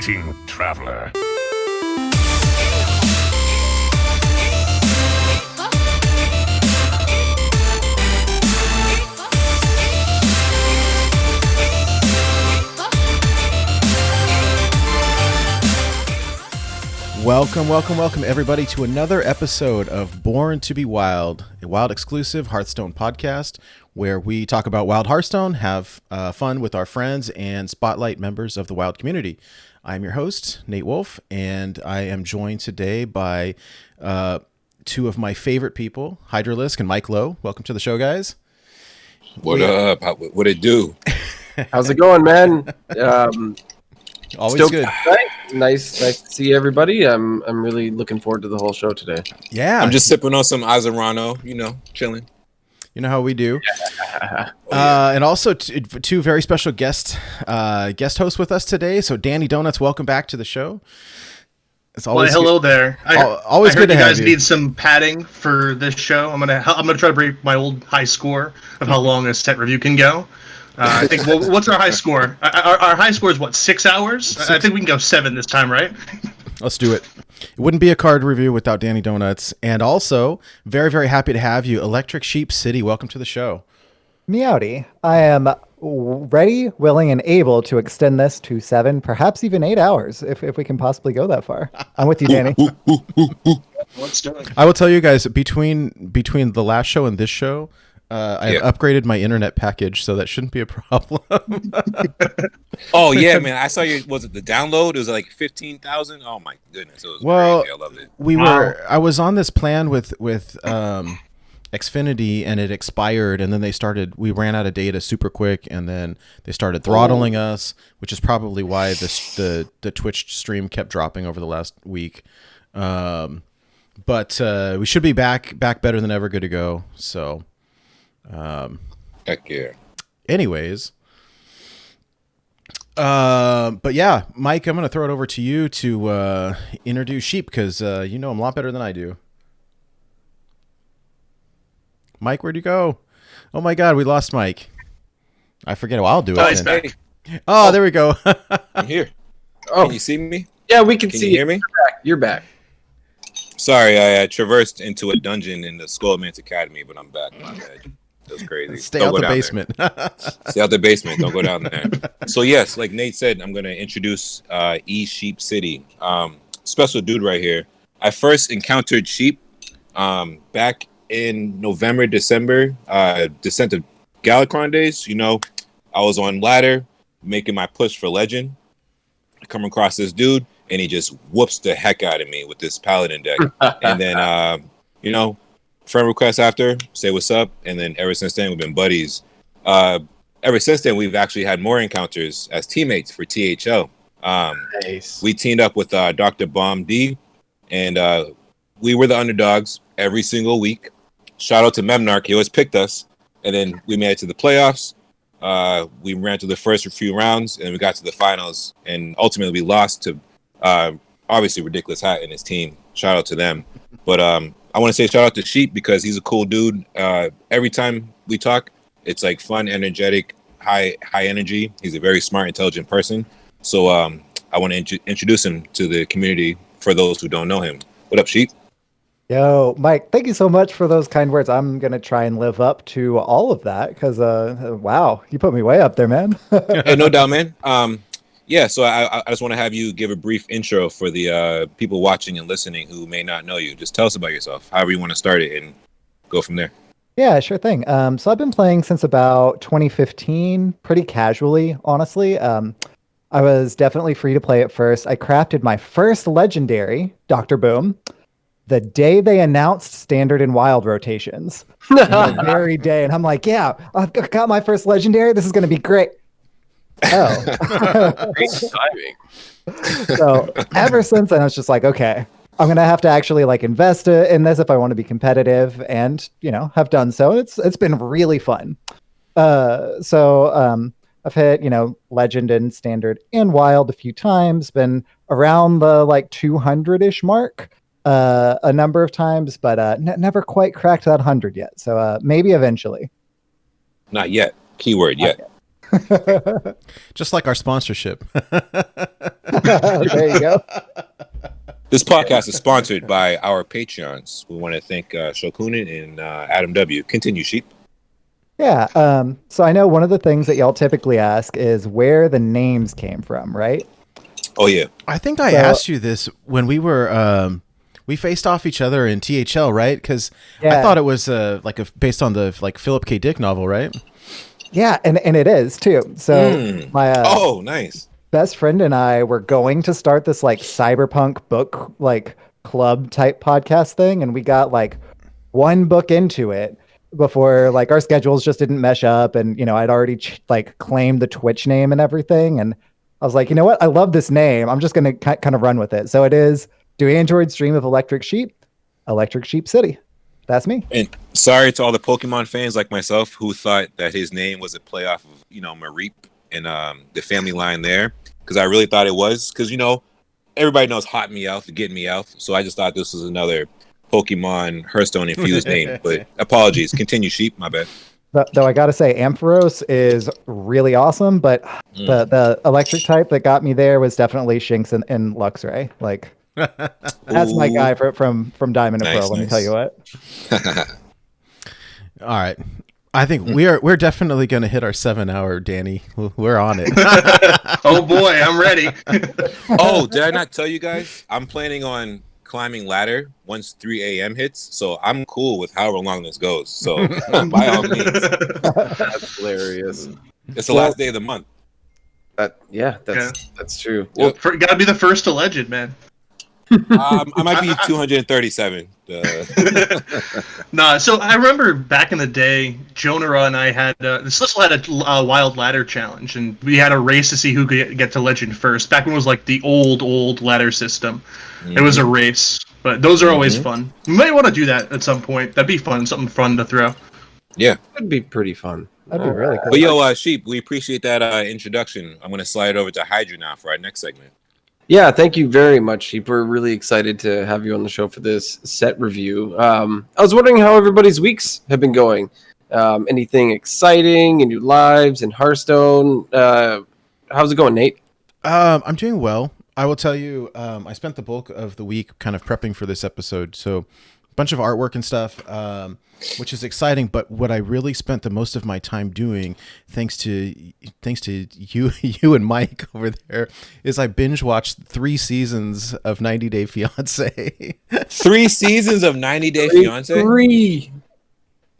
Greeting, traveler. Welcome, everybody, to another episode of Born to be Wild, a Wild exclusive Hearthstone podcast where we talk about Wild Hearthstone, have fun with our friends, and spotlight members of the Wild community. I'm your host, Nate Wolf, and I am joined today by two of my favorite people, Hydralisk and Mike Lowe. Welcome to the show, guys. What up? What it do? How's it going, man? Always still good. Nice to see everybody. I'm really looking forward to the whole show today. Yeah. I'm just sipping on some Azarano, chilling. You know how we do. And also two very special guest hosts with us today. So Danny Donuts, welcome back to the show. It's always hello there. Always good to have you. You guys need some padding for this show. I'm gonna try to break my old high score of how long a set review can go. I think. Well, what's our high score? Our high score is what, 6 hours? I think we can go 7 this time, right? Let's do it. It wouldn't be a card review without Danny Donuts. And also, very, very happy to have you, Electric Sheep City. Welcome to the show. Meowdy. I am ready, willing, and able to extend this to 7, perhaps even 8 hours, if we can possibly go that far. I'm with you, Danny. Let's do it. I will tell you guys, between the last show and this show, I have upgraded my internet package, so that shouldn't be a problem. Oh yeah, man! I saw was it the download? It was like 15,000. Oh my goodness, it was crazy. I loved it. I was on this plan with Xfinity, and it expired, and then we ran out of data super quick, and then they started throttling us, which is probably why the Twitch stream kept dropping over the last week. But we should be back better than ever, good to go. So. Heck yeah. Anyways, but yeah, Mike, I'm gonna throw it over to you to introduce Sheep, because you know him a lot better than I do. Mike, where'd you go? Oh my God, we lost Mike. I forget. I'll do it. He's back. Oh, there we go. I'm here. Oh, Can you see me? yeah, we can Can see you hear me? You're back. Sorry, I traversed into a dungeon in the Scholomance Academy, but I'm back. My bad. That was crazy. Stay Don't out go the down basement. Stay out the basement. Don't go down there. So yes, like Nate said, I'm gonna introduce Sheep City. Special dude right here. I first encountered Sheep back in November, December, Descent of Galakron days. I was on ladder making my push for legend. I come across this dude, and he just whoops the heck out of me with this paladin deck. And then friend request after, say what's up, and then ever since then we've been buddies. Ever since then we've actually had more encounters as teammates for THL. Nice. We teamed up with Dr. Bomb D, and we were the underdogs every single week. Shout out to Memnarch, he always picked us, and then we made it to the playoffs. We ran through the first few rounds, and we got to the finals, and ultimately we lost to obviously Ridiculous Hat and his team. Shout out to them. But I want to say shout out to Sheep because he's a cool dude. Every time we talk, it's like fun, energetic, high energy. He's a very smart, intelligent person. So I want to introduce him to the community for those who don't know him. What up, Sheep? Yo, Mike, thank you so much for those kind words. I'm going to try and live up to all of that because, wow, you put me way up there, man. Hey, no doubt, man. So I just want to have you give a brief intro for the people watching and listening who may not know you. Just tell us about yourself, however you want to start it, and go from there. Yeah, sure thing. So I've been playing since about 2015, pretty casually, honestly. I was definitely free to play at first. I crafted my first legendary, Dr. Boom, the day they announced standard and wild rotations. The very day. And I'm like, yeah, I've got my first legendary. This is going to be great. Oh. Great timing. So ever since then, I was just like, okay, I'm going to have to actually invest in this if I want to be competitive, and, have done so. And it's been really fun. So I've hit, legend and standard and wild a few times, been around the 200-ish mark a number of times, but never quite cracked that 100 yet. So maybe eventually. Not yet. Keyword yet. Just like our sponsorship. There you go. This podcast is sponsored by our Patreons. We want to thank Shokunin and Adam W. Continue, Sheep. Yeah. So I know one of the things that y'all typically ask is where the names came from, right? Oh, yeah. I think I asked you this when we were we faced off each other in THL, right? Because I thought it was based on the Philip K. Dick novel, right? Yeah, and it is too. So my nice. best friend and I were going to start this like cyberpunk book like club type podcast thing, and we got like one book into it before like our schedules just didn't mesh up, and I'd already claimed the Twitch name and everything, and I was like, you know what, I love this name, I'm just gonna kind of run with it. So it is Do Androids Dream of Electric Sheep? Electric Sheep City. That's me. And sorry to all the Pokemon fans like myself who thought that his name was a play off of Mareep and the family line there, because I really thought it was, because everybody knows Hot Meowth, Get Meowth, so I just thought this was another Pokemon Hearthstone infused name. But apologies. Continue, Sheep. My bad. Though I gotta say, Ampharos is really awesome, but the electric type that got me there was definitely Shinx and Luxray. Like that's my guy from Diamond and Pearl. Let me tell you what. All right. I think we're definitely going to hit our 7-hour, Danny. We're on it. Oh boy, I'm ready. Oh, did I not tell you guys? I'm planning on climbing ladder once 3 a.m. hits, so I'm cool with however long this goes. So by all means, That's hilarious. it's the last day of the month. That's true. Well, gotta be the first to legend, man. I might be 237. Nah, so I remember back in the day, Jonara and I had Slisel had a wild ladder challenge, and we had a race to see who could get to legend first. Back when it was like the old ladder system, it was a race. But those are always fun. We might want to do that at some point. That'd be fun, something fun to throw. Yeah, That'd be pretty fun. That'd be really cool. but yo, Sheep, we appreciate that introduction. I'm gonna slide over to Hydra now for our next segment. Yeah, thank you very much, Sheep. We're really excited to have you on the show for this set review. I was wondering how everybody's weeks have been going. Anything exciting in your lives in Hearthstone? How's it going, Nate? I'm doing well. I will tell you, I spent the bulk of the week kind of prepping for this episode. So a bunch of artwork and stuff, which is exciting. But what I really spent the most of my time doing, thanks to you and Mike over there, is I binge watched 3 seasons of 90 Day Fiancé. 3 seasons of 90 Day Fiancé? 3.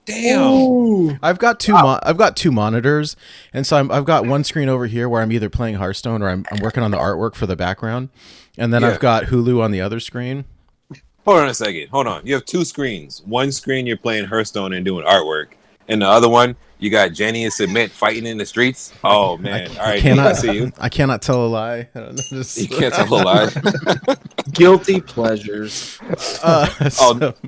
Damn. Ooh. I've got two monitors, and so I've got one screen over here where I'm either playing Hearthstone or I'm working on the artwork for the background, and then I've got Hulu on the other screen. Hold on a second. Hold on. You have 2 screens. One screen you're playing Hearthstone and doing artwork, and the other one you got Jenny and Submit fighting in the streets. Oh man! All right, I see you. I cannot tell a lie. You can't tell a lie. Guilty pleasures.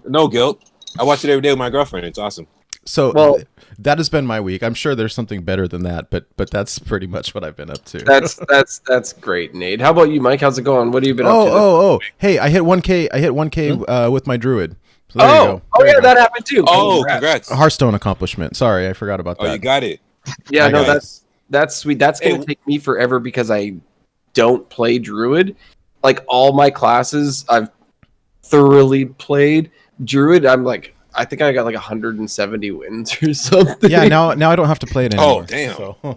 No guilt. I watch it every day with my girlfriend. It's awesome. So that has been my week. I'm sure there's something better than that, but that's pretty much what I've been up to. That's great, Nate. How about you, Mike? How's it going? What have you been up to? Hey, I hit 1K with my Druid. So there you go. That happened too. Oh, congrats. A Hearthstone accomplishment. Sorry, I forgot about that. Oh, you got it. Yeah, that's sweet. That's gonna take me forever because I don't play Druid. Like all my classes, I've thoroughly played Druid. I think I got like 170 wins or something. Yeah, now I don't have to play it anymore. Oh, damn. So. What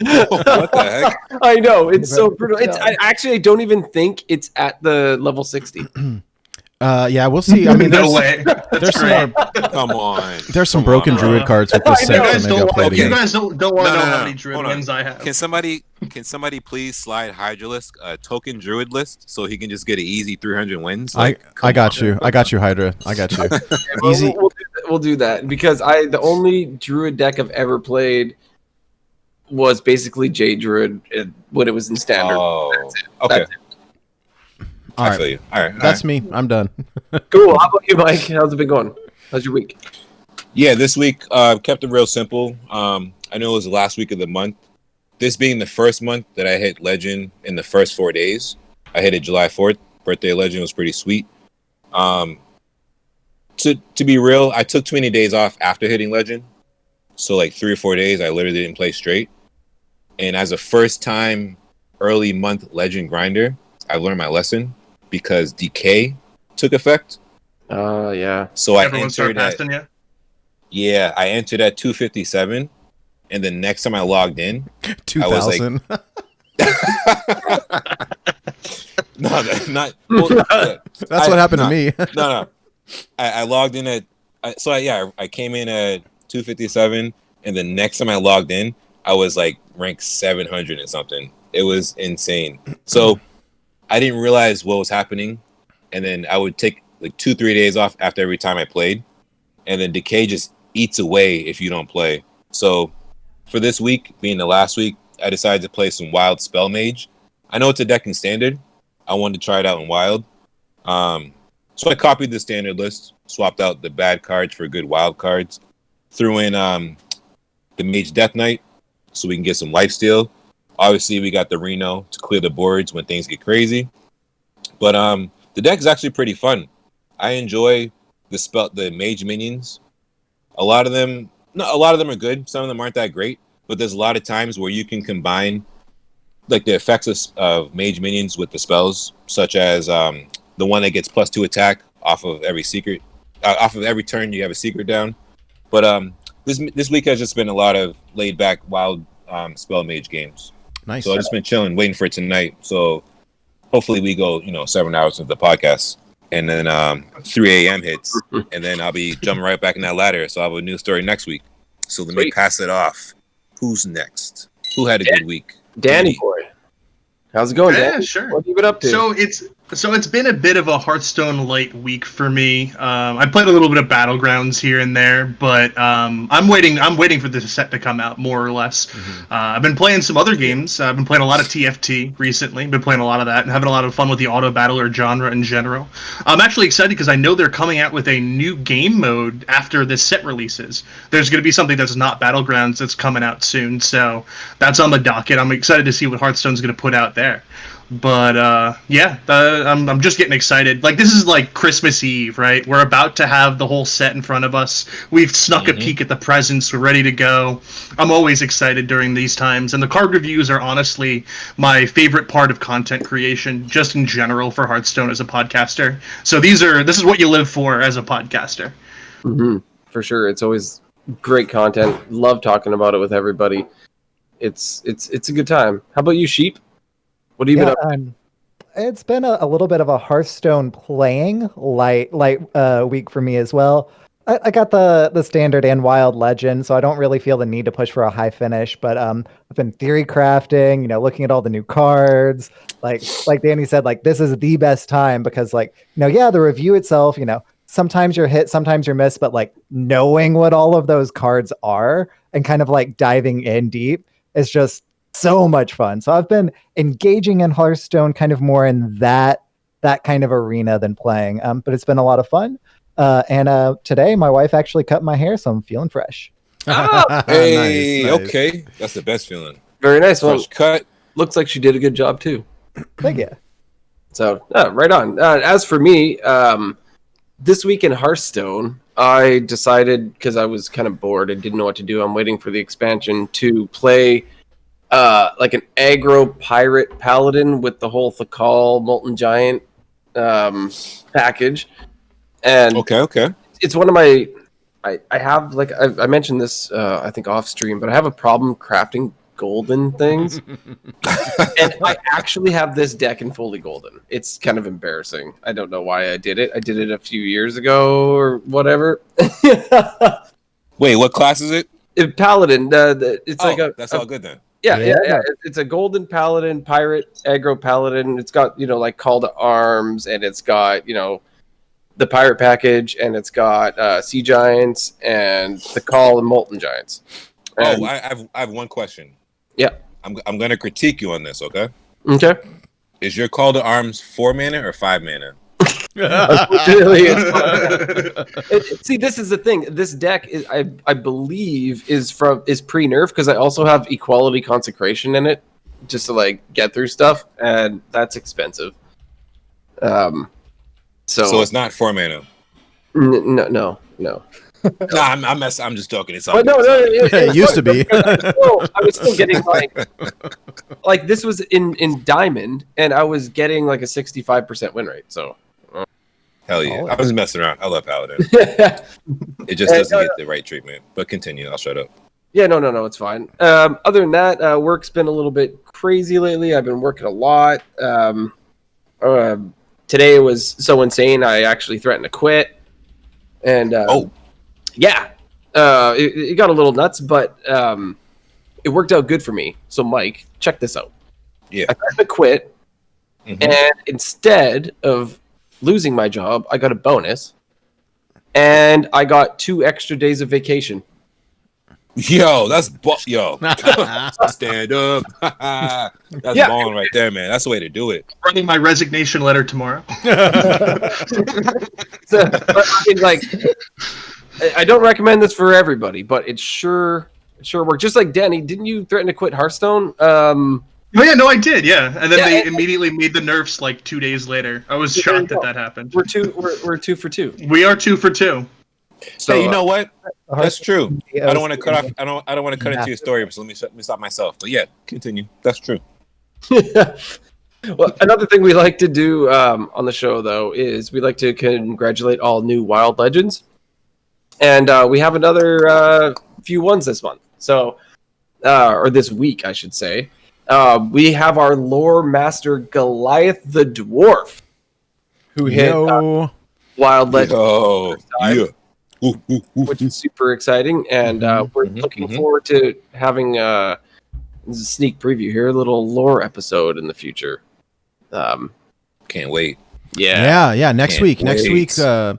the heck? I know, it's so brutal. I don't even think it's at the level 60. Yeah, we'll see. I mean, No way. There's some more, Come on. there's some broken Druid cards with this set, so maybe I'll play it You again. guys don't want to know how many Hold Druid on. wins I have. Can somebody please slide Hydralisk a token Druid list so he can just get an easy 300 wins? I got you. I got you, Hydra. I got you. Easy. We'll do that because the only Druid deck I've ever played was basically J Druid when it was in standard. Oh, That's it. okay. That's it. All I right. feel you. All right. That's me. I'm done. Cool. How about you, Mike? How's it been going? How's your week? Yeah, this week kept it real simple. I know it was the last week of the month. This being the first month that I hit Legend in the first 4 days. I hit it July 4th. Birthday of Legend was pretty sweet. To be real, I took too many days off after hitting Legend. So like 3 or 4 days, I literally didn't play straight. And as a first-time early month legend grinder, I learned my lesson because decay took effect. Yeah. So I Everyone started entered at passing you. yeah, I entered at 257, and the next time I logged in, I was like, 2000. no, not. Well, yeah. That's what happened to me. No. I logged in at. I came in at 257, and the next time I logged in, I was like ranked 700 and something. It was insane. So I didn't realize what was happening, and then I would take like 2-3 days off after every time I played, and then decay just eats away if you don't play. So for this week, being the last week, I decided to play some Wild Spell Mage. I know it's a deck in Standard. I wanted to try it out in Wild. So I copied the Standard list, swapped out the bad cards for good Wild cards, threw in the Mage Death Knight so we can get some lifesteal. Obviously, we got the Reno to clear the boards when things get crazy. But the deck is actually pretty fun. I enjoy the Mage minions. A lot of them are good. Some of them aren't that great. But there's a lot of times where you can combine like the effects of mage minions with the spells, such as the one that gets +2 attack off of every secret, off of every turn you have a secret down. But this week has just been a lot of laid back wild spell mage games. Nice. So I've just been chilling, waiting for it tonight. So hopefully we go 7 hours into the podcast, and then 3 a.m. hits, and then I'll be jumping right back in that ladder. So I'll have a new story next week. So let me pass it off. Who's next? Who had a good week? Danny boy. How's it going, Yeah, Danny? sure. What have you been up to? So it's been a bit of a Hearthstone light week for me. I played a little bit of Battlegrounds here and there, but I'm waiting for this set to come out, more or less. Mm-hmm. I've been playing some other games. I've been playing a lot of TFT recently. Been playing a lot of that and having a lot of fun with the auto battler genre in general. I'm actually excited because I know they're coming out with a new game mode after this set releases. There's going to be something that's not Battlegrounds that's coming out soon, so that's on the docket. I'm excited to see what Hearthstone's going to put out there. But I'm just getting excited. Like, this is like Christmas Eve, right? We're about to have the whole set in front of us. We've snuck a peek at the presents. We're ready to go. I'm always excited during these times, and the card reviews are honestly my favorite part of content creation, just in general for Hearthstone as a podcaster. So this is what you live for as a podcaster. Mm-hmm. For sure, it's always great content. Love talking about it with everybody. It's a good time. How about you, Sheep? What have you been up to? It's been a little bit of a Hearthstone playing light week for me as well. I got the Standard and Wild Legend, so I don't really feel the need to push for a high finish. But I've been theory crafting, looking at all the new cards. Like Danny said, like this is the best time because the review itself, sometimes you're hit, sometimes you're missed, but like knowing what all of those cards are and kind of like diving in deep is just so much fun. So I've been engaging in Hearthstone kind of more in that kind of arena than playing. But it's been a lot of fun. And today my wife actually cut my hair, so I'm feeling fresh. Hey, Nice. okay. That's the best feeling. Very nice. Fresh cut. Looks like she did a good job too. Thank you. So right on. As for me, this week in Hearthstone, I decided, because I was kind of bored and didn't know what to do, I'm waiting for the expansion to play like an aggro pirate paladin with the whole Thakal Molten Giant package. And Okay. it's one of my... I have, like, I mentioned this, I think, off stream, but I have a problem crafting golden things. And I actually have this deck in fully golden. It's kind of embarrassing. I don't know why I did it. I did it a few years ago or whatever. Wait, what class is it? Paladin. It's that's all good then. Yeah. It's a golden paladin, pirate, aggro paladin. It's got, like Call to Arms, and it's got, the pirate package, and it's got sea giants and the Call and Molten Giants. And, I have one question. Yeah. I'm gonna critique you on this, okay? Okay. Is your Call to Arms 4 mana or 5 mana? Unfortunately, see, this is the thing. This deck is, I believe, is pre-nerf, because I also have Equality Consecration in it, just to like get through stuff, and that's expensive. So it's not 4 mana. No. I'm just joking. It's all But no, It used to be. I was still getting like this was in Diamond, and I was getting like a 65% win rate. So hell yeah. Solid. I was messing around. I love Paladin. yeah, It just doesn't get the right treatment. But continue. I'll shut up. no, it's fine. Other than that, work's been a little bit crazy lately. I've been working a lot. Today was so insane. I actually threatened to quit, and yeah, it got a little nuts, but it worked out good for me. So, Mike, check this out. Yeah. I threatened to quit, and instead of losing my job, I got a bonus, and I got 2 extra days of vacation. Yo, that's stand up. That's balling right there, man. That's the way to do it. Running my resignation letter tomorrow. So, but, I mean, like, I don't recommend this for everybody, but it sure worked. Just like Danny, didn't you threaten to quit Hearthstone? Oh yeah, no, I did, yeah. And then they and- immediately made the nerfs like 2 days later. I was shocked that happened. We're 2 for 2. We are 2 for 2. So, Hey, you know what? That's true. Yeah, I don't want to cut off. I don't want to cut into your story, so let me stop myself. But yeah, continue. That's true. well, another thing we like to do on the show, though, is we like to congratulate all new Wild Legends, and we have another few ones this month. So, or this week, I should say. We have our lore master Goliath the Dwarf, who hit Wild Legends. Oh, yeah. Which is super exciting, and we're looking forward to having this is a sneak preview here, a little lore episode in the future. Can't wait. Yeah. Next Can't week. Next wait. week. So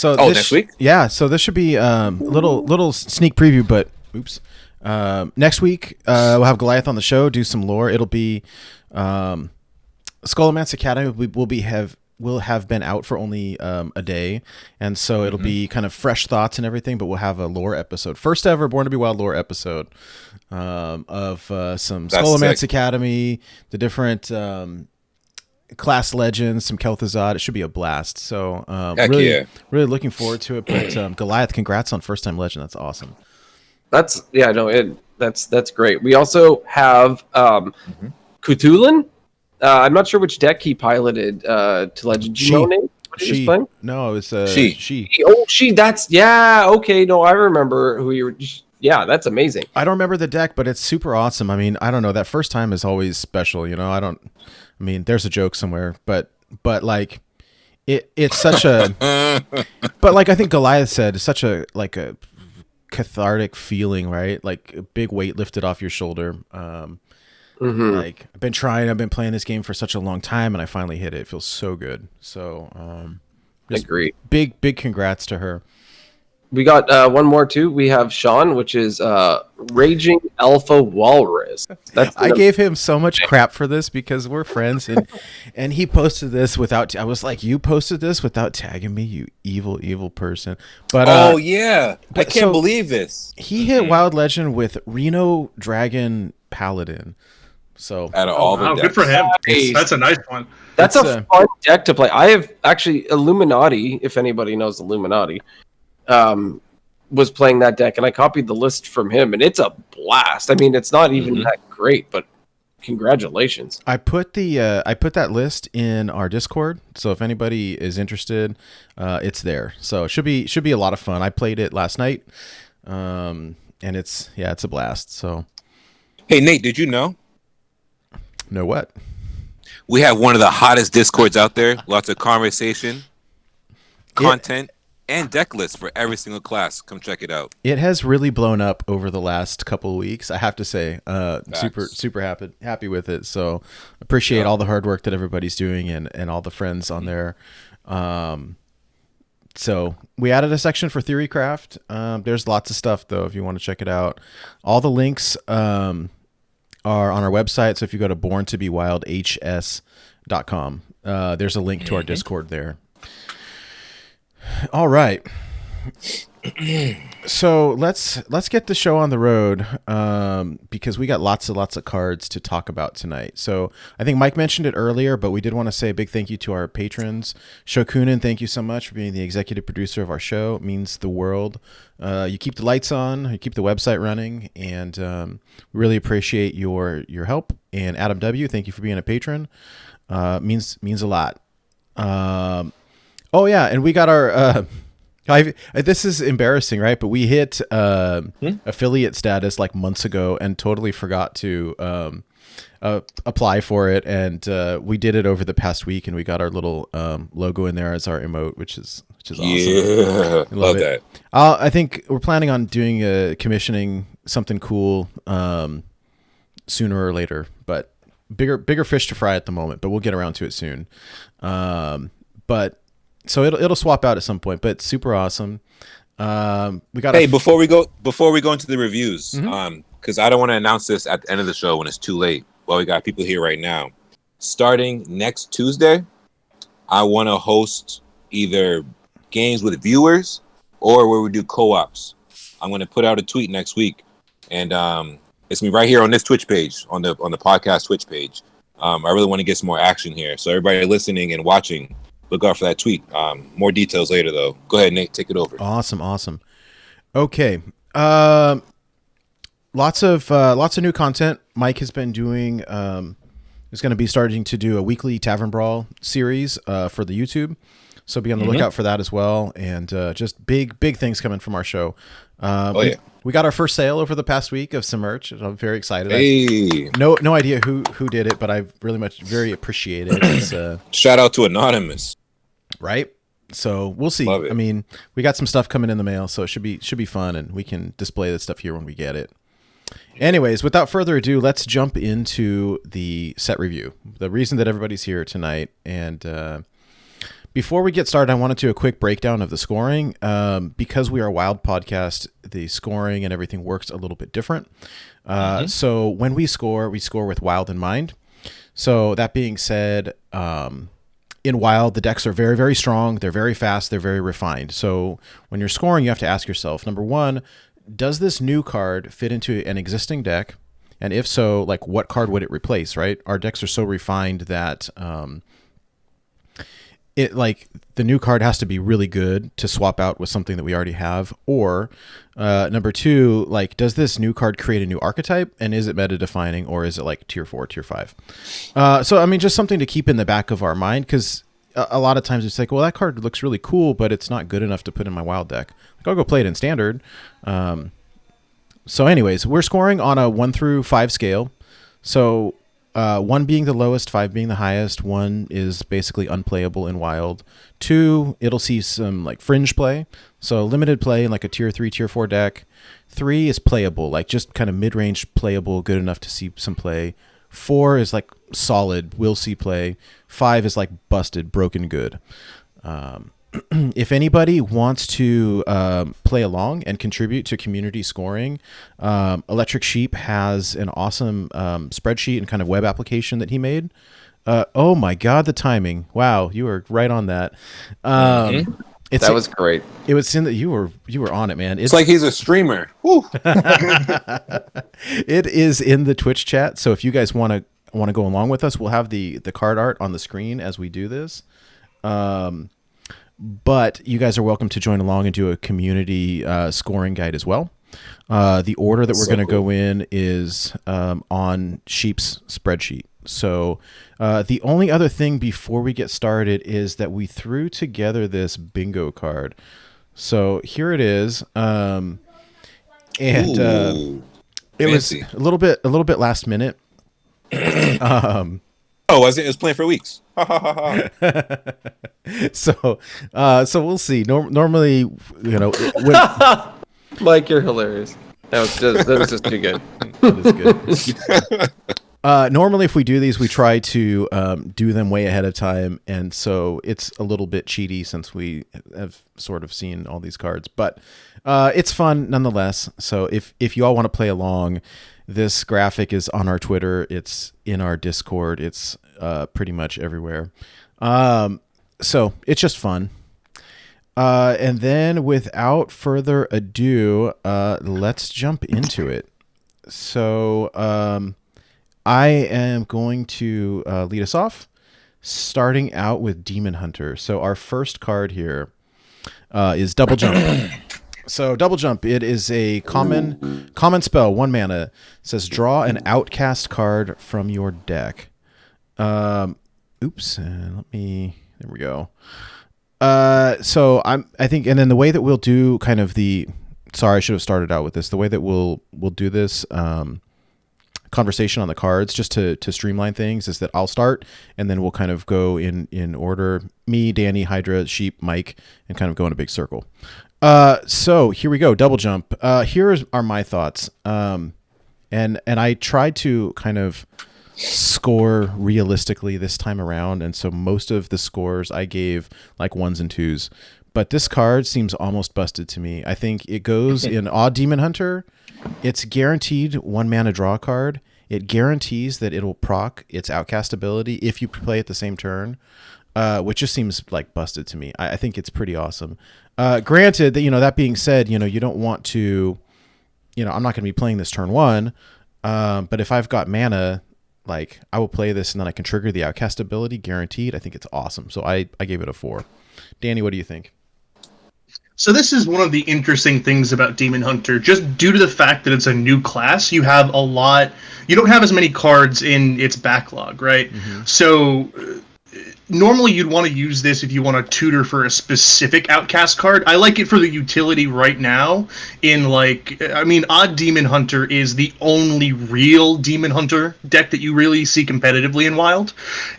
next week? Yeah. So this should be little sneak preview, but oops. Next week we'll have Goliath on the show. Do some lore. It'll be Scholomance Academy. Will have been out for only a day, and so it'll be kind of fresh thoughts and everything, but we'll have a lore episode, first ever Born to Be Wild lore episode of some Scholomance Academy, the different class legends, some Kel'Thuzad. It should be a blast. So really looking forward to it. But Goliath, congrats on first time legend. That's awesome. That's great. We also have Cthulhu. I'm not sure which deck he piloted to Legend. Do you know name? What he was playing? No, it's she. Oh, she. That's okay. No, I remember who you were. Yeah, that's amazing. I don't remember the deck, but it's super awesome. I mean, I don't know. That first time is always special. You know, I mean, there's a joke somewhere, but like, it's such a. But like I think Goliath said, it's such a cathartic feeling, right? Like a big weight lifted off your shoulder. Like I've been playing this game for such a long time, and I finally hit it. It feels so good. So, Agreed. Big congrats to her. We got one more too. We have Sean, which is Raging Alpha Walrus. I gave him so much crap for this because we're friends, and he posted this without. I was like, you posted this without tagging me, you evil person. But oh yeah, I can't believe this. He hit Wild Legend with Reno Dragon Paladin. So out of all the decks. Good for him. That's a nice one. That's a fun deck to play. I have actually Illuminati, if anybody knows Illuminati, was playing that deck, and I copied the list from him, and it's a blast. I mean, it's not even that great, but congratulations. I put that list in our Discord, so if anybody is interested, it's there. So it should be a lot of fun. I played it last night, and it's a blast. So, hey Nate, did you know? Know what? We have one of the hottest Discords out there. Lots of conversation, content, and deck lists for every single class. Come check it out. It has really blown up over the last couple of weeks, I have to say. Super happy with it. So appreciate all the hard work that everybody's doing and all the friends on there. So we added a section for Theorycraft. There's lots of stuff though if you want to check it out. All the links are on our website. So if you go to borntobewildhs.com, there's a link to our Discord there. All right. So let's get the show on the road, because we got lots of cards to talk about tonight. So I think Mike mentioned it earlier, but we did want to say a big thank you to our patrons. Shokunin, thank you so much for being the executive producer of our show. It means the world. You keep the lights on, you keep the website running, and we really appreciate your help. And Adam W., thank you for being a patron. Means a lot. Oh yeah, and we got our. This is embarrassing, right? But we hit affiliate status like months ago and totally forgot to apply for it. And we did it over the past week, and we got our little logo in there as our emote, which is awesome. Yeah, love that. I think we're planning on doing commissioning something cool sooner or later, but bigger fish to fry at the moment. But we'll get around to it soon. But. So it'll swap out at some point, but super awesome. We got. Hey, before we go into the reviews, because I don't want to announce this at the end of the show when it's too late. Well, we got people here right now. Starting next Tuesday, I want to host either games with viewers or where we do co-ops. I'm going to put out a tweet next week, and it's me right here on this Twitch page, on the podcast Twitch page. I really want to get some more action here, so everybody listening and watching. Look out for that tweet. More details later, though. Go ahead, Nate. Take it over. Awesome. Okay. Lots of new content. Mike has been doing. Is going to be starting to do a weekly Tavern Brawl series for the YouTube. So be on the lookout for that as well. And just big things coming from our show. We got our first sale over the past week of some merch. I'm very excited. Hey. No idea who did it, but I very appreciate it. It's, shout out to Anonymous. Right. So we'll see. I mean, we got some stuff coming in the mail, so it should be fun, and we can display this stuff here when we get it. Anyways, without further ado, let's jump into the set review. The reason that everybody's here tonight, and before we get started, I want to do a quick breakdown of the scoring. Because we are a Wild podcast, the scoring and everything works a little bit different. So when we score with Wild in mind. So that being said, in Wild, the decks are very, very strong. They're very fast. They're very refined. So when you're scoring, you have to ask yourself, number one, does this new card fit into an existing deck? And if so, like, what card would it replace, right? Our decks are so refined that the new card has to be really good to swap out with something that we already have. Or number two, like, does this new card create a new archetype, and is it meta defining, or is it like tier 4, tier 5? So I mean, just something to keep in the back of our mind, because a lot of times it's like, well, that card looks really cool, but it's not good enough to put in my Wild deck. Like, I'll go play it in Standard. So anyways, we're scoring on a 1 through 5 scale. So 1 being the lowest, 5 being the highest. 1 is basically unplayable in Wild. 2, it'll see some like fringe play, so limited play in like a tier 3, tier 4 deck. 3 is playable, like just kind of mid-range playable, good enough to see some play. 4 is like solid, will see play. 5 is like busted, broken good. If anybody wants to play along and contribute to community scoring, Electric Sheep has an awesome spreadsheet and kind of web application that he made. Oh my God, the timing! Wow, you were right on that. That was great. It was in that you were on it, man. It's like he's a streamer. Woo. It is in the Twitch chat, so if you guys want to go along with us, we'll have the card art on the screen as we do this. But you guys are welcome to join along and do a community scoring guide as well. The order that we're going to go in is on Sheep's spreadsheet. So the only other thing before we get started is that we threw together this bingo card. So here it is. And it was a little bit last minute. Oh, was it? It was playing for weeks. So we'll see. Normally, you know, Mike, you're hilarious. That was just too good. That is good. Normally, if we do these, we try to do them way ahead of time, and so it's a little bit cheaty since we have sort of seen all these cards, but it's fun nonetheless. So if you all want to play along, this graphic is on our Twitter. It's in our Discord. It's pretty much everywhere. So it's just fun. And then without further ado, let's jump into it. So I am going to lead us off, starting out with Demon Hunter. So our first card here is Double Jump. So Double Jump, it is a common spell, 1 mana. It says draw an Outcast card from your deck. There we go. So I think, and then the way that we'll do kind of sorry, I should have started out with this. The way that we'll do this conversation on the cards, just to streamline things, is that I'll start, and then we'll kind of go in order. Me, Danny, Hydra, Sheep, Mike, and kind of go in a big circle. So here we go. Double Jump. Here are my thoughts. And I tried to kind of score realistically this time around, and so most of the scores I gave like 1s and 2s, but this card seems almost busted to me. I think it goes in Odd Demon Hunter. It's guaranteed 1 mana draw card. It guarantees that it'll proc its Outcast ability if you play it the same turn, which just seems like busted to me. I think it's pretty awesome. Granted that, that being said, you don't want to, I'm not going to be playing this turn 1, but if I've got mana, like, I will play this and then I can trigger the Outcast ability guaranteed. I think it's awesome. So I gave it a 4. Danny, what do you think? So this is one of the interesting things about Demon Hunter. Just due to the fact that it's a new class, you don't have as many cards in its backlog, right? Mm-hmm. So normally you'd want to use this if you want to tutor for a specific Outcast card. I like it for the utility right now Odd Demon Hunter is the only real Demon Hunter deck that you really see competitively in Wild.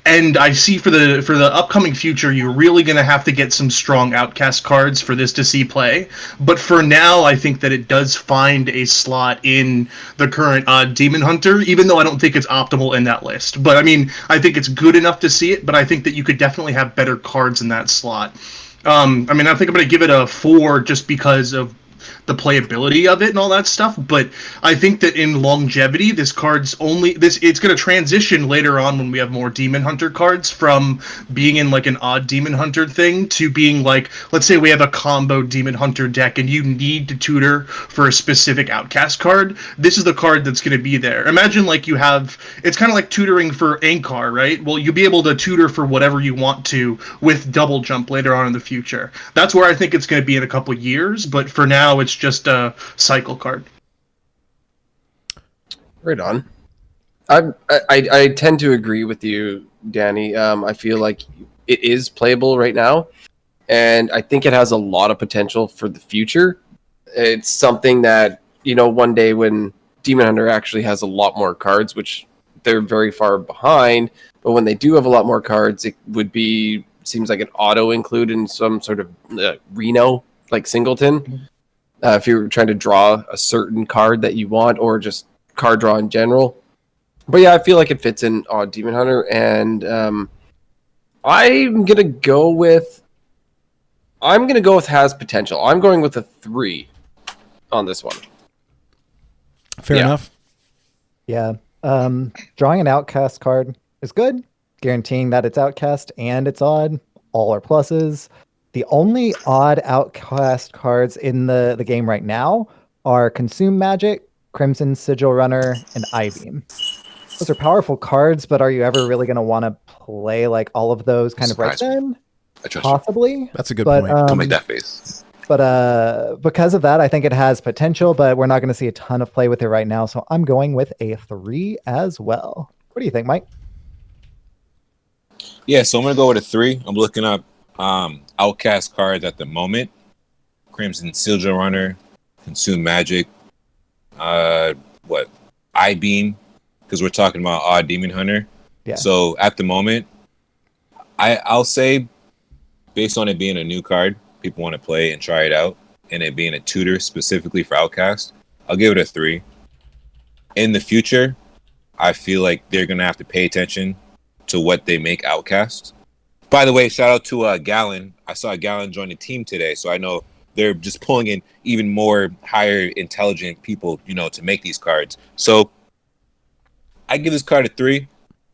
And I see for the upcoming future, you're really going to have to get some strong Outcast cards for this to see play. But for now, I think that it does find a slot in the current Odd Demon Hunter, even though I don't think it's optimal in that list. But I think it's good enough to see it, but I think that you could definitely have better cards in that slot. I think I'm going to give it a 4 just because of the playability of it and all that stuff, but I think that in longevity, this card's it's going to transition later on when we have more Demon Hunter cards from being in like an Odd Demon Hunter thing to being like, let's say we have a combo Demon Hunter deck and you need to tutor for a specific Outcast card. This is the card that's going to be there. Imagine like it's kind of like tutoring for Ankar, right? Well, you'll be able to tutor for whatever you want to with Double Jump later on in the future. That's where I think it's going to be in a couple years, but for now, it's just a cycle card. Right on. I tend to agree with you, Danny. I feel like it is playable right now, and I think it has a lot of potential for the future. It's something that, one day when Demon Hunter actually has a lot more cards, which they're very far behind, but when they do have a lot more cards, it seems like an auto include in some sort of Reno, like Singleton. If you're trying to draw a certain card that you want, or just card draw in general. But yeah, I feel like it fits in Odd Demon Hunter, and I'm gonna go with has potential. I'm going with a 3 on this one. Fair enough. Yeah. Drawing an Outcast card is good. Guaranteeing that it's Outcast and it's odd. All are pluses. The only odd Outcast cards in the game right now are Consume Magic, Crimson Sigil Runner, and Eyebeam. Those are powerful cards, but are you ever really going to want to play like all of those kind of right then? Possibly. That's a good point. Don't make that face. But because of that, I think it has potential, but we're not going to see a ton of play with it right now. So I'm going with a 3 as well. What do you think, Mike? Yeah, so I'm going to go with a 3. I'm looking up Outcast cards at the moment. Crimson Sigil Runner, Consume Magic, Eyebeam, because we're talking about Odd Demon Hunter. Yeah. So at the moment, I'll say, based on it being a new card, people want to play and try it out, and it being a tutor specifically for Outcast, I'll give it a 3. In the future, I feel like they're going to have to pay attention to what they make Outcast. By the way, shout out to Gallon. I saw Gallon join the team today, so I know they're just pulling in even more higher intelligent people, to make these cards. So I give this card a 3,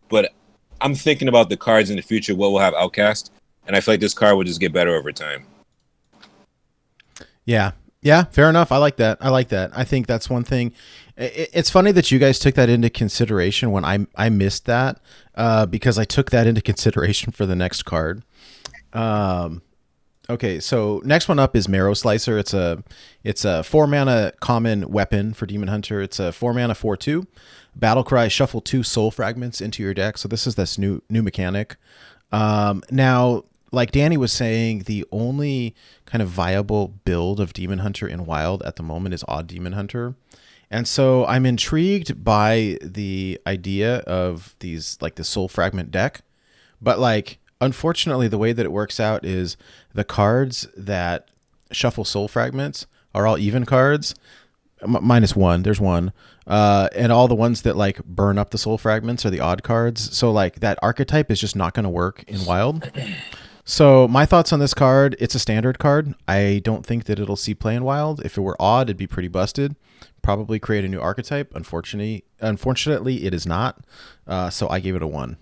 but I'm thinking about the cards in the future, what will have Outcast, and I feel like this card will just get better over time. Yeah. Yeah, fair enough. I like that. I think that's one thing. It's funny that you guys took that into consideration when I missed that because I took that into consideration for the next card. Okay, so next one up is Marrow Slicer. It's a 4 mana common weapon for Demon Hunter. It's a 4 mana 4/2. Battle Cry, shuffle 2 soul fragments into your deck. So this is this new mechanic. Now, like Danny was saying, the only kind of viable build of Demon Hunter in Wild at the moment is Odd Demon Hunter. And so I'm intrigued by the idea of these, like the soul fragment deck. But like, unfortunately, the way that it works out is the cards that shuffle soul fragments are all even cards, minus one. There's one. And all the ones that like burn up the soul fragments are the odd cards. So like that archetype is just not going to work in Wild. So my thoughts on this card, it's a standard card. I don't think that it'll see play in Wild. If it were odd, it'd be pretty busted. Probably create a new archetype. Unfortunately, it is not. So I gave it a 1.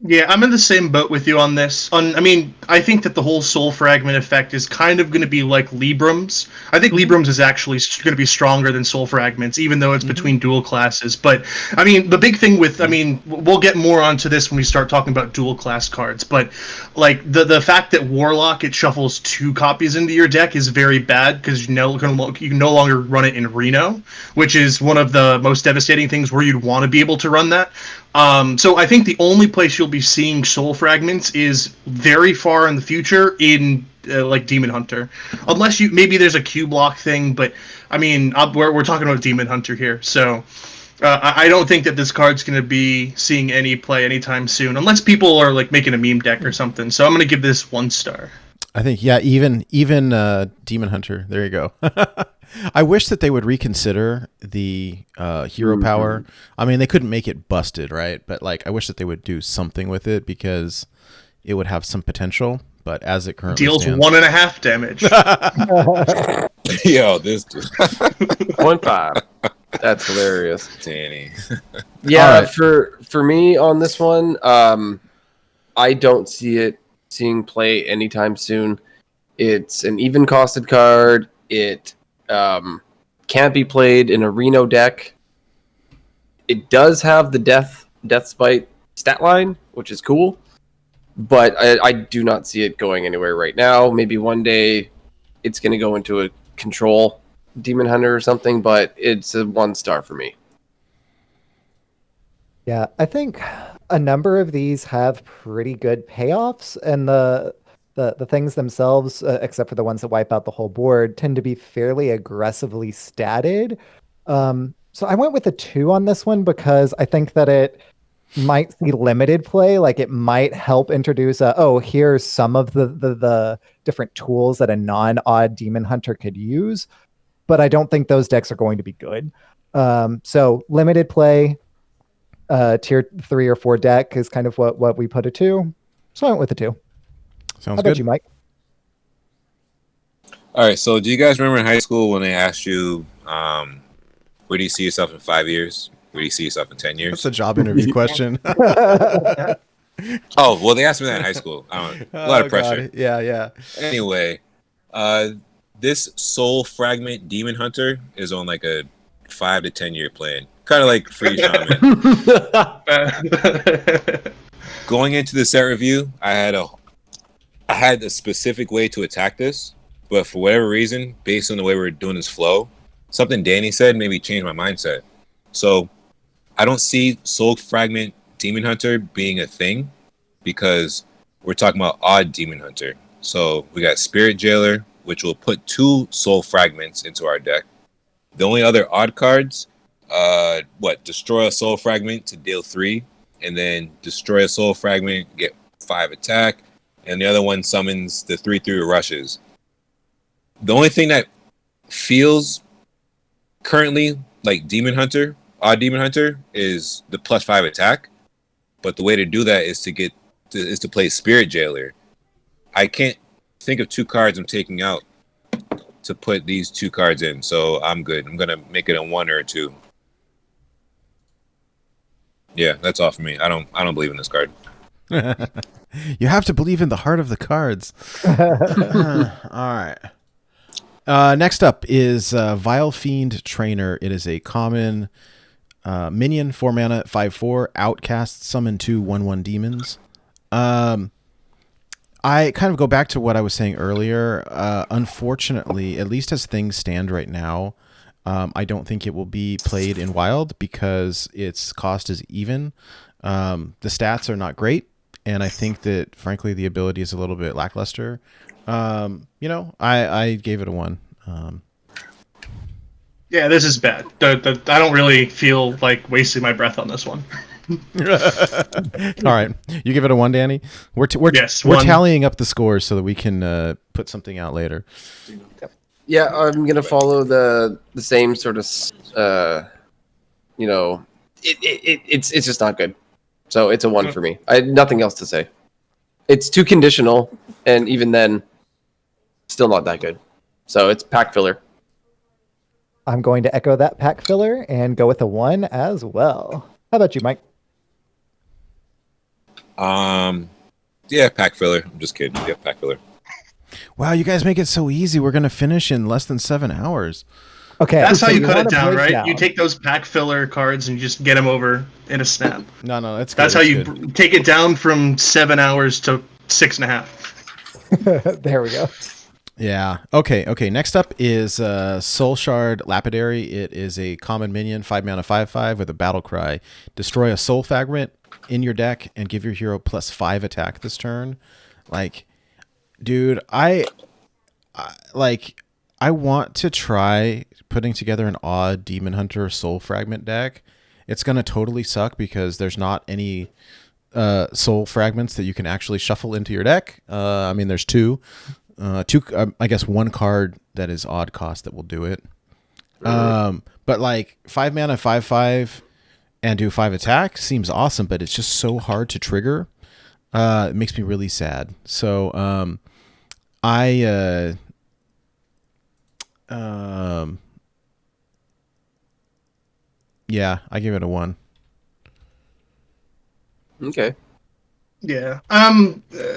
Yeah, I'm in the same boat with you on this. I mean, I think that the whole soul fragment effect is kind of going to be like Librams. I think Librams is actually going to be stronger than soul fragments, even though it's between dual classes. But I mean, the big thing with, I mean, we'll get more onto this when we start talking about dual class cards. But like the fact that Warlock, it shuffles 2 copies into your deck is very bad because you can no longer run it in Reno, which is one of the most devastating things where you'd want to be able to run that. So I think the only place you'll be seeing soul fragments is very far in the future in like Demon Hunter, unless maybe there's a Q block thing. But I mean, we're talking about Demon Hunter here, so I don't think that this card's going to be seeing any play anytime soon, unless people are like making a meme deck or something. So I'm going to give this 1 star. I think even Demon Hunter. There you go. I wish that they would reconsider the hero power. I mean, they couldn't make it busted, right? But like, I wish that they would do something with it because it would have some potential. But as it currently deals stands, 1.5 damage. Yo, this dude. 0.5. That's hilarious. Danny. Yeah, right. for me on this one, I don't see it seeing play anytime soon. It's an even costed card. It can't be played in a Reno deck. It does have the death spite stat line, which is cool, but I do not see it going anywhere right now. Maybe one day it's going to go into a control Demon Hunter or something, but it's a 1 star for me. Yeah, I think a number of these have pretty good payoffs, and the things themselves, except for the ones that wipe out the whole board, tend to be fairly aggressively statted. So I went with a 2 on this one because I think that it might see limited play. Like it might help introduce here's some of the different tools that a non-odd Demon Hunter could use. But I don't think those decks are going to be good. So limited play, tier 3 or 4 deck is kind of what we put a 2. So I went with a 2. sounds How good. about you, Mike? All right, so do you guys remember in high school when they asked you, where do you see yourself in 5 years? Where do you see yourself in 10 years? That's a job interview question. Oh, well, they asked me that in high school. I don't know. A lot of pressure. God. Yeah. Anyway, this Soul Fragment Demon Hunter is on like a 5 to 10 year plan. Kind of like Free Shaman. Going into the set review, I had a specific way to attack this, but for whatever reason, based on the way we're doing this flow, something Danny said made me change my mindset. So I don't see Soul Fragment Demon Hunter being a thing because we're talking about odd Demon Hunter. So we got Spirit Jailer, which will put 2 Soul Fragments into our deck. The only other odd cards, destroy a Soul Fragment to deal 3, and then destroy a Soul Fragment, get 5 attack, and the other one summons the 3/3 rushes. The only thing that feels currently like Demon Hunter, odd Demon Hunter, is the +5 attack. But the way to do that is to play Spirit Jailer. I can't think of 2 cards I'm taking out to put these 2 cards in, so I'm good. I'm gonna make it a 1 or a 2. Yeah, that's all for me. I don't believe in this card. You have to believe in the heart of the cards. All right. Next up is Vile Fiend Trainer. It is a common minion, 4 mana, 5/4, outcast, summon 2 1/1 demons. I kind of go back to what I was saying earlier. Unfortunately, at least as things stand right now, I don't think it will be played in Wild because its cost is even. The stats are not great, and I think that, frankly, the ability is a little bit lackluster. I gave it a 1. Yeah, this is bad. I don't really feel like wasting my breath on this one. All right, you give it a 1, Danny. We're Yes, we're 1. tallying up the scores so that we can put something out later. Yeah, I'm gonna follow the same sort of it's just not good. So it's a 1 for me. I had nothing else to say. It's too conditional, and even then, still not that good. So it's pack filler. I'm going to echo that pack filler and go with a 1 as well. How about you, Mike? Yeah, pack filler. I'm just kidding. Yeah, pack filler. Wow, you guys make it so easy. We're gonna finish in less than 7 hours. Okay, That's so how you cut it wanna down, break right? down. You take those pack filler cards and you just get them over in a snap. No, that's good. That's how you good. take it down from 7 hours to 6.5. There we go. Yeah. Okay. Next up is Soul Shard Lapidary. It is a common minion, 5 mana, 5/5 with a battle cry. Destroy a soul fragment in your deck and give your hero +5 attack this turn. Like, dude, I want to try putting together an odd Demon Hunter Soul Fragment deck. It's gonna totally suck because there's not any soul fragments that you can actually shuffle into your deck. I mean, there's two. I guess 1 card that is odd cost that will do it. But like 5 mana, 5/5, and do 5 attack seems awesome, but it's just so hard to trigger. It makes me really sad. So yeah, I give it a 1. Okay. Yeah.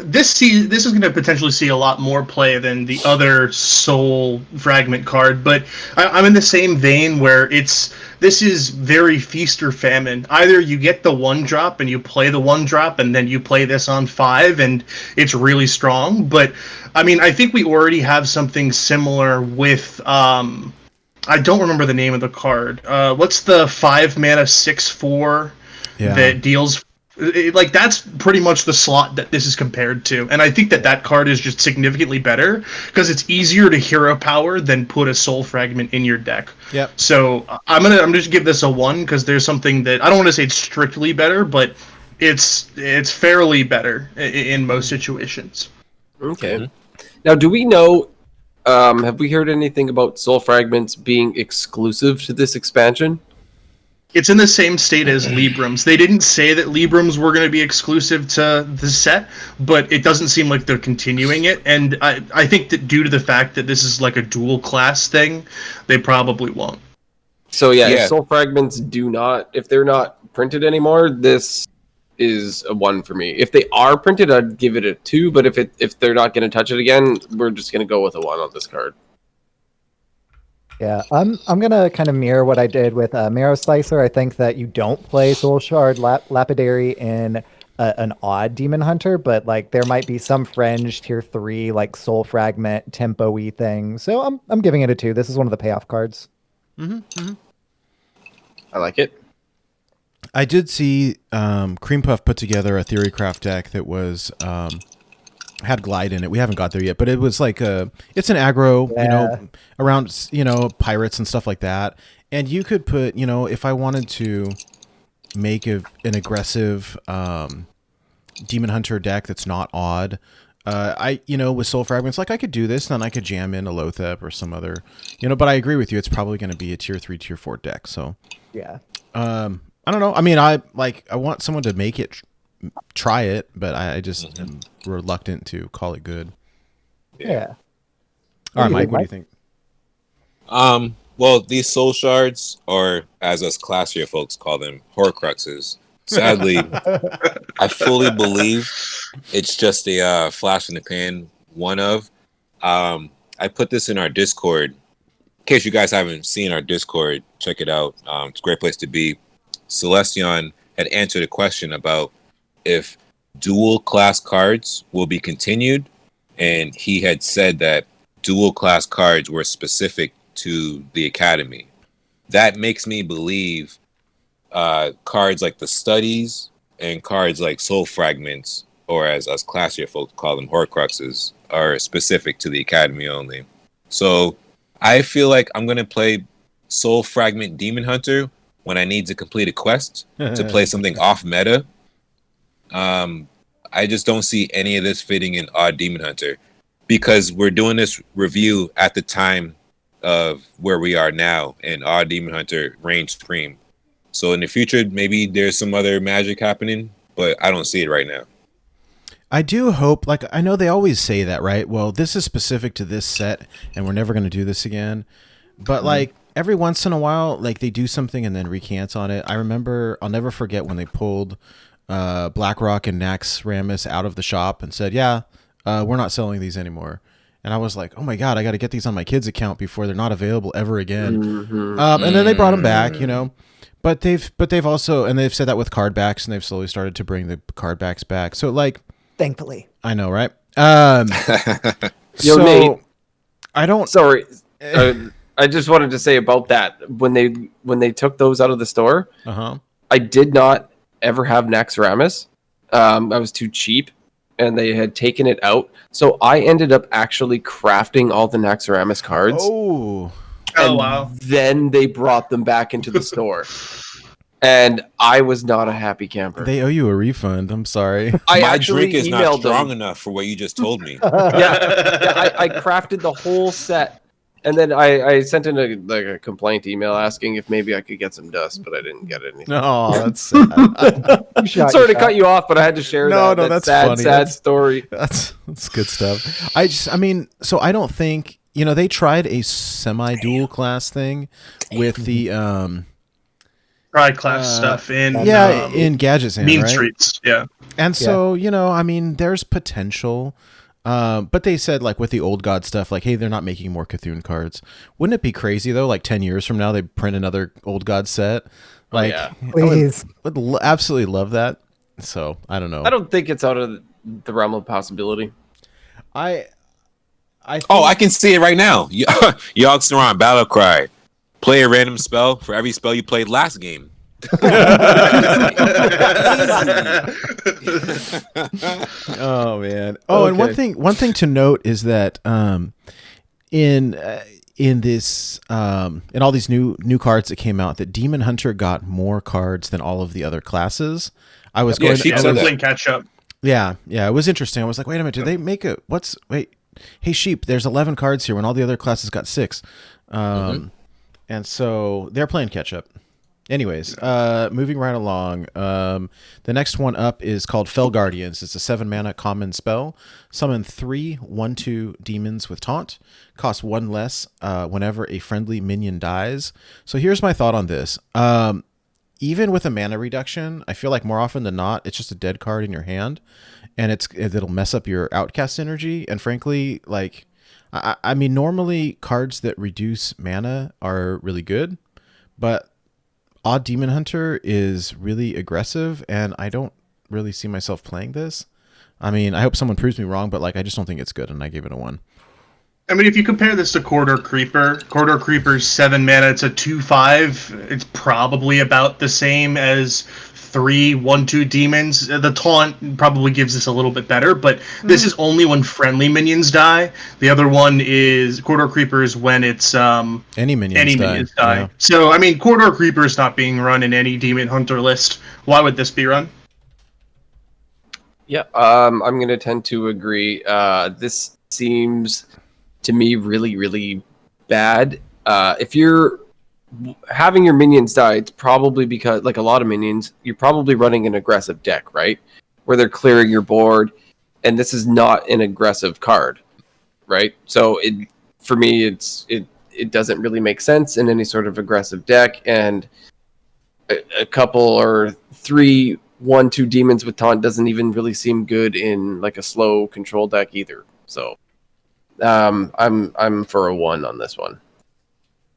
This is going to potentially see a lot more play than the other soul fragment card, but I'm in the same vein where this is very feast or famine. Either you get the 1-drop and you play the 1-drop, and then you play this on 5, and it's really strong. But I mean, I think we already have something similar with I don't remember the name of the card. What's the 5 mana 6/4 that deals? That's pretty much the slot that this is compared to, and I think that card is just significantly better because it's easier to hero power than put a soul fragment in your deck. Yep. So I'm just give this a 1 because there's something that I don't want to say it's strictly better, but it's fairly better in most situations. Okay. Mm-hmm. Now, do we know? Have we heard anything about soul fragments being exclusive to this expansion? It's in the same state as Librams. They didn't say that Librams were going to be exclusive to the set, but it doesn't seem like they're continuing it. And I think that due to the fact that this is like a dual class thing, they probably won't. So yeah, if soul fragments if they're not printed anymore, this is a 1 for me. If they are printed, I'd give it a 2. But if they're not going to touch it again, we're just going to go with a 1 on this card. Yeah, I'm gonna kind of mirror what I did with Marrow Slicer. I think that you don't play Soul Shard Lapidary in an odd Demon Hunter, but like there might be some fringe tier 3 like Soul Fragment tempo-y thing. So I'm giving it a 2. This is one of the payoff cards. I like it. I did see Cream Puff put together a Theorycraft deck that was had Glide in it. We haven't got there yet, but it was like it's an aggro, around pirates and stuff like that. And you could put, if I wanted to make an aggressive Demon Hunter deck that's not odd, with Soul Fragments, like I could do this, and then I could jam in a Lothep or some other, but I agree with you. It's probably going to be a tier 3, tier 4 deck. So yeah, I don't know. I mean, I want someone to make it. Try it, but I just am reluctant to call it good. Yeah. All right, Mike, what do you think? Well, these soul shards, or as us classier folks call them, Horcruxes, Sadly, I fully believe it's just a flash in the pan. I put this in our Discord. In case you guys haven't seen our Discord, check it out. It's a great place to be. Celestion had answered a question about if dual class cards will be continued, and he had said that dual class cards were specific to the Academy. That makes me believe cards like the Studies and cards like Soul Fragments, or as us classier folks call them, Horcruxes, are specific to the Academy only. So I feel like I'm going to play Soul Fragment Demon Hunter when I need to complete a quest to play something off meta. I just don't see any of this fitting in Odd Demon Hunter, because we're doing this review at the time of where we are now, and Odd Demon Hunter reigns supreme. So in the future, maybe there's some other magic happening, but I don't see it right now. I do hope, like, I know they always say that, right? Well, this is specific to this set, and we're never going to do this again. But, like, every once in a while, like, they do something and then recant on it. I remember, I'll never forget when they pulled BlackRock and Nax Ramus out of the shop and said, yeah, we're not selling these anymore. And I was like, oh my God, I got to get these on my kids' account before they're not available ever again. And then they brought them back, you know. But they've also, and they've said that with card backs, and they've slowly started to bring the card backs back. So, like, Thankfully. I know, right? Yo, Nate. I don't. Sorry, I just wanted to say about that. When they took those out of the store, I did not ever have Naxxramas. I was too cheap, and they had taken it out. So I ended up actually crafting all the Naxxramas cards. Oh, wow! Then they brought them back into the store. And I was not a happy camper. They owe you a refund. I'm sorry. My drink is not strong enough for what you just told me. I crafted the whole set, and then I sent in a complaint email asking if maybe I could get some dust, but I didn't get anything. No, that's sad. Sorry to cut you off, but I had to share that sad, funny. sad story. That's good stuff. I mean, so I don't think, you know, they tried a semi-dual class thing with the Pride class stuff in in Gadget Zone, Mean right? Streets, yeah. And so, you know, I mean, there's potential. But they said, like, with the Old God stuff, like, hey, they're not making more Cthulhu cards. Wouldn't it be crazy, though, like 10 years from now, they print another Old God set? Like, please. I would absolutely love that. So, I don't know. I don't think it's out of the realm of possibility. I think... I can see it right now. Yogg-Saron, Battle Cry. Play a random spell for every spell you played last game. Oh man. Oh, okay. And one thing to note is that in this in all these new cards that came out, that Demon Hunter got more cards than all of the other classes. I was going to playing catch up. Yeah, it was interesting. I was like, wait a minute, did they make a hey Sheep, there's 11 cards here when all the other classes got 6. And so they're playing catch up. Anyways, moving right along. The next one up is called Fell Guardians. It's a 7-mana common spell. Summon 3 1/2 demons with taunt. Cost 1 less whenever a friendly minion dies. So here's my thought on this. Even with a mana reduction, I feel like more often than not, it's just a dead card in your hand, and it'll mess up your outcast energy. And frankly, like, I mean, normally cards that reduce mana are really good, but Odd Demon Hunter is really aggressive, and I don't really see myself playing this. I mean, I hope someone proves me wrong, but, like, I just don't think it's good, and I gave it a 1. I mean, if you compare this to Corridor Creeper's 7 mana, it's a 2/5. It's probably about the same as 3 1/2 demons. The taunt probably gives this a little bit better, but this is only when friendly minions die. The other one is Corridor Creepers when it's any minions die. Yeah. So I mean, Corridor Creeper is not being run in any Demon Hunter list. Why would this be run? Yeah, I'm going to tend to agree. This seems to me really, really bad. If you're having your minions die, it's probably because, like a lot of minions, you're probably running an aggressive deck, right? Where they're clearing your board, and this is not an aggressive card, right? So for me, it doesn't really make sense in any sort of aggressive deck, and a couple or 3 1/2 demons with taunt doesn't even really seem good in like a slow control deck either. So I'm for a 1 on this one.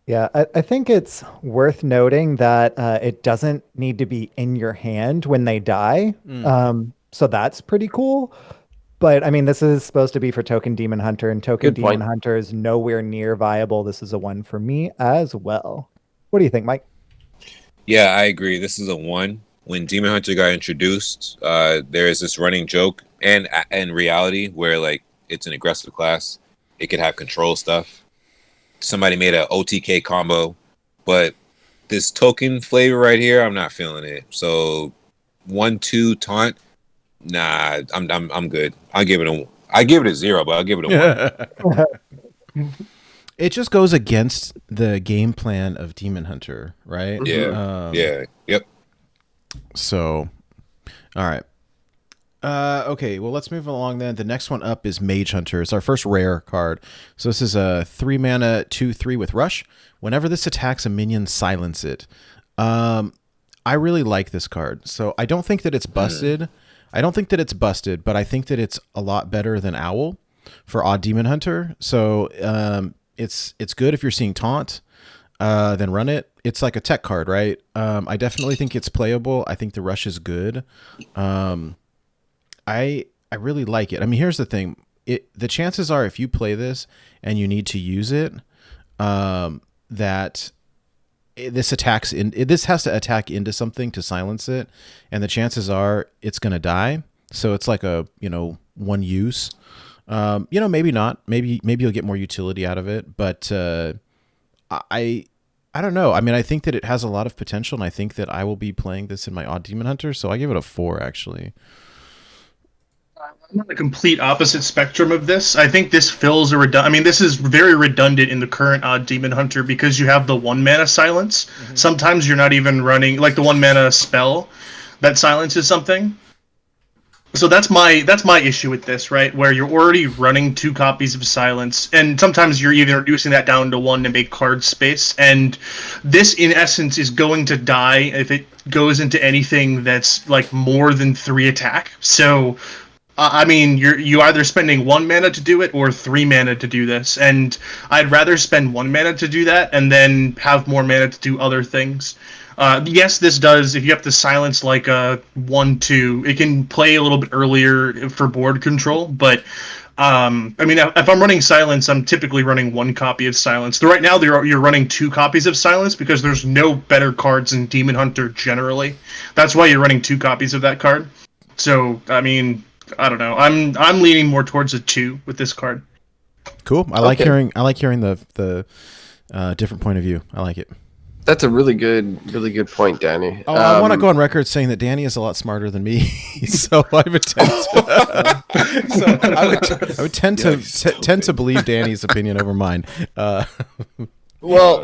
Yeah, I think it's worth noting that it doesn't need to be in your hand when they die. So that's pretty cool. But I mean, this is supposed to be for Token Demon Hunter, and Token Good Demon point. Hunter is nowhere near viable. This is a 1 for me as well. What do you think, Mike? Yeah, I agree. This is a 1. When Demon Hunter got introduced, there is this running joke and reality where like it's an aggressive class. It could have control stuff. Somebody made an OTK combo, but this token flavor right here, I'm not feeling it. So 1/2 taunt, nah, I'm good. I give it a 0, but I'll give it a 1. It just goes against the game plan of Demon Hunter, right? Yeah. Yep. So, all right. Okay, well, let's move along then. The next one up is Mage Hunter. It's our first rare card. So this is a 3 mana 2/3 with Rush. Whenever this attacks a minion, silence it. I really like this card. So I don't think that it's busted. But I think that it's a lot better than Owl for Odd Demon Hunter. So it's good if you're seeing Taunt. Then run it. It's like a tech card, right? I definitely think it's playable. I think the Rush is good. I really like it. I mean, here's the thing. The chances are if you play this and you need to use it, that this has to attack into something to silence it, and the chances are it's going to die. So it's like a, one use. Maybe not. Maybe you'll get more utility out of it, but I don't know. I mean, I think that it has a lot of potential, and I think that I will be playing this in my Odd Demon Hunter, so I give it a 4 actually. I'm on the complete opposite spectrum of this. I think this fills a this is very redundant in the current Odd Demon Hunter because you have the 1 mana silence. Mm-hmm. Sometimes you're not even running like the 1 mana spell that silences something. So that's my issue with this, right? Where you're already running 2 copies of silence, and sometimes you're even reducing that down to 1 to make card space. And this, in essence, is going to die if it goes into anything that's like more than 3 attack. So you're either spending 1 mana to do it or 3 mana to do this, and I'd rather spend 1 mana to do that and then have more mana to do other things. Yes, this does. If you have to silence like a 1/2, it can play a little bit earlier for board control. But if I'm running silence, I'm typically running 1 copy of silence. Right now, you're running 2 copies of silence because there's no better cards in Demon Hunter generally. That's why you're running 2 copies of that card. So I don't know. I'm leaning more towards a 2 with this card. Cool. I like hearing the different point of view. I like it. That's a really good point, Danny. Oh, I want to go on record saying that Danny is a lot smarter than me, so I would tend to believe Danny's opinion over mine. No,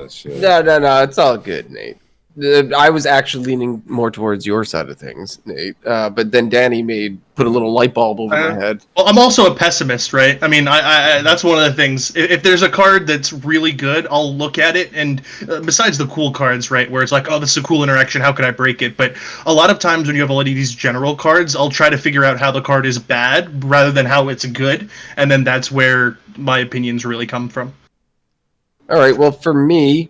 it's all good, Nate. I was actually leaning more towards your side of things, Nate. But then Danny put a little light bulb over my head. Well, I'm also a pessimist, right? I that's one of the things. If there's a card that's really good, I'll look at it. And besides the cool cards, right, where it's like, oh, this is a cool interaction, how can I break it? But a lot of times when you have a lot of these general cards, I'll try to figure out how the card is bad rather than how it's good. And then that's where my opinions really come from. All right, well, for me...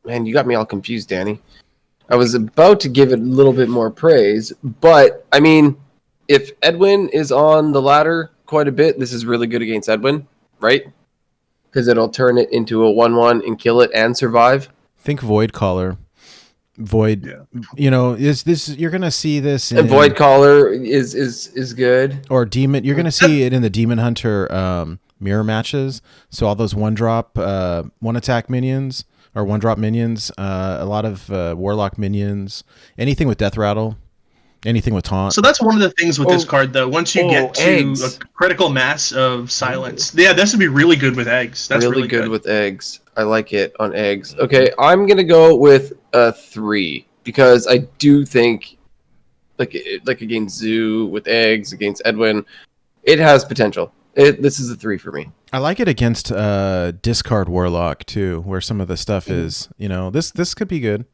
Man, you got me all confused, Danny. I was about to give it a little bit more praise, but, if Edwin is on the ladder quite a bit, this is really good against Edwin, right? Because it'll turn it into a 1/1 and kill it and survive. Think Void Caller. Void, is this, you're going to see this in... And Void Caller is good. Or Demon, you're going to see it in the Demon Hunter mirror matches. So all those 1-drop, 1-attack minions... or 1-drop minions, a lot of Warlock minions, anything with Death Rattle, anything with Taunt. So that's one of the things with this card, though. Once you get to a critical mass of silence, this would be really good with eggs. That's really good with eggs. I like it on eggs. Okay, I'm gonna go with a 3 because I do think, like against Zoo with eggs, against Edwin, it has potential. This is a 3 for me. I like it against Discard Warlock too, where some of the stuff is, this could be good.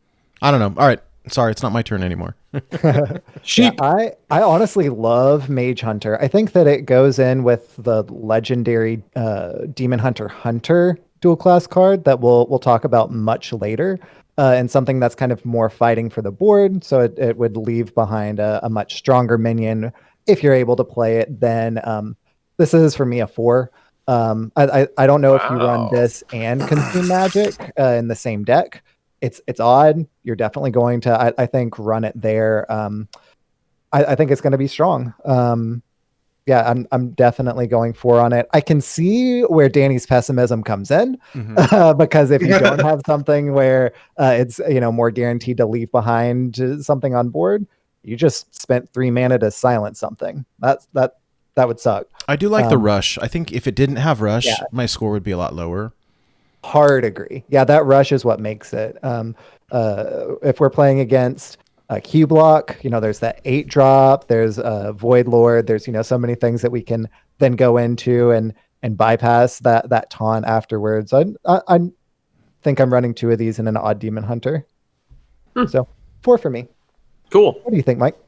I don't know. All right. Sorry, it's not my turn anymore. Sheep. Yeah, I honestly love Mage Hunter. I think that it goes in with the legendary Demon Hunter dual class card that we'll talk about much later, and something that's kind of more fighting for the board. So it would leave behind a much stronger minion if you're able to play it. Then this is for me a 4. I don't know if you run Wow. this and Consume Magic in the same deck. It's odd. You're definitely going to, I think, run it there. I think it's going to be strong. Yeah, I'm definitely going 4 on it. I can see where Danny's pessimism comes in, because if you don't have something where it's more guaranteed to leave behind something on board, you just spent 3 mana to silence something. That would suck. I do like the rush. I think if it didn't have rush, Yeah. my score would be a lot lower. Hard agree. Yeah, that rush is what makes it. If we're playing against a Q block, there's that 8 drop, there's a Void Lord, there's so many things that we can then go into and bypass that taunt afterwards. I think I'm running 2 of these in an Odd Demon Hunter. So 4 for me. Cool. What do you think, Mike?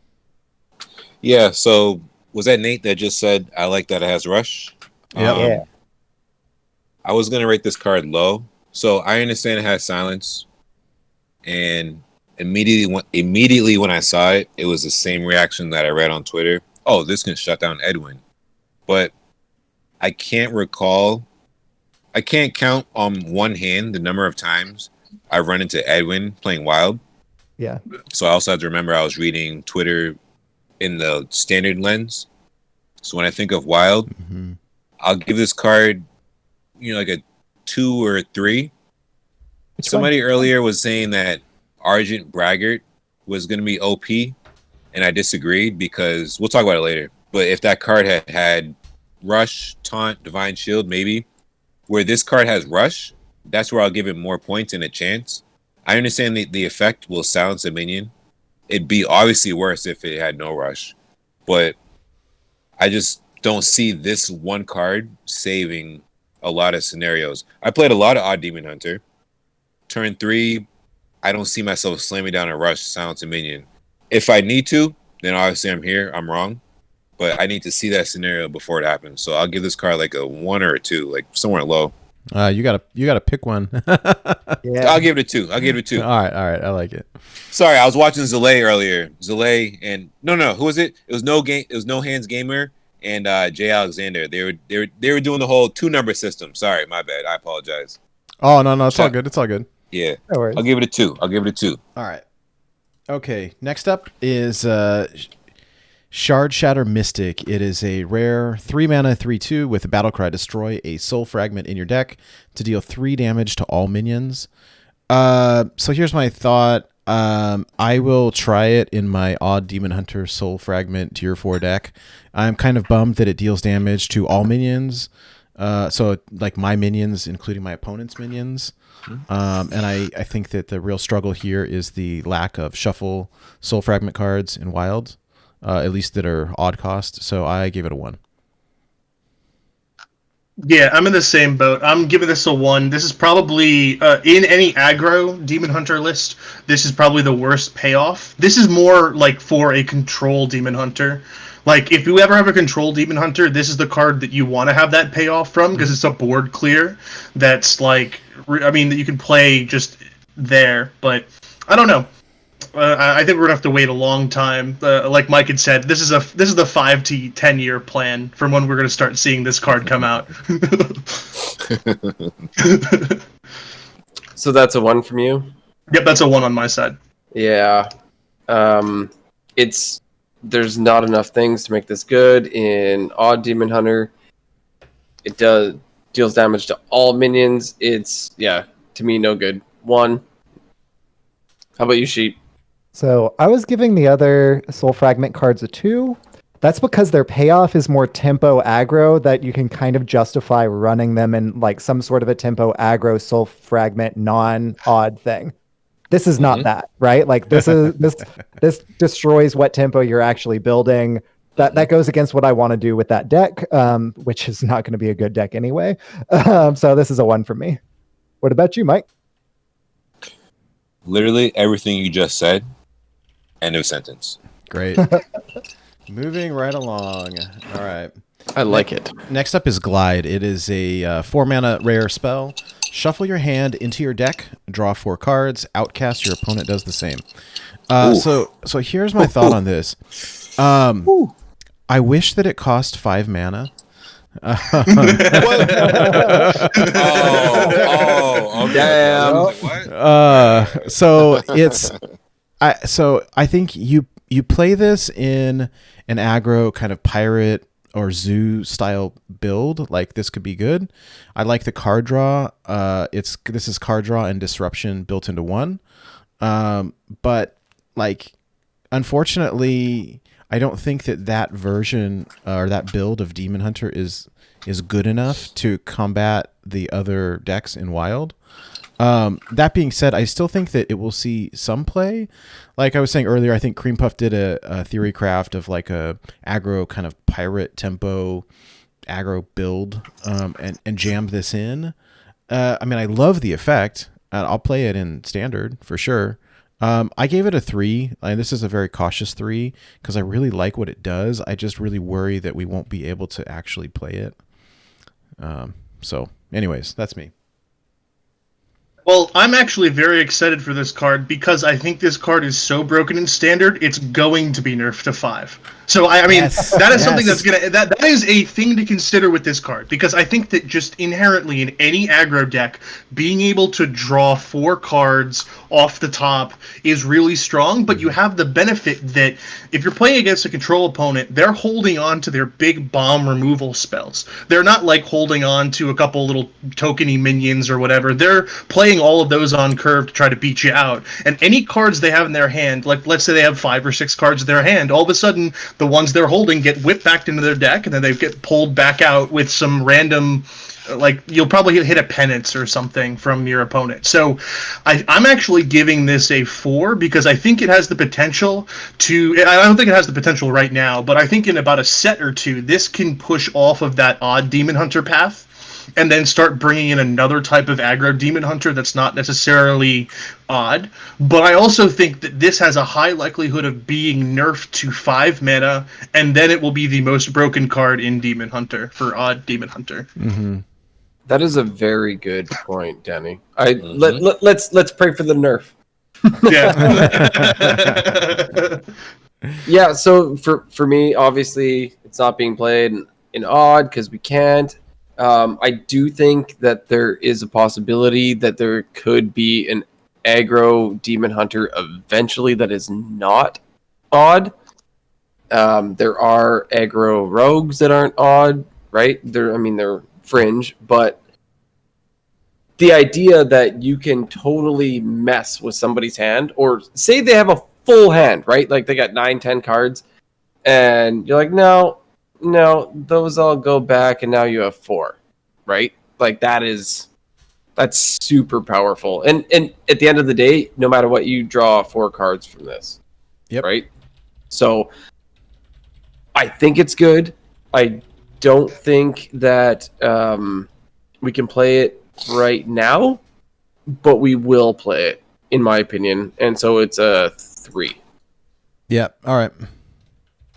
Yeah. So was that Nate that just said I like that it has rush? Yep. Yeah. I was gonna rate this card low. So I understand it has silence, and immediately when I saw it, it was the same reaction that I read on Twitter. Oh, this can shut down Edwin. But I can't count on one hand the number of times I've run into Edwin playing Wild. Yeah. So I also have to remember I was reading Twitter in the standard lens. So when I think of Wild, I'll give this card, like a 2 or a 3. Somebody earlier was saying that Argent Braggart was going to be OP, and I disagreed because we'll talk about it later. But if that card had Rush, Taunt, Divine Shield, maybe. Where this card has Rush, that's where I'll give it more points and a chance. I understand the effect will silence a minion. It'd be obviously worse if it had no Rush. But I just don't see this one card saving a lot of scenarios. I played a lot of Odd Demon Hunter. Turn 3, I don't see myself slamming down a Rush, silence a minion. If I need to, then obviously I'm here. I'm wrong. But I need to see that scenario before it happens. So I'll give this card like a 1 or a 2, like somewhere low. You gotta pick one. Yeah. I'll give it a 2. I'll give it a 2. All right. I like it. Sorry, I was watching Zalay earlier. Zalay and no, who was it? It was No Hands Gamer and Jay Alexander. They were doing the whole 2-number system. Sorry, my bad. I apologize. Oh no, it's all good. It's all good. Yeah, No worries. I'll give it a 2. All right. Okay. Next up is Shard Shatter Mystic. It is a rare 3 mana 3/2 with a Battlecry. Destroy a soul fragment in your deck to deal 3 damage to all minions. So here's my thought. I will try it in my Odd Demon Hunter Soul Fragment Tier 4 deck. I'm kind of bummed that it deals damage to all minions. So like my minions, including my opponent's minions. And I think that the real struggle here is the lack of shuffle Soul Fragment cards in Wild, at least that are odd cost. So I gave it a 1. Yeah, I'm in the same boat. I'm giving this a 1. This is probably, in any aggro Demon Hunter list, this is probably the worst payoff. This is more like for a control Demon Hunter. Like, if you ever have a control Demon Hunter, this is the card that you want to have that payoff from, because it's a board clear that's like, that you can play just there. But, I don't know. I think we're gonna have to wait a long time. Like Mike had said, this is the 5 to 10 year plan from when we're gonna start seeing this card come out. So that's a 1 from you? Yep, that's a 1 on my side. Yeah. There's not enough things to make this good. In Odd Demon Hunter, it deals damage to all minions. To me, no good. 1. How about you, Sheep? So I was giving the other Soul Fragment cards a 2. That's because their payoff is more tempo aggro, that you can kind of justify running them in like some sort of a tempo aggro Soul Fragment non-odd thing. This is not that, right? Like this destroys what tempo you're actually building. That goes against what I want to do with that deck, which is not going to be a good deck anyway. So this is a 1 for me. What about you, Mike? Literally everything you just said. End of sentence. Great. Moving right along. All right. I like it. Next up is Glide. It is a 4-mana rare spell. Shuffle your hand into your deck, draw 4 cards, outcast, your opponent does the same. So here's my thought on this. I wish that it cost 5 mana. Okay. Damn. What? So I think you play this in an aggro kind of pirate or zoo style build. Like, this could be good. I like the card draw. This is card draw and disruption built into one. But like, unfortunately, I don't think that version or that build of Demon Hunter is good enough to combat the other decks in Wild. That being said, I still think that it will see some play. Like I was saying earlier, I think Cream Puff did a theory craft of like a aggro kind of pirate tempo aggro build, and jammed this in. I mean, I love the effect. I'll play it in standard for sure. I gave it a 3. This is a very cautious 3 because I really like what it does. I just really worry that we won't be able to actually play it. So anyways, that's me. Well, I'm actually very excited for this card because I think this card is so broken in standard, it's going to be nerfed to 5. So I mean, Yes, that is something yes. that's that is a thing to consider with this card, because I think that just inherently in any aggro deck, being able to draw 4 cards off the top is really strong, but you have the benefit that if you're playing against a control opponent, they're holding on to their big bomb removal spells. They're not like holding on to a couple little tokeny minions or whatever. They're playing all of those on curve to try to beat you out. And any cards they have in their hand, like let's say they have 5 or 6 cards in their hand, all of a sudden the ones they're holding get whipped back into their deck, and then they get pulled back out with some random, like you'll probably hit a penance or something from your opponent. So I'm actually giving this a 4 because I think it has the potential to, I don't think it has the potential right now, but I think in about a set or two, this can push off of that odd Demon Hunter path and then start bringing in another type of aggro Demon Hunter that's not necessarily odd. But I also think that this has a high likelihood of being nerfed to 5 mana, and then it will be the most broken card in Demon Hunter for odd Demon Hunter. Mm-hmm. That is a very good point, Danny. Let's pray for the nerf. Yeah. Yeah, so for me, obviously, it's not being played in odd because we can't. I do think that there is a possibility that there could be an aggro Demon Hunter eventually that is not odd. There are aggro rogues that aren't odd, right? They're fringe, but the idea that you can totally mess with somebody's hand, or say they have a full hand, right? Like they got 9-10 cards, and you're like, no, those all go back, and now you have 4, right? Like that's super powerful. And at the end of the day, no matter what, you draw 4 cards from this. Yep. Right? So I think it's good. I don't think that we can play it right now, but we will play it, in my opinion. And so it's a 3. Yeah. All right.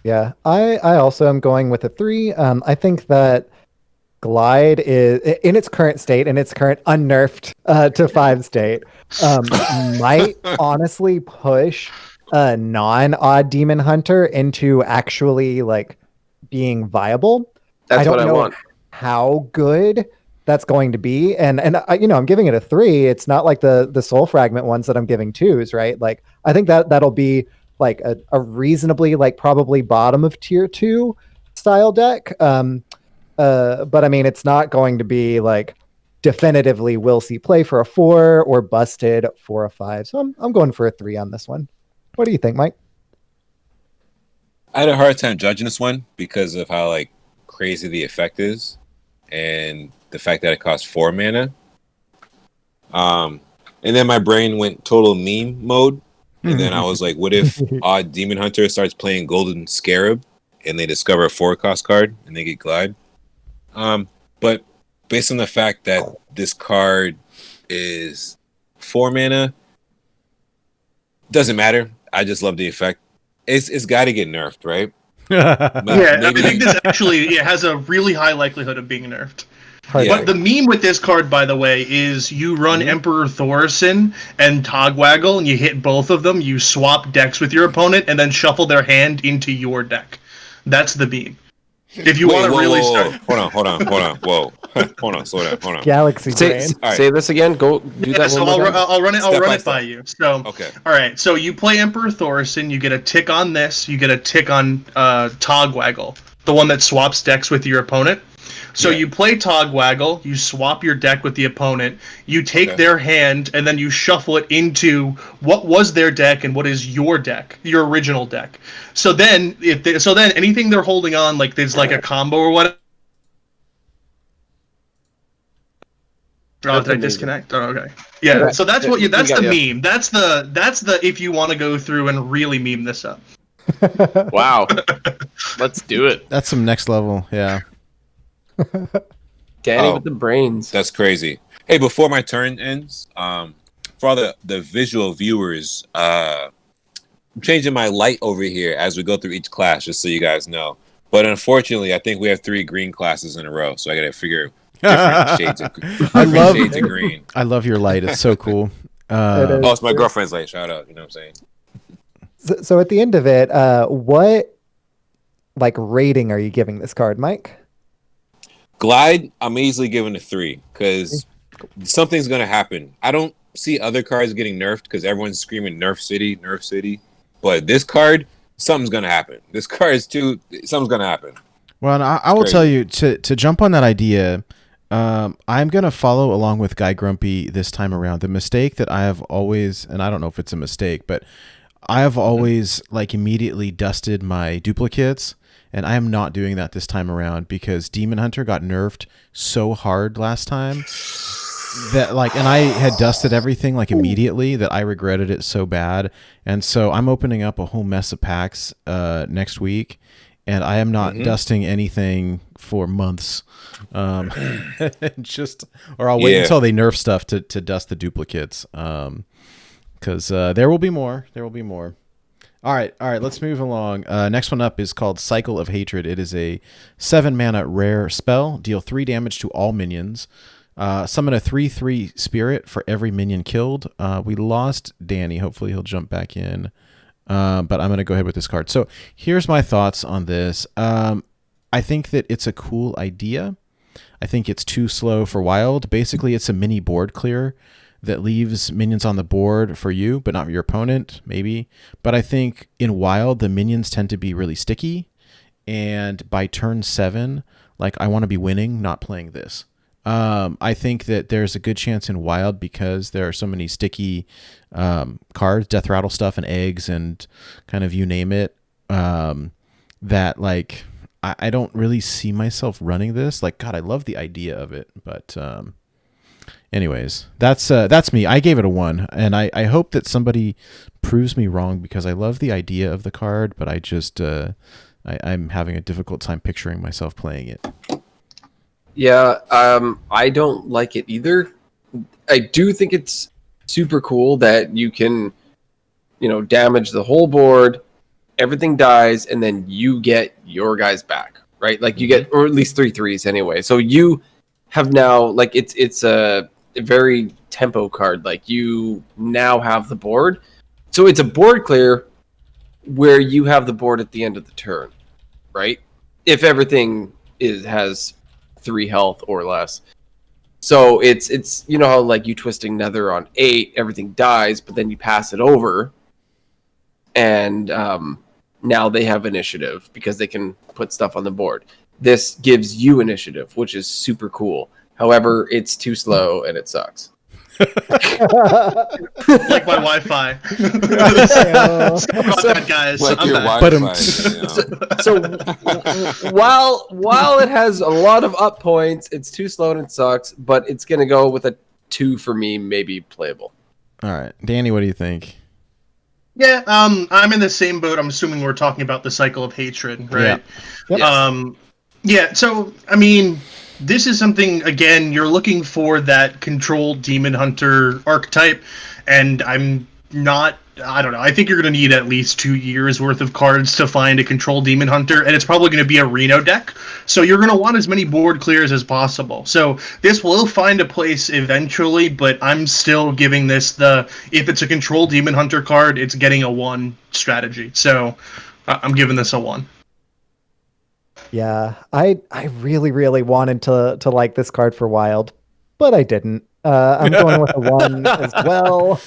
Yeah, I also am going with a 3. I think that Glide is in its current state, in its current unnerfed to 5 state, might honestly push a non-odd Demon Hunter into actually like being viable. That's I what I don't know want. how good that's going to be, and I'm giving it a 3. It's not like the Soul Fragment ones that I'm giving 2s, right? Like I think that'll be like a reasonably, like probably bottom of tier 2 style deck. But I mean, it's not going to be like definitively will see play for a 4 or busted for a 5. So I'm going for a 3 on this one. What do you think, Mike? I had a hard time judging this one because of how like crazy the effect is, and the fact that it costs 4 mana. And then my brain went total meme mode, and then I was like, "What if odd Demon Hunter starts playing Golden Scarab, and they discover a 4-cost card and they get Glide?" But based on the fact that this card is 4 mana, Doesn't matter. I just love the effect. It's got to get nerfed, right? Yeah, I think this actually has a really high likelihood of being nerfed. Yeah. But the meme with this card, by the way, is you run Emperor Thorson and Togwaggle, and you hit both of them. You swap decks with your opponent, and then shuffle their hand into your deck. That's the meme. If you want to really start, hold on, whoa, hold on, slow down, hold on. Galaxy brain. Say this again. Go do that. So one more time. I'll run it. I'll Step run by it by step. you. So Okay. All right. So you play Emperor Thorson. You get a tick on this. You get a tick on Togwaggle, the one that swaps decks with your opponent. So you play Togwaggle, you swap your deck with the opponent, you take their hand, and then you shuffle it into what was their deck and what is your deck, your original deck. So then, anything they're holding on, like there's like a combo or whatever. Oh, did I disconnect? Oh, okay. Yeah. So that's what you. That's the meme. That's the if you want to go through and really meme this up. Wow. Let's do it. That's some next level. Yeah. Danny with the brains. That's crazy. Hey, before my turn ends, for all the visual viewers, I'm changing my light over here as we go through each class, just so you guys know. But unfortunately, I think we have 3 green classes in a row, so I gotta figure different shades of green. I love your light. It's so cool. Oh, it's my girlfriend's light. Shout out. You know what I'm saying? So at the end of it, what like rating are you giving this card, Mike? Glide, I'm easily giving a 3 because something's gonna happen. I don't see other cards getting nerfed because everyone's screaming Nerf City, Nerf City. But this card, something's gonna happen. This card is something's gonna happen. Well, I will tell you to jump on that idea. I'm gonna follow along with Guy Grumpy this time around. The mistake that I have always, and I don't know if it's a mistake, but I have always like immediately dusted my duplicates. And I am not doing that this time around because Demon Hunter got nerfed so hard last time that and I had dusted everything like immediately that I regretted it so bad. And so I'm opening up a whole mess of packs next week, and I am not dusting anything for months. Or I'll wait until they nerf stuff to dust the duplicates. Because there will be more. There will be more. All right, let's move along. Next one up is called Cycle of Hatred. It is a 7-mana rare spell. Deal 3 damage to all minions. Summon a 3/3 spirit for every minion killed. We lost Danny. Hopefully he'll jump back in. But I'm going to go ahead with this card. So here's my thoughts on this. I think that it's a cool idea. I think it's too slow for Wild. Basically, it's a mini board clear that leaves minions on the board for you, but not for your opponent, maybe. But I think in Wild, the minions tend to be really sticky. And by turn 7, I want to be winning, not playing this. I think that there's a good chance in Wild because there are so many sticky cards, Death Rattle stuff and eggs and kind of you name it, that I don't really see myself running this. God, I love the idea of it, but... Anyways, that's me. I gave it a 1, and I hope that somebody proves me wrong because I love the idea of the card, but I just I'm having a difficult time picturing myself playing it. Yeah, I don't like it either. I do think it's super cool that you can, damage the whole board, everything dies, and then you get your guys back, right? You get, or at least 3 3s anyway. So you have now, it's a very tempo card. You now have the board. So it's a board clear where you have the board at the end of the turn, right? If everything has 3 health or less. So it's how you twisting Nether on 8, everything dies, but then you pass it over, and now they have initiative because they can put stuff on the board. This gives you initiative, which is super cool. However, it's too slow and it sucks. Like my Wi-Fi. Guys. Like your Wi-Fi. So while it has a lot of up points, it's too slow and it sucks. But it's gonna go with a 2 for me, maybe playable. All right, Danny, what do you think? Yeah, I'm in the same boat. I'm assuming we're talking about the Cycle of Hatred, right? Yeah. Yeah. So I mean, this is something, again, you're looking for that controlled Demon Hunter archetype, and I'm not I don't know. I think you're going to need at least 2 years worth of cards to find a control Demon Hunter, and it's probably going to be a Reno deck. So you're going to want as many board clears as possible. So this will find a place eventually, but I'm still giving this if it's a control Demon Hunter card, it's getting a 1 strategy. So I'm giving this a 1. Yeah, I really, really wanted to like this card for Wild, but I didn't. I'm going with a 1 as well.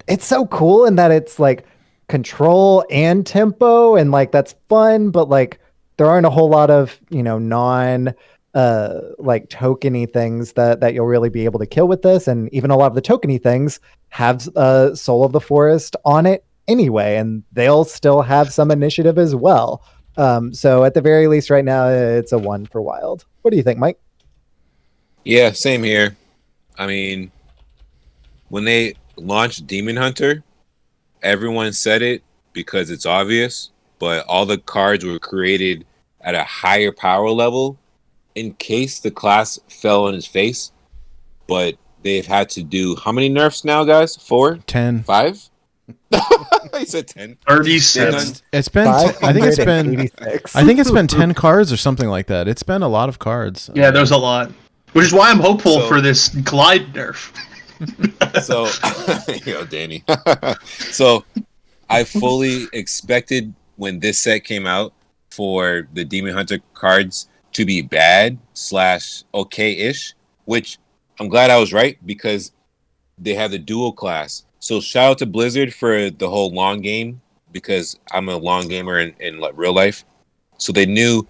It's so cool in that it's like control and tempo, and like that's fun, but like there aren't a whole lot of non like tokeny things that you'll really be able to kill with this, and even a lot of the tokeny things have Soul of the Forest on it anyway, and they'll still have some initiative as well. So at the very least, right now it's a 1 for Wild. What do you think, Mike? Yeah, same here. I mean, when they launched Demon Hunter, everyone said it because it's obvious, but all the cards were created at a higher power level in case the class fell on his face. But they've had to do how many nerfs now, guys? 4? 10. 5? He said 10. 37. It's been. I think it's been. 586. I think it's been 10 cards or something like that. It's been a lot of cards. Yeah, there's a lot. Which is why I'm hopeful So- for this Glide nerf. So, Danny. So, I fully expected when this set came out for the Demon Hunter cards to be bad / okay-ish, which I'm glad I was right because they have the dual class. So, shout out to Blizzard for the whole long game because I'm a long gamer in like real life. So they knew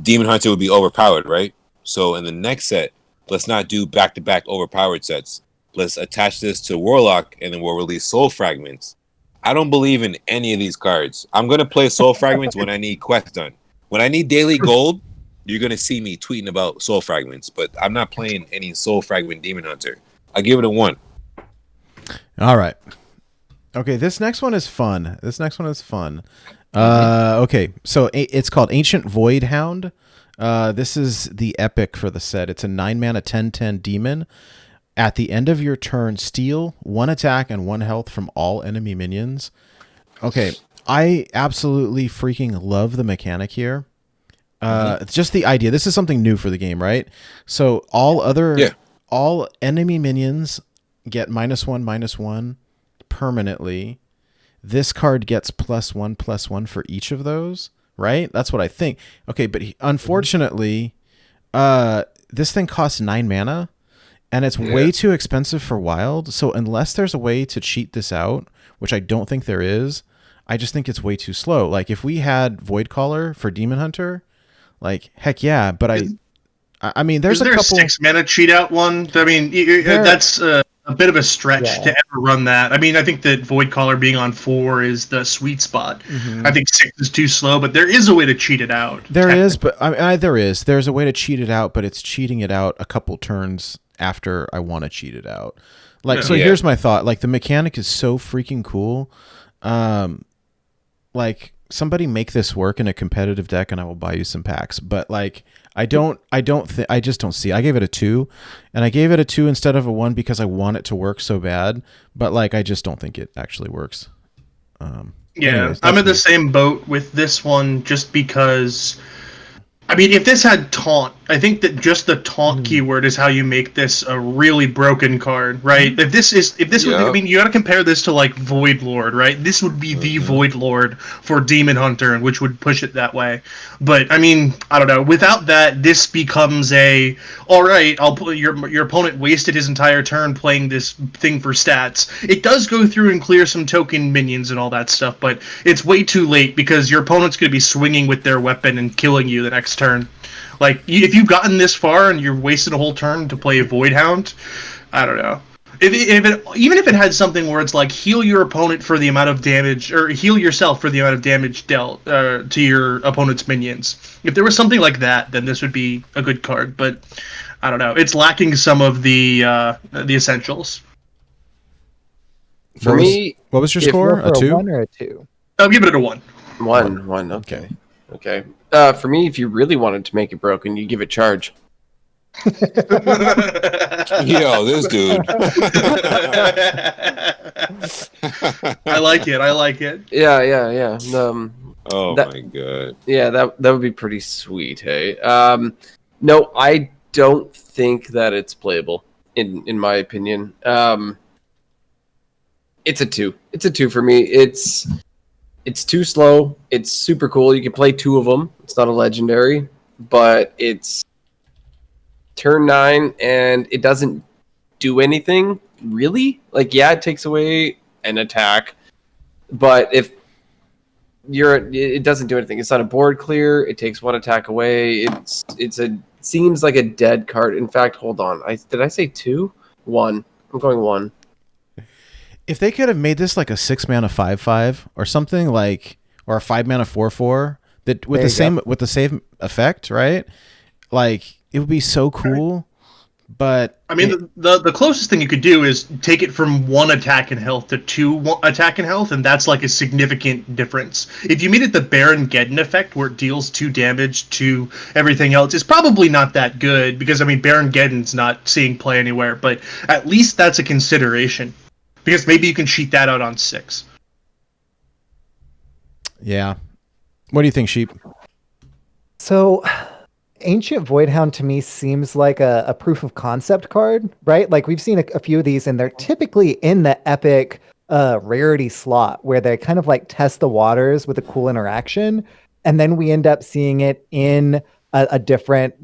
Demon Hunter would be overpowered, right? So in the next set, let's not do back-to-back overpowered sets. Let's attach this to Warlock, and then we'll release Soul Fragments. I don't believe in any of these cards. I'm going to play Soul Fragments when I need quest done. When I need daily gold, you're going to see me tweeting about Soul Fragments, but I'm not playing any Soul Fragment Demon Hunter. I give it a 1. All right. Okay, this next one is fun. Okay, so it's called Ancient Void Hound. This is the epic for the set. It's a 9-mana 10/10 demon. At the end of your turn, steal 1 attack and 1 health from all enemy minions. Okay, I absolutely freaking love the mechanic here. It's just the idea. This is something new for the game, right? So all enemy minions get -1/-1 permanently. This card gets +1/+1 for each of those, right? That's what I think. Okay, but unfortunately, this thing costs 9 mana, and it's way too expensive for Wild. So unless there's a way to cheat this out, which I don't think there is, I just think it's way too slow. Like if we had Void Caller for Demon Hunter, like heck yeah. But I mean, there's a couple 6 mana cheat out one. I mean, that's a bit of a stretch to ever run that. I mean, I think that Void Caller being on 4 is the sweet spot. I think 6 is too slow, but there is a way to cheat it out. There is, but there's a way to cheat it out, but it's cheating it out a couple turns after I want to cheat it out. Like, so here's my thought. Like, the mechanic is so freaking cool. Like, somebody make this work in a competitive deck, and I will buy you some packs. But like, I just don't see. I gave it a 2, and I gave it a 2 instead of a 1 because I want it to work so bad. But like, I just don't think it actually works. Anyways, I'm in the same boat with this one, just because. I mean, if this had taunt, I think that just the taunt keyword is how you make this a really broken card, right? If this was, I mean, you got to compare this to like Void Lord, right? This would be the Void Lord for Demon Hunter, which would push it that way. But I mean, I don't know. Without that, this becomes all right. I'll put your opponent wasted his entire turn playing this thing for stats. It does go through and clear some token minions and all that stuff, but it's way too late because your opponent's going to be swinging with their weapon and killing you the next turn. Like, if you've gotten this far and you're wasting a whole turn to play a Void Hound, I don't know. Even if it had something where it's like heal your opponent for the amount of damage, or heal yourself for the amount of damage dealt to your opponent's minions. If there was something like that, then this would be a good card. But I don't know. It's lacking some of the essentials. For me, what was your score? A 2? 1 or a 2? I'll give it a 1. 1. Okay. For me, if you really wanted to make it broken, you give it charge. Yo, this dude. I like it. I like it. Yeah. Oh That- my god. Yeah, that would be pretty sweet. Hey, no, I don't think that it's playable. In my opinion, it's a 2. It's a 2 for me. It's too slow. It's super cool. You can play 2 of them. It's not a legendary, but it's turn 9 and it doesn't do anything really. Like, yeah, it takes away an attack, but if it doesn't do anything. It's not a board clear. It takes 1 attack away. Seems like a dead card. In fact, hold on. Did I say 2? 1. I'm going 1. If they could have made this like a 6 mana 5/5 or something like, or a 5 mana 4/4 that with the same effect, right? Like it would be so cool. But I mean, the closest thing you could do is take it from 1 attack and health to 2 attack and health, and that's like a significant difference. If you made it the Baron Geddon effect, where it deals 2 damage to everything else, it's probably not that good, because, I mean, Baron Geddon's not seeing play anywhere, but at least that's a consideration. Because maybe you can cheat that out on 6. yeah. What do you think, Sheep? So, Ancient Voidhound to me seems like a proof of concept card, right? Like we've seen a few of these, and they're typically in the epic rarity slot where they kind of like test the waters with a cool interaction, and then we end up seeing it in a different,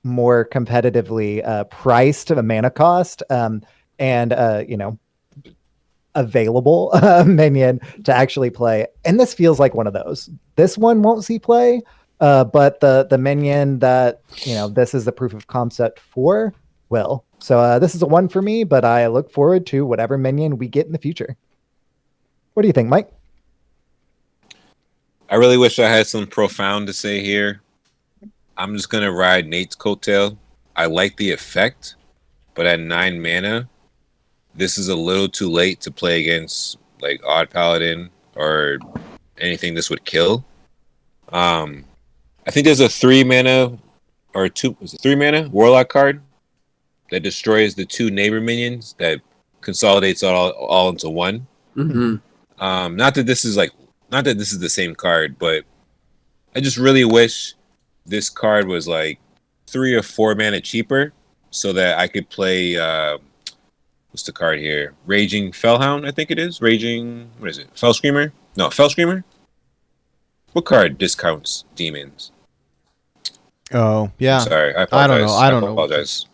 more competitively priced mana cost, and available minion to actually play. And this feels like one of those. This one won't see play. But the minion that this is the proof of concept for will. So this is a 1 for me, but I look forward to whatever minion we get in the future. What do you think, Mike? I really wish I had something profound to say here. I'm just gonna ride Nate's coattail. I like the effect, but at 9 mana, this is a little too late to play against like Odd Paladin or anything this would kill. I think there's a 3 mana or 2. Was it 3 mana Warlock card that destroys the 2 neighbor minions that consolidates all into 1. Mm-hmm. Not that this is the same card, but I just really wish this card was like 3 or 4 mana cheaper, so that I could play. What's the card here? Raging Fellhound, I think it is. Raging. What is it? Fell Screamer? No, Fell Screamer. What card discounts demons? Oh, yeah. Sorry, I I apologize. don't know. Apologize.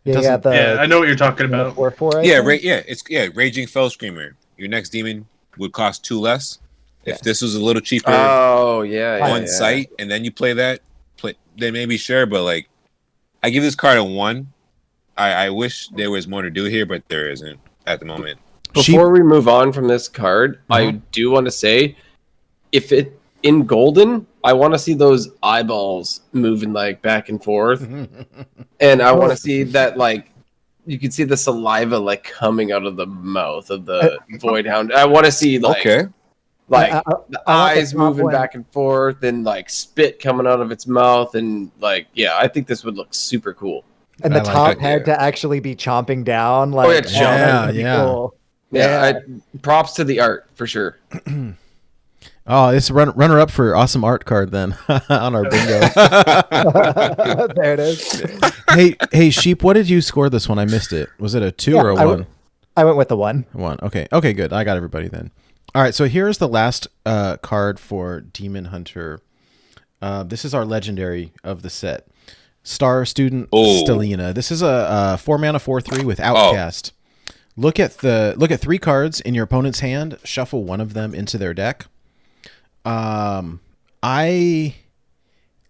Yeah, I know what you're talking about. 4/4, It's Raging Fell Screamer. Your next demon would cost 2 less. If this was a little cheaper on site, and then you play that, then maybe sure. But like, I give this card a 1. I wish there was more to do here, but there isn't at the moment. Before we move on from this card, I do want to say, if it in Golden, I want to see those eyeballs moving like back and forth, and I want to see that like you can see the saliva like coming out of the mouth of the Voidhound. I want to see like the eyes moving back and forth, and like spit coming out of its mouth, and like I think this would look super cool. And the top head to actually be chomping down, like cool. Props to the art for sure. Oh, it's runner up for awesome art card then on our bingo. There it is. Hey, Sheep, what did you score this one? I missed it. Was it a 2 or a 1? I went with the 1. 1. Okay, good. I got everybody then. All right, so here's the last card for Demon Hunter. This is our legendary of the set. Star Student Stelina. This is a 4 mana 4/3 with Outcast. Look at 3 cards in your opponent's hand. Shuffle one of them into their deck. I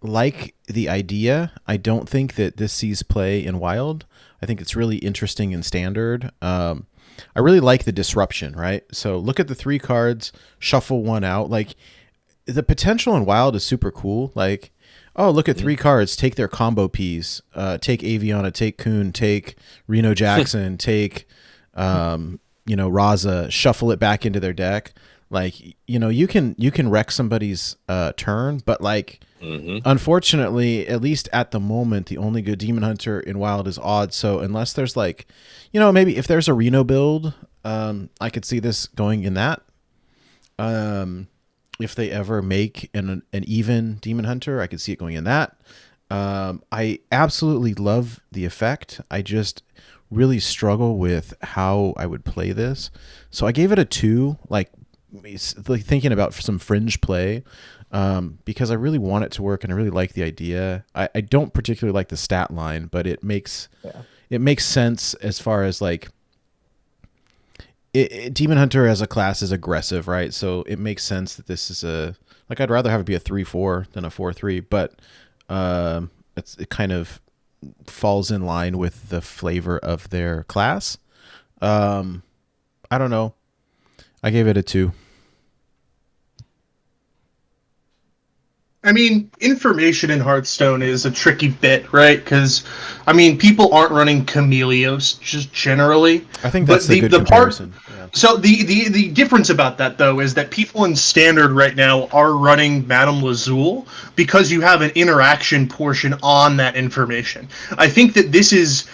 like the idea. I don't think that this sees play in Wild. I think it's really interesting in Standard. I really like the disruption, right? So look at the 3 cards, shuffle one out. Like the potential in Wild is super cool. Like, oh, look at 3 cards, take their combo piece, take Aviana, take Kuhn, take Reno Jackson, take Raza, shuffle it back into their deck. Like, you can wreck somebody's turn, but like, unfortunately, at least at the moment, the only good Demon Hunter in Wild is Odd. So unless there's like, maybe if there's a Reno build, I could see this going in that. If they ever make an even Demon Hunter, I could see it going in that. I absolutely love the effect. I just really struggle with how I would play this. So I gave it a 2, like thinking about some fringe play, because I really want it to work and I really like the idea. I don't particularly like the stat line, but it makes sense as far as like Demon Hunter as a class is aggressive, right? So it makes sense that this is I'd rather have it be a 3/4 than a 4/3, but it kind of falls in line with the flavor of their class. I don't know. I gave it a 2. I mean, information in Hearthstone is a tricky bit, right? Because, I mean, people aren't running Chameleos just generally. I think that's a good comparison. So the difference about that, though, is that people in Standard right now are running Madame Lazul because you have an interaction portion on that information. I think that this is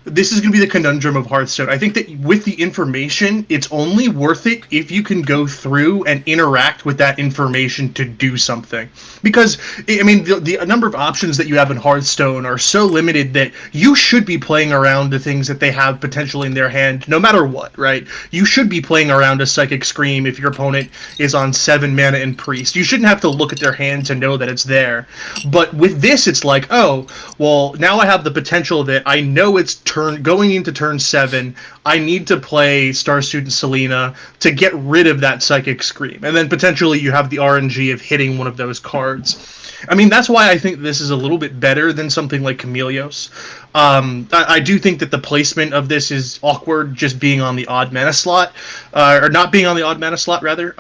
going to be the conundrum of Hearthstone. I think that with the information, it's only worth it if you can go through and interact with that information to do something. Because, I mean, the number of options that you have in Hearthstone are so limited that you should be playing around the things that they have potentially in their hand, no matter what, right? You should be playing around a Psychic Scream if your opponent is on 7 mana and Priest. You shouldn't have to look at their hand to know that it's there. But with this, it's like, oh, well, now I have the potential that I know it's going into turn 7, I need to play Star Student Selena to get rid of that Psychic Scream. And then potentially you have the RNG of hitting one of those cards. I mean, that's why I think this is a little bit better than something like Chameleos. I do think that the placement of this is awkward, just being on the odd mana slot, or not being on the odd mana slot, rather.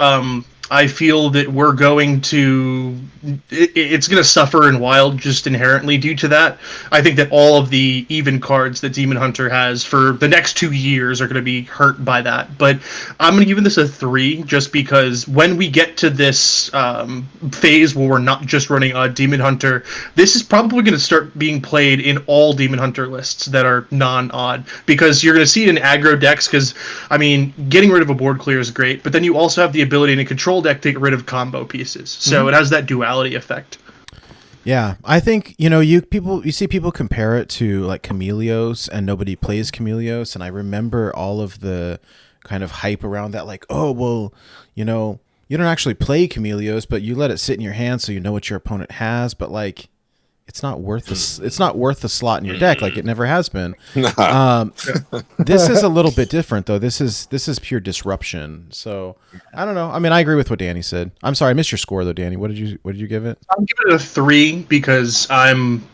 I feel that we're going to... It's going to suffer in Wild just inherently due to that. I think that all of the even cards that Demon Hunter has for the next 2 years are going to be hurt by that. But I'm going to give this a 3 just because when we get to this phase where we're not just running Demon Hunter, this is probably going to start being played in all Demon Hunter lists that are non-odd. Because you're going to see it in aggro decks because, I mean, getting rid of a board clear is great, but then you also have the ability in a control deck to get rid of combo pieces, so it has that duality effect. Yeah, I think you see people compare it to like Chameleos, and nobody plays Chameleos, and I remember all of the kind of hype around that, like, oh well, you don't actually play Chameleos, but you let it sit in your hand so you know what your opponent has, but like it's not worth the slot in your deck, like it never has been. This is a little bit different though. This is pure disruption. So I don't know. I mean, I agree with what Danny said. I'm sorry, I missed your score though, Danny. What did you give it? I'm giving it a 3 because I'm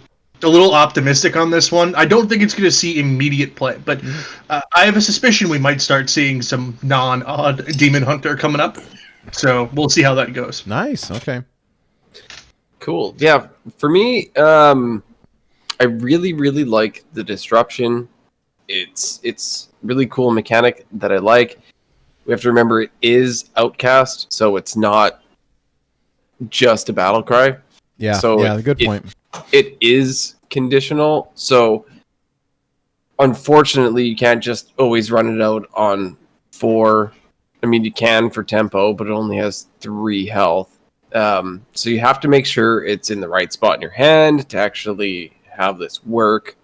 a little optimistic on this one. I don't think it's going to see immediate play, but I have a suspicion we might start seeing some non-odd Demon Hunter coming up. So we'll see how that goes. Nice. Okay. Cool. Yeah, for me, I really, really like the disruption. It's really cool mechanic that I like. We have to remember it is Outcast, so it's not just a battle cry. Yeah. So yeah, good point. It is conditional. So unfortunately, you can't just always run it out on 4. I mean, you can for tempo, but it only has 3 health. So you have to make sure it's in the right spot in your hand to actually have this work.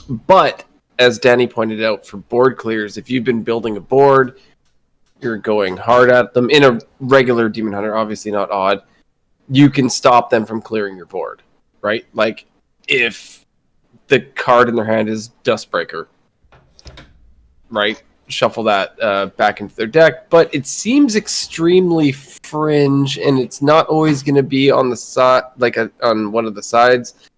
But as Danny pointed out, for board clears, if you've been building a board, you're going hard at them in a regular Demon Hunter, obviously not odd, you can stop them from clearing your board, right? Like if the card in their hand is Dustbreaker, right? Shuffle that back into their deck, but it seems extremely fringe, and it's not always going to be on the side, like on one of the sides.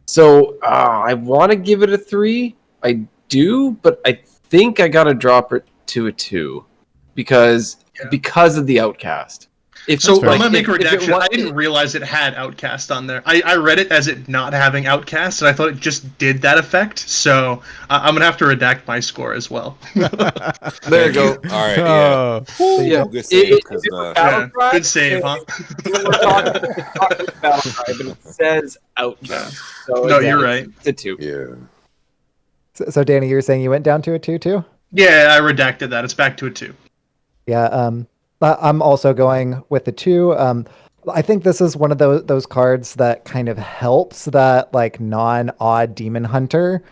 So I want to give it a 3. I do, but I think I got to drop it to a 2 because of the Outcast. So fair. I'm gonna make a if it redaction. wa- I didn't realize it had Outcast on there. I read it as it not having Outcast, and I thought it just did that effect. So I'm gonna have to redact my score as well. There you go. All right, yeah. Oh. Woo, Yeah. good save. If Because it was Battle Yeah, Cry, good save, huh? we're talking Battle Cry, but it says Outcast. So No, yeah, you're right. It's a 2. yeah. So Danny, you're saying you went down to a 2 too? Yeah, I redacted that. It's back to a 2. Yeah, I'm also going with the 2. I think this is one of those cards that kind of helps that like non-odd demon hunter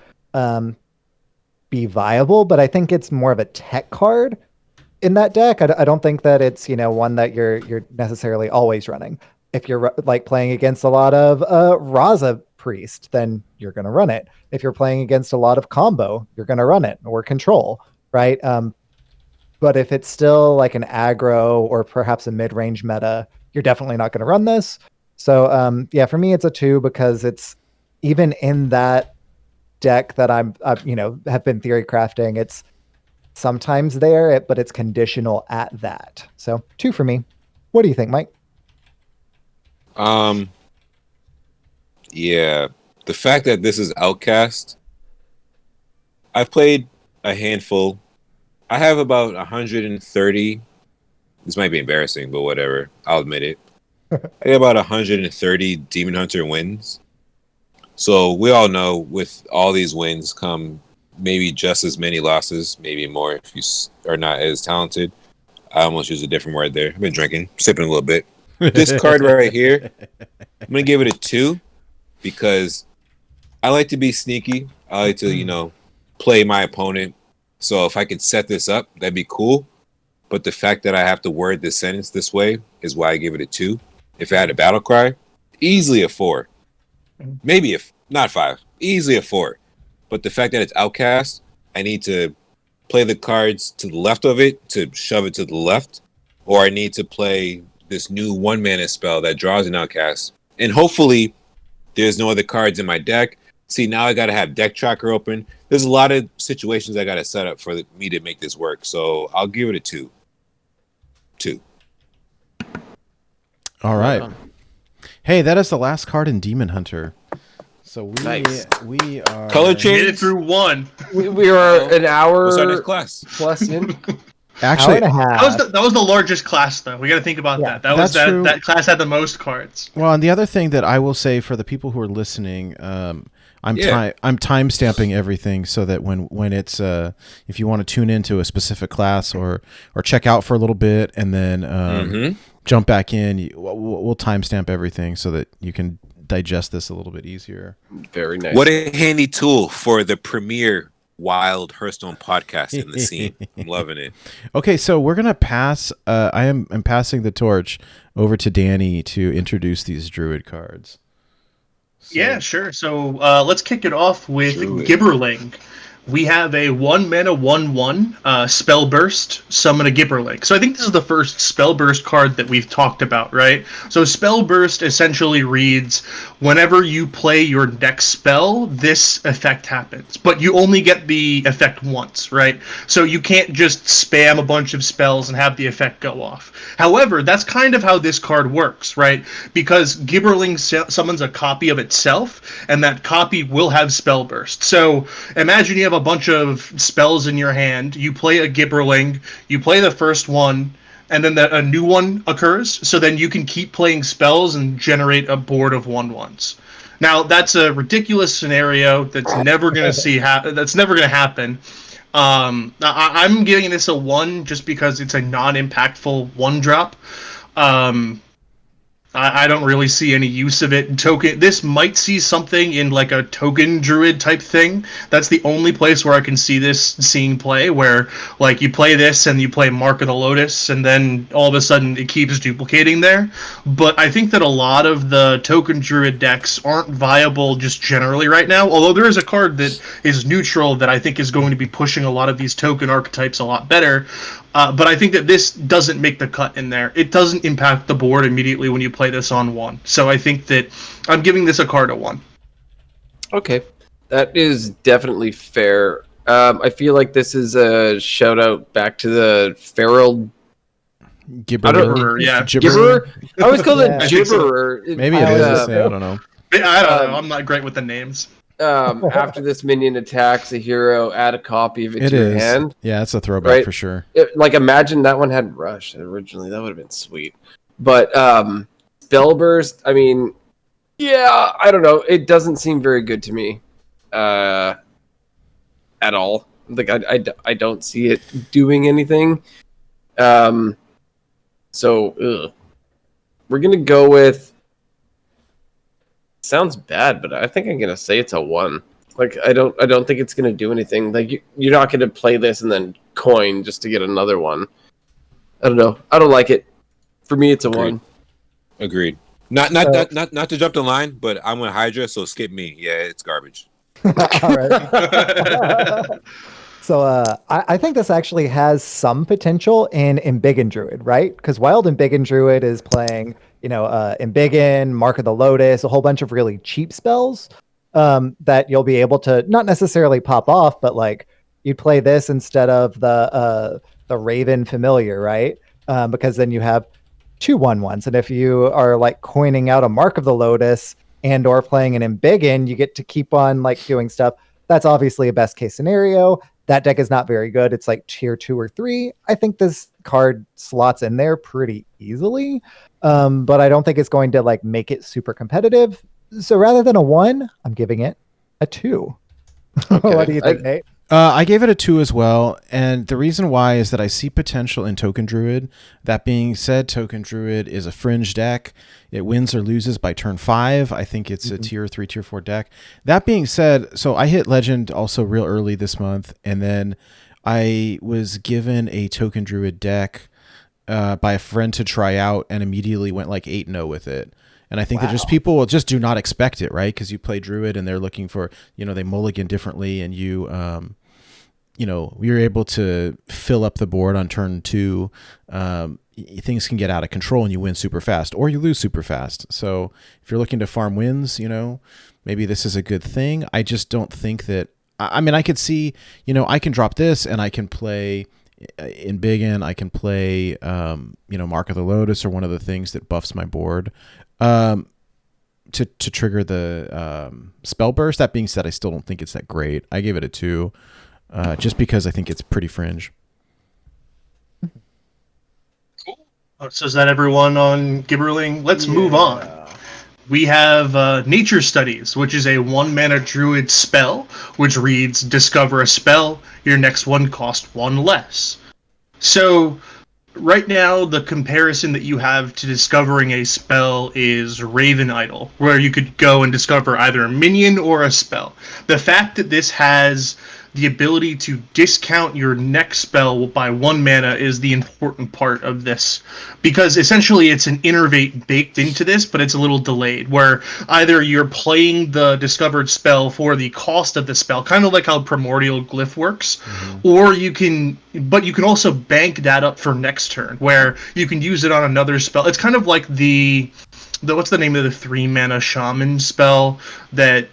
be viable, but I think it's more of a tech card in that deck. I don't think that it's one that you're necessarily always running. If you're like playing against a lot of Raza Priest, then you're going to run it. If you're playing against a lot of combo, you're going to run it, or control, right? But if it's still like an aggro or perhaps a mid-range meta, you're definitely not going to run this. So yeah, for me, it's a 2 because it's even in that deck that I've have been theory crafting. It's sometimes there, but it's conditional at that. So 2 for me. What do you think, Mike? Yeah. The fact that this is Outcast, I've played a handful. I have about 130. This might be embarrassing, but whatever. I'll admit it. I have about 130 Demon Hunter wins. So we all know with all these wins come maybe just as many losses, maybe more if you are not as talented. I almost used a different word there. I've been drinking, sipping a little bit. This card right here, I'm going to give it a 2 because I like to be sneaky. I like to, play my opponent. So if I could set this up, that'd be cool. But the fact that I have to word this sentence this way is why I give it a 2. If I had a battle cry, easily a 4. Maybe not 5. Easily a 4. But the fact that it's Outcast, I need to play the cards to the left of it to shove it to the left. Or I need to play this new 1-mana spell that draws an Outcast. And hopefully there's no other cards in my deck. See, now I got to have deck tracker open. There's a lot of situations I got to set up for me to make this work. So I'll give it a 2. 2. All right. Hey, that is the last card in Demon Hunter. So we are Color Made change. it through 1. We are an hour What's our next class? plus in. actually Hour and a half. That was the largest class, though. We got to think about Yeah, that. that's true. That class had the most cards. Well, and the other thing that I will say for the people who are listening, I'm time stamping everything so that when it's if you want to tune into a specific class or check out for a little bit and then jump back in, we'll timestamp everything so that you can digest this a little bit easier. Very nice. What a handy tool for the premier wild Hearthstone podcast in the scene. I'm loving it. Okay, so we're gonna pass. I'm passing the torch over to Danny to introduce these Druid cards. Yeah, sure. So let's kick it off with Druid. Gibberling. We have a 1-mana 1/1 spell burst, summon a Gibberling. So I think this is the first spell burst card that we've talked about, right? So spell burst essentially reads, whenever you play your next spell, this effect happens. But you only get the effect once, right? So you can't just spam a bunch of spells and have the effect go off. However, that's kind of how this card works, right? Because Gibberling summons a copy of itself, and that copy will have spell burst. So imagine you have a bunch of spells in your hand, you play a Gibberling, you play the first one, and then a new one occurs, so then you can keep playing spells and generate a board of 1/1s. Now, that's a ridiculous scenario that's never going to that's never going to happen. I'm giving this a 1 just because it's a non-impactful 1-drop. I don't really see any use of it. This might see something in like a token druid type thing. That's the only place where I can see this seeing play, where like you play this and you play Mark of the Lotus, and then all of a sudden it keeps duplicating there. But I think that a lot of the token druid decks aren't viable just generally right now. Although there is a card that is neutral that I think is going to be pushing a lot of these token archetypes a lot better. But I think that this doesn't make the cut in there. It doesn't impact the board immediately when you play this on 1. So I think that I'm giving this a card a 1. Okay, that is definitely fair. I feel like this is a shout out back to the feral Gibberer. Yeah. Gibberer? I always call it I think so. Gibberer. Maybe it is. I don't know. I don't know. I'm not great with the names. After this minion attacks a hero, add a copy of it to your hand. Yeah, it's a throwback right? for sure. Like, imagine that one had Rush originally. That would have been sweet. But Spellburst, I mean, yeah, I don't know. It doesn't seem very good to me at all. Like, I don't see it doing anything. So we're going to go with... Sounds bad, but I think I'm gonna say it's a 1. Like, I don't think it's gonna do anything. Like, you're not gonna play this and then coin just to get another one. I don't know. I don't like it. For me, it's a 1. Agreed. Not to jump the line, but I'm with Hydra, so skip me. Yeah, it's garbage. All right. So I think this actually has some potential in Embiggen Druid, right? Because Wild Embiggen Druid is playing, Embiggen, Mark of the Lotus, a whole bunch of really cheap spells that you'll be able to not necessarily pop off, but like you'd play this instead of the Raven Familiar, right? Because then you have 2 1/1s, and if you are like coining out a Mark of the Lotus and or playing an Embiggen, you get to keep on like doing stuff. That's obviously a best case scenario. That deck is not very good. It's like tier 2 or 3. I think this card slots in there pretty easily, but I don't think it's going to like make it super competitive. So rather than a 1, I'm giving it a 2. Okay. What do you think, Nate? I gave it a 2 as well, and the reason why is that I see potential in Token Druid. That being said, Token Druid is a fringe deck. It wins or loses by turn 5. I think it's a tier 3, tier 4 deck. That being said, so I hit Legend also real early this month, and then I was given a Token Druid deck by a friend to try out, and immediately went like 8-0 with it. And I think that just people will just do not expect it, right? Because you play Druid and they're looking for, they mulligan differently, and you're able to fill up the board on turn 2. Things can get out of control and you win super fast, or you lose super fast. So if you're looking to farm wins, maybe this is a good thing. I just don't think that. I mean, I could see, I can drop this and I can play Embiggen. I can play, Mark of the Lotus, or one of the things that buffs my board. To trigger the spell burst. That being said, I still don't think it's that great. I gave it a 2, just because I think it's pretty fringe. Cool. So is that everyone on Gibberling? Let's move on. We have Nature Studies, which is a 1-mana druid spell, which reads, discover a spell, your next one costs 1 less. So right now, the comparison that you have to discovering a spell is Raven Idol, where you could go and discover either a minion or a spell. The fact that this has the ability to discount your next spell by 1 mana is the important part of this, because essentially it's an innervate baked into this, but it's a little delayed, where either you're playing the discovered spell for the cost of the spell, kind of like how Primordial Glyph works, or you can also bank that up for next turn, where you can use it on another spell. It's kind of like the what's the name of the 3-mana shaman spell that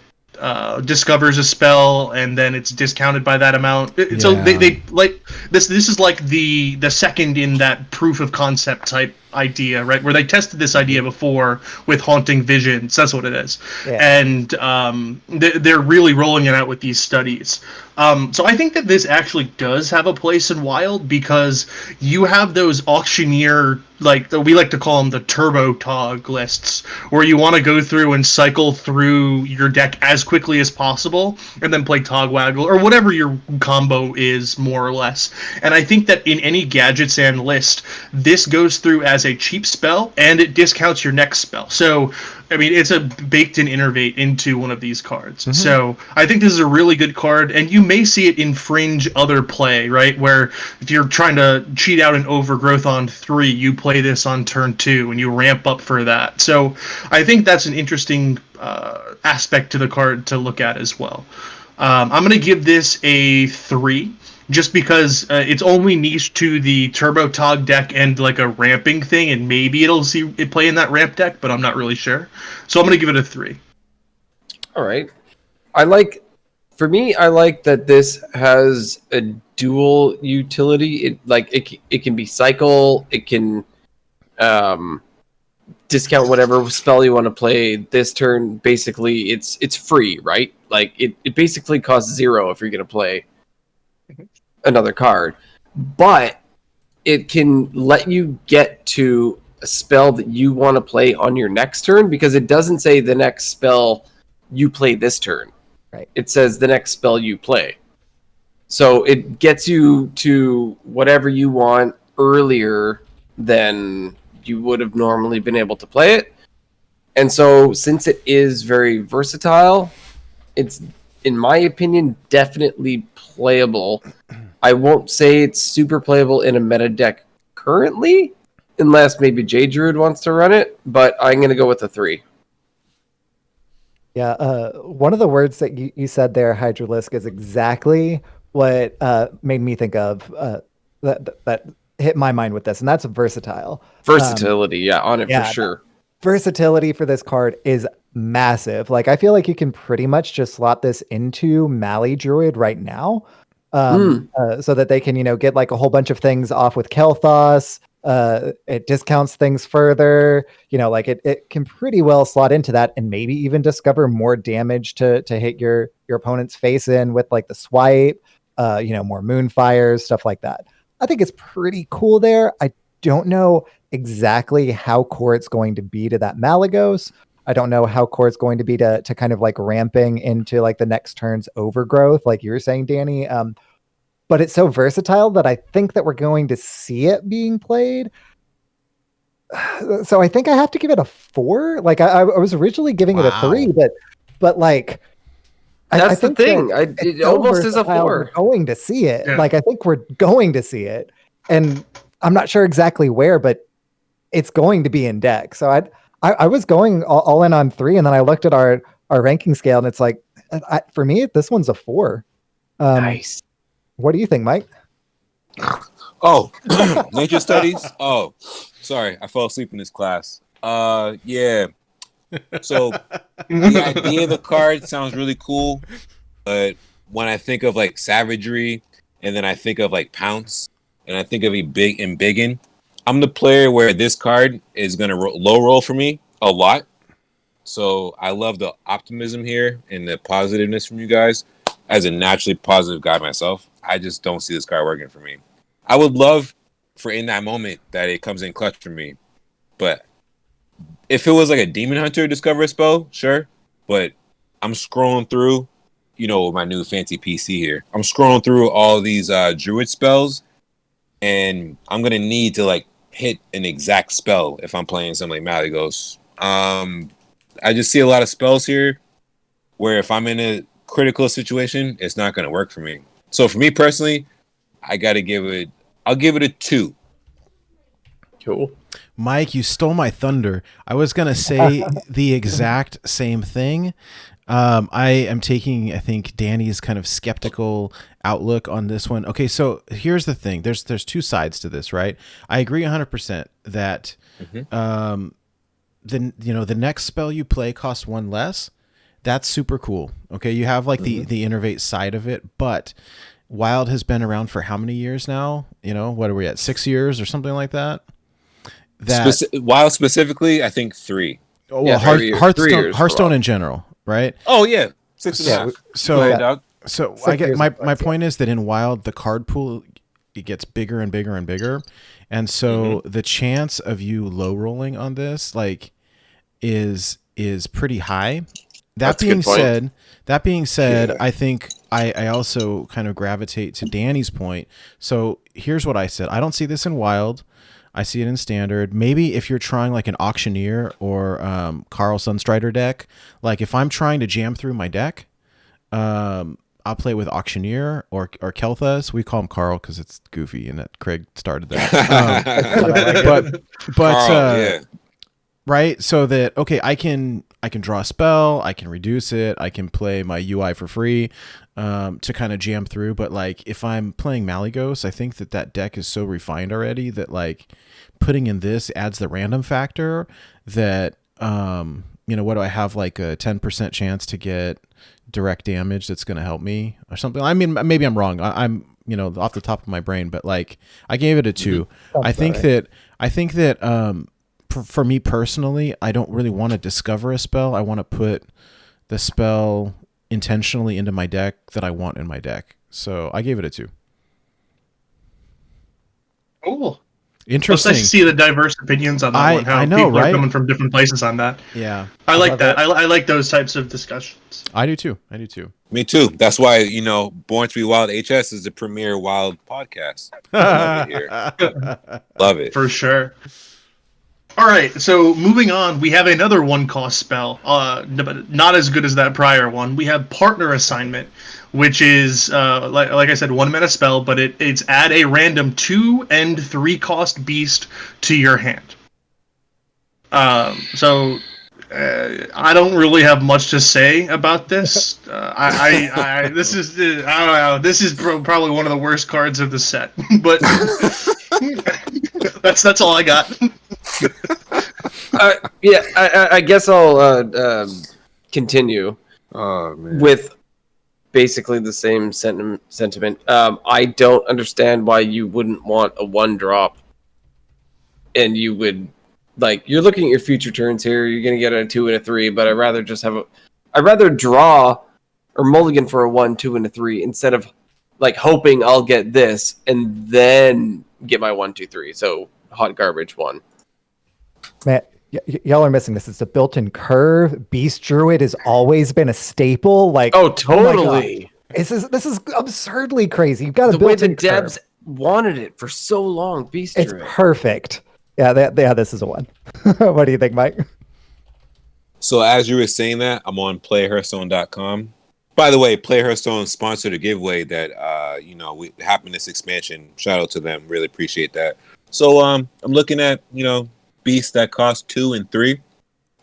discovers a spell and then it's discounted by that amount. So they like this is like the second in that proof of concept type idea, right, where they tested this idea before with Haunting Visions. That's what it is. And they're really rolling it out with these studies. So I think that this actually does have a place in Wild, because you have those auctioneer, like we like to call them the turbo tog lists, where you want to go through and cycle through your deck as quickly as possible and then play Togwaggle or whatever your combo is, more or less. And I think that in any Gadgets and list, this goes through as a cheap spell and it discounts your next spell. So I mean, it's a baked-in innervate into one of these cards. So I think this is a really good card, and you may see it in fringe other play, right? Where if you're trying to cheat out an Overgrowth on 3, you play this on turn 2, and you ramp up for that. So I think that's an interesting aspect to the card to look at as well. I'm going to give this a 3. Just because it's only niche to the Turbo Tog deck and like a ramping thing, and maybe it'll see it play in that ramp deck, but I'm not really sure. So I'm going to give it a 3. All right. I like For me, I like that this has a dual utility. It can be cycle. It can discount whatever spell you want to play this turn. Basically, it's free, right? Like it basically costs 0 if you're going to play another card, but it can let you get to a spell that you want to play on your next turn, because it doesn't say the next spell you play this turn. Right. It says the next spell you play. So it gets you to whatever you want earlier than you would have normally been able to play it. And so since it is very versatile, it's, in my opinion, definitely playable. I won't say it's super playable in a meta deck currently, unless maybe J Druid wants to run it, but I'm going to go with a 3. Yeah, one of the words that you said there, Hydralisk, is exactly what made me think of that hit my mind with this, and that's versatile. Versatility, on it for sure. Versatility for this card is massive. Like, I feel like you can pretty much just slot this into Mali Druid right now, so that they can, get like a whole bunch of things off with Kel'Thas. It discounts things further, like it can pretty well slot into that, and maybe even discover more damage to hit your opponent's face in with like the swipe, more Moonfires, stuff like that. I think it's pretty cool there. I don't know exactly how core it's going to be to that Malagos. I don't know how core it's going to be to kind of like ramping into like the next turn's overgrowth, like you were saying, Danny. But it's so versatile that I think that we're going to see it being played. So I think I have to give it a 4. Like I was originally giving it a 3, but like that's the thing. It almost is a 4. We're going to see it. Yeah. Like I think we're going to see it, and I'm not sure exactly where, but it's going to be in deck. So I was going all in on 3, and then I looked at our ranking scale, and it's like for me this one's a 4. Nice. What do you think, Mike? Oh, nature studies. Oh, sorry, I fell asleep in this class. Yeah. So the idea of the card sounds really cool, but when I think of like savagery, and then I think of like pounce, and I think of a big and biggin, I'm the player where this card is gonna low roll for me a lot. So I love the optimism here and the positiveness from you guys. As a naturally positive guy myself, I just don't see this card working for me. I would love for in that moment that it comes in clutch for me, but if it was like a demon hunter discover a spell, sure. But I'm scrolling through, my new fancy PC here. I'm scrolling through all these druid spells, and I'm gonna need to like hit an exact spell if I'm playing something like Malagos. I just see a lot of spells here where if I'm in a critical situation, it's not going to work for me. So for me personally, I'll give it a 2. Cool. Mike, you stole my thunder. I was going to say the exact same thing. I am taking, I think, Danny's kind of skeptical outlook on this one. Okay, so here's the thing. There's 2 sides to this, right? I agree 100% that the next spell you play costs 1 less. That's super cool. Okay, you have like the innervate side of it, but Wild has been around for how many years now? What are we at? 6 years or something like that? Wild specifically, I think 3. Oh, well, Hearthstone in general, right? Oh yeah, 6.5. So I get my point is that in Wild the card pool, it gets bigger and bigger and bigger, and so the chance of you low rolling on this like is pretty high. That being said, yeah. I think I also kind of gravitate to Danny's point. So here's what I said. I don't see this in Wild. I see it in Standard. Maybe if you're trying like an Auctioneer or Carl Sunstrider deck, like if I'm trying to jam through my deck, I'll play with Auctioneer or Kel'Thas. We call him Carl because it's goofy and that Craig started that. But right, so that I can draw a spell, I can reduce it, I can play my UI for free to kind of jam through. But like if I'm playing Malagos, I think that deck is so refined already that like putting in this adds the random factor that what do I have, like a 10% chance to get direct damage that's going to help me or something. I mean, maybe I'm wrong. I'm off the top of my brain, but like I gave it a 2. I think that for me personally, I don't really want to discover a spell. I want to put the spell intentionally into my deck that I want in my deck. So I gave it a 2. Cool. Interesting. It's nice to see the diverse opinions on that one. How I know, people right? are coming from different places on that. Yeah. I like that. I like those types of discussions. I do too. Me too. That's why, Born to be Wild HS is the premier wild podcast. Love it here. Love it. For sure. All right, so moving on, we have another 1-cost spell, not as good as that prior one. We have Partner Assignment, which is, like I said, 1-mana spell, but it's add a random 2 and 3-cost beast to your hand. So I don't really have much to say about this. This is I don't know. This is probably one of the worst cards of the set, but that's all I got. I guess I'll continue with basically the same sentiment. I don't understand why you wouldn't want a 1-drop, and you would you're looking at your future turns here. You're gonna get a 2 and a 3, but I'd rather just I'd rather draw or mulligan for a 1, 2, and a 3 instead of hoping I'll get this and then get my 1, 2, 3. So hot garbage 1. Man, y'all are missing this. It's a built-in curve. Beast Druid has always been a staple. Oh, totally. This is absurdly crazy. You've got the way the devs wanted it for so long. Beast Druid. It's perfect. Yeah, this is a 1. What do you think, Mike? So as you were saying that, I'm on playhearthstone.com. By the way, Play Hearthstone sponsored a giveaway that we happened this expansion. Shout out to them. Really appreciate that. So I'm looking at, beasts that cost 2 and 3.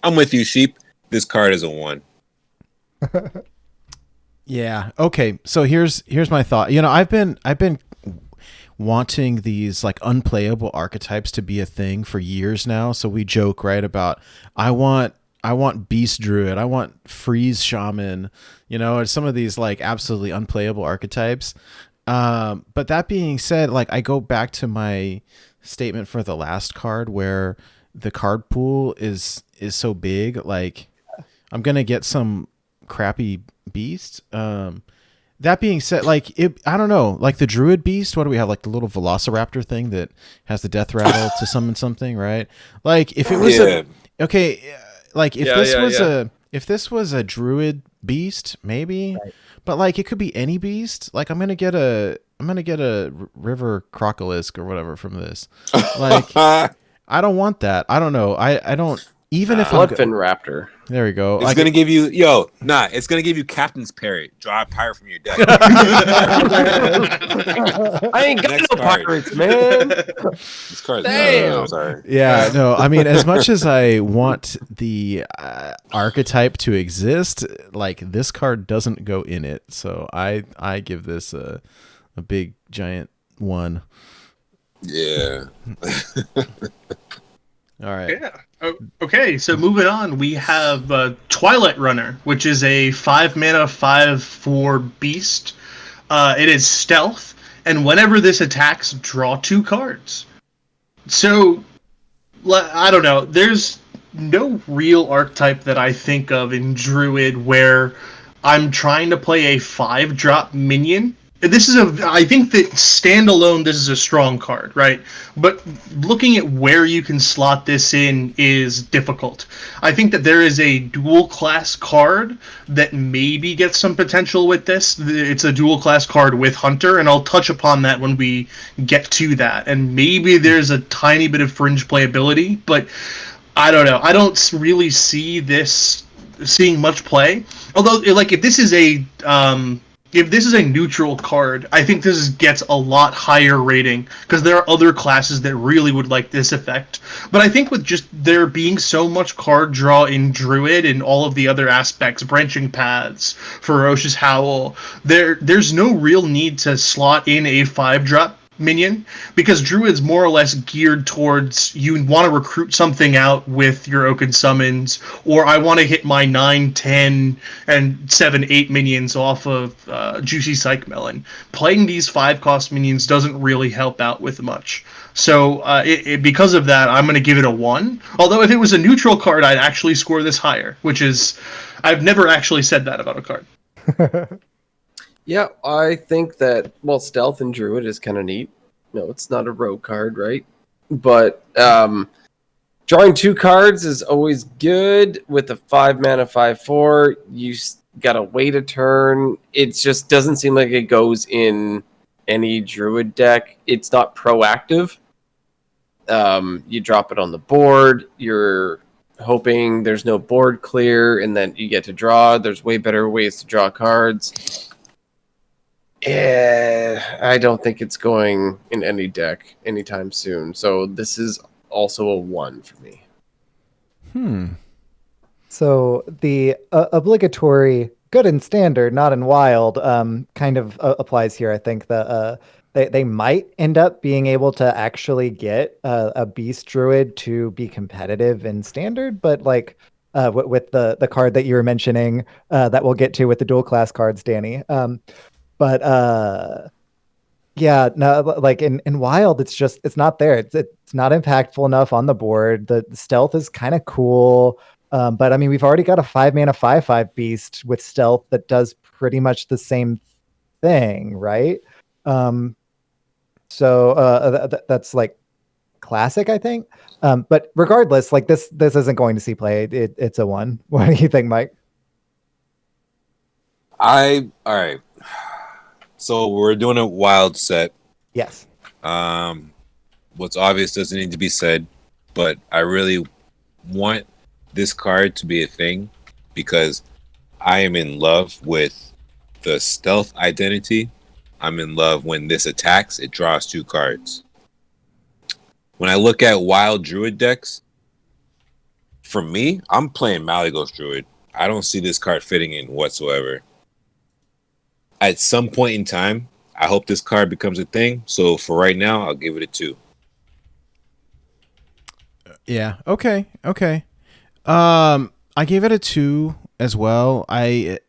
I'm with you, Sheep. This card is a 1. Yeah. Okay. So here's my thought. I've been wanting these unplayable archetypes to be a thing for years now. So we joke, right, about I want Beast Druid, I want Freeze Shaman, or some of these absolutely unplayable archetypes. But that being said, I go back to my statement for the last card where the card pool is so big. I'm gonna get some crappy beast. That being said, I don't know, the Druid beast. What do we have? The little Velociraptor thing that has the death rattle to summon something, right? If it was if this was a Druid beast, maybe, right. But it could be any beast. I'm gonna get a River Crocolisk or whatever from this. I don't want that. I don't know. I don't. Even if Bloodfin Raptor. There we go. It's gonna give you it's gonna give you Captain's Parrot. Draw a pirate from your deck. I ain't got no pirates, man. This card's Damn. I'm sorry. Yeah, no. I mean, as much as I want the archetype to exist, this card doesn't go in it. So I give this a big giant 1. Yeah. All right. Yeah. Okay, so moving on, we have Twilight Runner, which is a 5-mana 5/4 beast. It is stealth, and whenever this attacks, draw 2 cards. So, I don't know. There's no real archetype that I think of in Druid where I'm trying to play a 5-drop minion. I think that standalone, this is a strong card, right? But looking at where you can slot this in is difficult. I think that there is a dual class card that maybe gets some potential with this. It's a dual class card with Hunter, and I'll touch upon that when we get to that. And maybe there's a tiny bit of fringe playability, but I don't know. I don't really see this seeing much play. Although, if this is a neutral card, I think this gets a lot higher rating because there are other classes that really would like this effect. But I think with just there being so much card draw in Druid and all of the other aspects, Branching Paths, Ferocious Howl, there's no real need to slot in a 5-drop minion, because Druid's more or less geared towards you want to recruit something out with your Oaken Summons, or I want to hit my 9, 10, and 7, 8 minions off of Juicy Psych Melon. Playing these 5-cost minions doesn't really help out with much. So because of that, I'm going to give it a 1. Although if it was a neutral card, I'd actually score this higher, which is, I've never actually said that about a card. Yeah, I think that, well, Stealth and Druid is kind of neat. No, it's not a rogue card, right? But drawing 2 cards is always good. With a 5-mana 5/4, you gotta wait a turn. It just doesn't seem like it goes in any Druid deck. It's not proactive. You drop it on the board. You're hoping there's no board clear, and then you get to draw. There's way better ways to draw cards. Yeah, I don't think it's going in any deck anytime soon. So this is also a 1 for me. So the obligatory good in standard, not in wild, kind of applies here. I think that they might end up being able to actually get a beast druid to be competitive in standard, but like with the card that you were mentioning that we'll get to with the dual class cards, Danny. But yeah, no, like in wild, it's not there. It's not impactful enough on the board. The stealth is kind of cool. But I mean, we've already got a 5-mana 5/5 beast with stealth that does pretty much the same thing, right? So that's like classic, I think. But regardless, like this isn't going to see play. It's a 1. What do you think, Mike? All right. So we're doing a wild set. Yes. What's obvious doesn't need to be said, but I really want this card to be a thing because I am in love with the stealth identity. I'm in love when this attacks, it draws 2 cards. When I look at wild Druid decks, for me, I'm playing Malygos Druid. I don't see this card fitting in whatsoever. At some point in time, I hope this card becomes a thing. So for right now, I'll give it a 2. Yeah. Okay. I gave it a 2 as well. I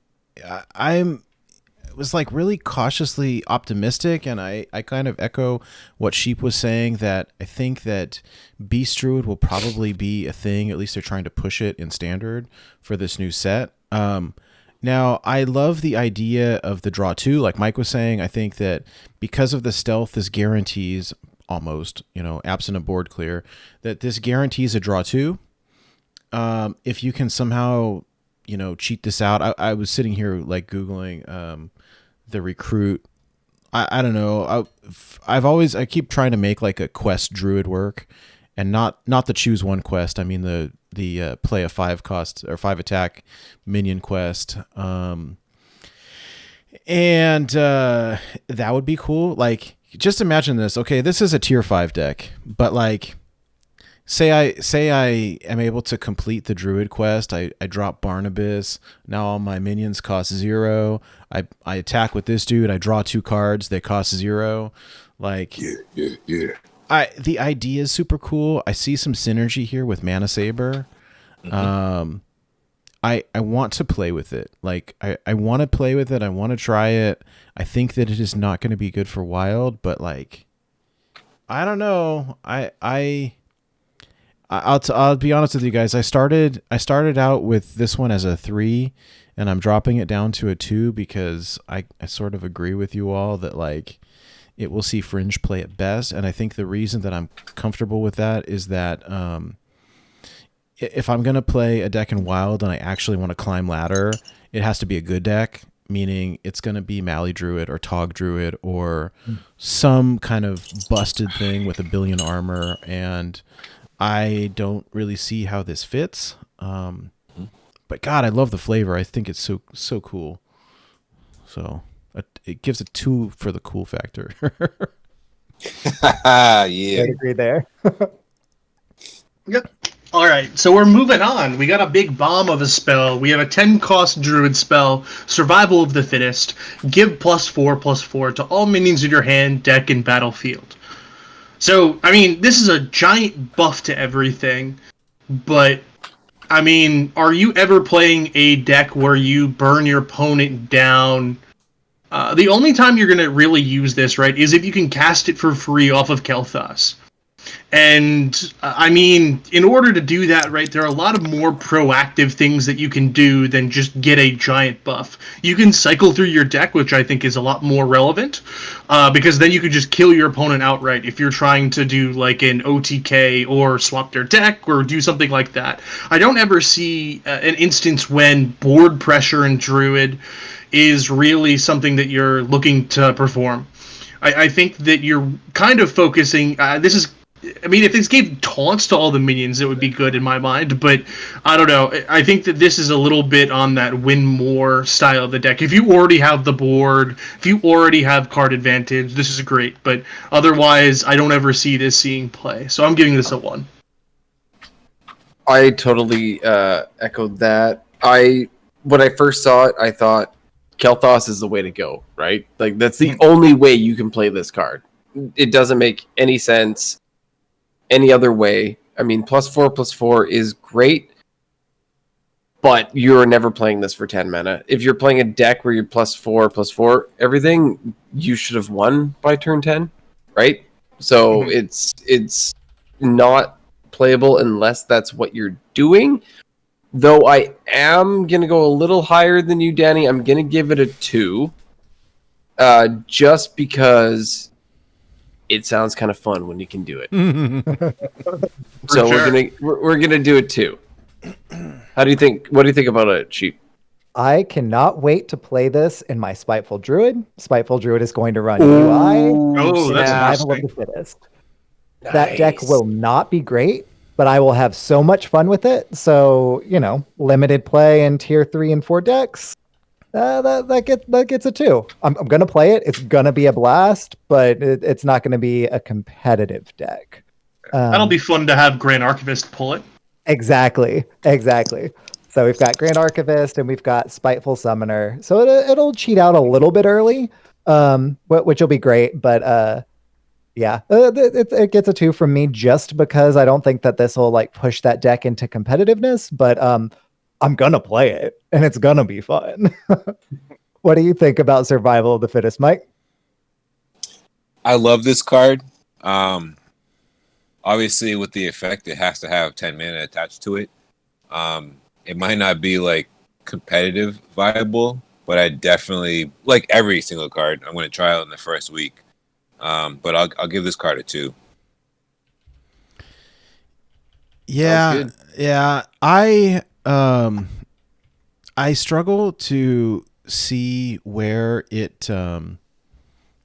was like really cautiously optimistic, and I kind of echo what Sheep was saying, that I think that Beast Druid will probably be a thing. At least they're trying to push it in standard for this new set. Now, I love the idea of the draw 2. Like Mike was saying, I think that because of the stealth, this guarantees almost, absent a board clear, that this guarantees a draw 2. If you can somehow, cheat this out. I was sitting here like Googling the recruit. I don't know. I keep trying to make like a quest druid work, and not the choose one quest. I mean the play a 5 cost or 5 attack minion quest. And that would be cool. Like, just imagine this. Okay, this is a tier 5 deck, but like, say I am able to complete the druid quest. I drop Barnabas. Now all my minions cost 0. I attack with this dude. I draw 2 cards. They cost 0. Like, Yeah. the idea is super cool. I see some synergy here with Mana Saber. Mm-hmm. I want to play with it. Like, I want to play with it. I want to try it. I think that it is not going to be good for wild, but like, I don't know. I'll be honest with you guys. I started out with this one as a 3, and I'm dropping it down to a 2 because I sort of agree with you all that like it will see fringe play at best. And I think the reason that I'm comfortable with that is that if I'm going to play a deck in wild and I actually want to climb ladder, it has to be a good deck, meaning it's going to be Mali Druid or Tog Druid or some kind of busted thing with a billion armor. And I don't really see how this fits. But God, I love the flavor. I think it's so cool. So it gives a 2 for the cool factor. Yeah. I'd agree there. Yep. All right, so we're moving on. We got a big bomb of a spell. We have a 10-cost Druid spell, Survival of the Fittest. Give +4/+4 to all minions in your hand, deck, and battlefield. So, I mean, this is a giant buff to everything, but, I mean, are you ever playing a deck where you burn your opponent down? The only time you're going to really use this, right, is if you can cast it for free off of Kel'Thas. And I mean, in order to do that, right, there are a lot of more proactive things that you can do than just get a giant buff. You can cycle through your deck, which I think is a lot more relevant, because then you can just kill your opponent outright if you're trying to do like an OTK or swap their deck or do something like that. I don't ever see an instance when board pressure in Druid is really something that you're looking to perform. I think that you're kind of focusing. I mean, if this gave taunts to all the minions, it would be good in my mind. But I don't know. I think that this is a little bit on that win more style of the deck. If you already have the board, if you already have card advantage, this is great. But otherwise, I don't ever see this seeing play. So I'm giving this a 1. I totally echoed that. When I first saw it, I thought Kel'Thas is the way to go, right? Like, that's the only way you can play this card. It doesn't make any sense any other way. I mean, +4/+4 is great, but you're never playing this for 10 mana. If you're playing a deck where you're +4/+4 everything, you should have won by turn 10, right? So it's not playable unless that's what you're doing. Though I am going to go a little higher than you, Danny. I'm going to give it a 2. Just because it sounds kind of fun when you can do it. So sure. we're gonna do it too. How do you think? What do you think about it, Sheep? I cannot wait to play this in my Spiteful Druid. Spiteful Druid is going to run UI. Oh, that's Survival of the Fittest. Nice. That deck will not be great, but I will have so much fun with it. So, you know, limited play in tier 3 and 4 decks. That gets a 2. I'm gonna play it. It's gonna be a blast, but it's not gonna be a competitive deck. That'll be fun to have Grand Archivist pull it. Exactly. So we've got Grand Archivist and we've got Spiteful Summoner. So it'll cheat out a little bit early, which will be great. But yeah, it gets a 2 from me just because I don't think that this will like push that deck into competitiveness. But I'm gonna play it, and it's gonna be fun. What do you think about Survival of the Fittest, Mike? I love this card. Obviously, with the effect, it has to have 10 mana attached to it. It might not be like competitive viable, but I definitely like every single card. I'm going to try it in the first week, but I'll give this card a 2. Yeah. I struggle to see where it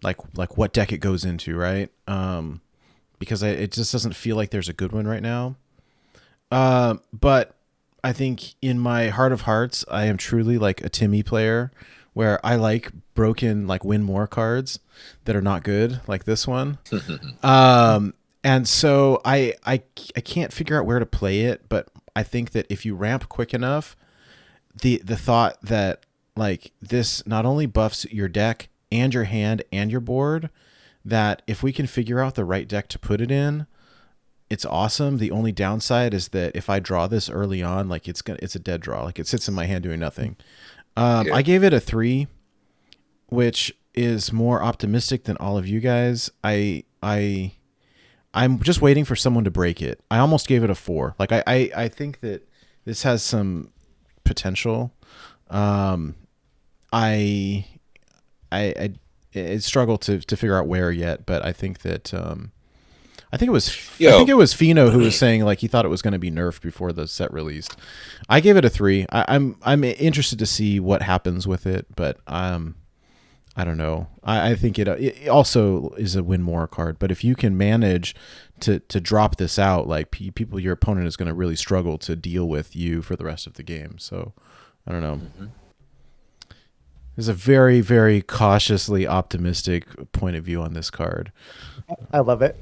like what deck it goes into, right? Because it just doesn't feel like there's a good one right now. But I think in my heart of hearts, I am truly like a Timmy player where I like broken, like win more cards that are not good, like this one. And so I can't figure out where to play it, but I think that if you ramp quick enough, the thought that like this not only buffs your deck and your hand and your board, that if we can figure out the right deck to put it in, it's awesome. The only downside is that if I draw this early on, like it's a dead draw. Like it sits in my hand doing nothing. I gave it a 3, which is more optimistic than all of you guys. I'm just waiting for someone to break it. I almost gave it a 4. Like I think that this has some potential. I struggle to figure out where yet, but I think that I think it was Fino who was saying like he thought it was going to be nerfed before the set released. I gave it a 3. I'm interested to see what happens with it, but I don't know. I think it also is a win more card, but if you can manage to drop this out, like people, your opponent is going to really struggle to deal with you for the rest of the game. So I don't know. Mm-hmm. There's a very, very cautiously optimistic point of view on this card. I love it.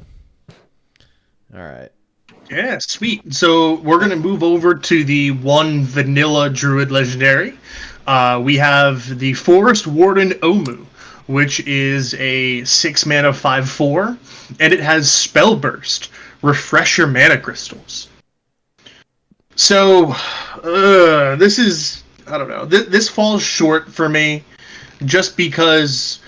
All right. Yeah, sweet. So we're gonna move over to the one vanilla Druid legendary. We have the Forest Warden Omu, which is a 6 mana 5/4, and it has Spell Burst. Refresh your mana crystals. So, this is, I don't know. This falls short for me, just because,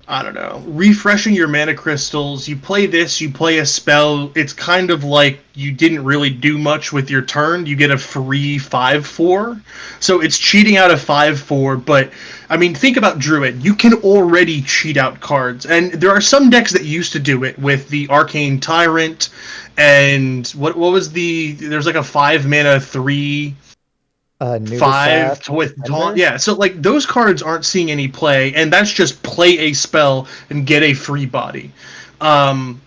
I don't know, refreshing your mana crystals. You play this, you play a spell. It's kind of like you didn't really do much with your turn. You get a free 5/4, so it's cheating out a 5/4. But I mean, think about Druid. You can already cheat out cards, and there are some decks that used to do it with the Arcane Tyrant, and what was the? There's like a 5 mana 3 Nudisat with taunt. Defender? Yeah, so like those cards aren't seeing any play, and that's just play a spell and get a free body. Um,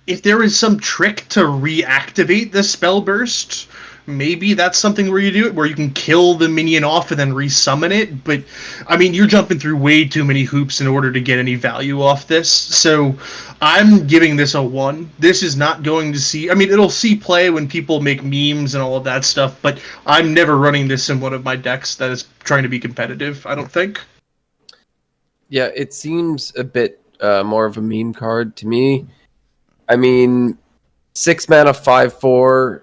if there is some trick to reactivate the spell burst, maybe that's something where you do it, where you can kill the minion off and then resummon it. But I mean, you're jumping through way too many hoops in order to get any value off this. So I'm giving this a 1. This is not going to see. I mean, it'll see play when people make memes and all of that stuff, but I'm never running this in one of my decks that is trying to be competitive. I don't think. Yeah, it seems a bit more of a meme card to me. I mean, 6 mana 5/4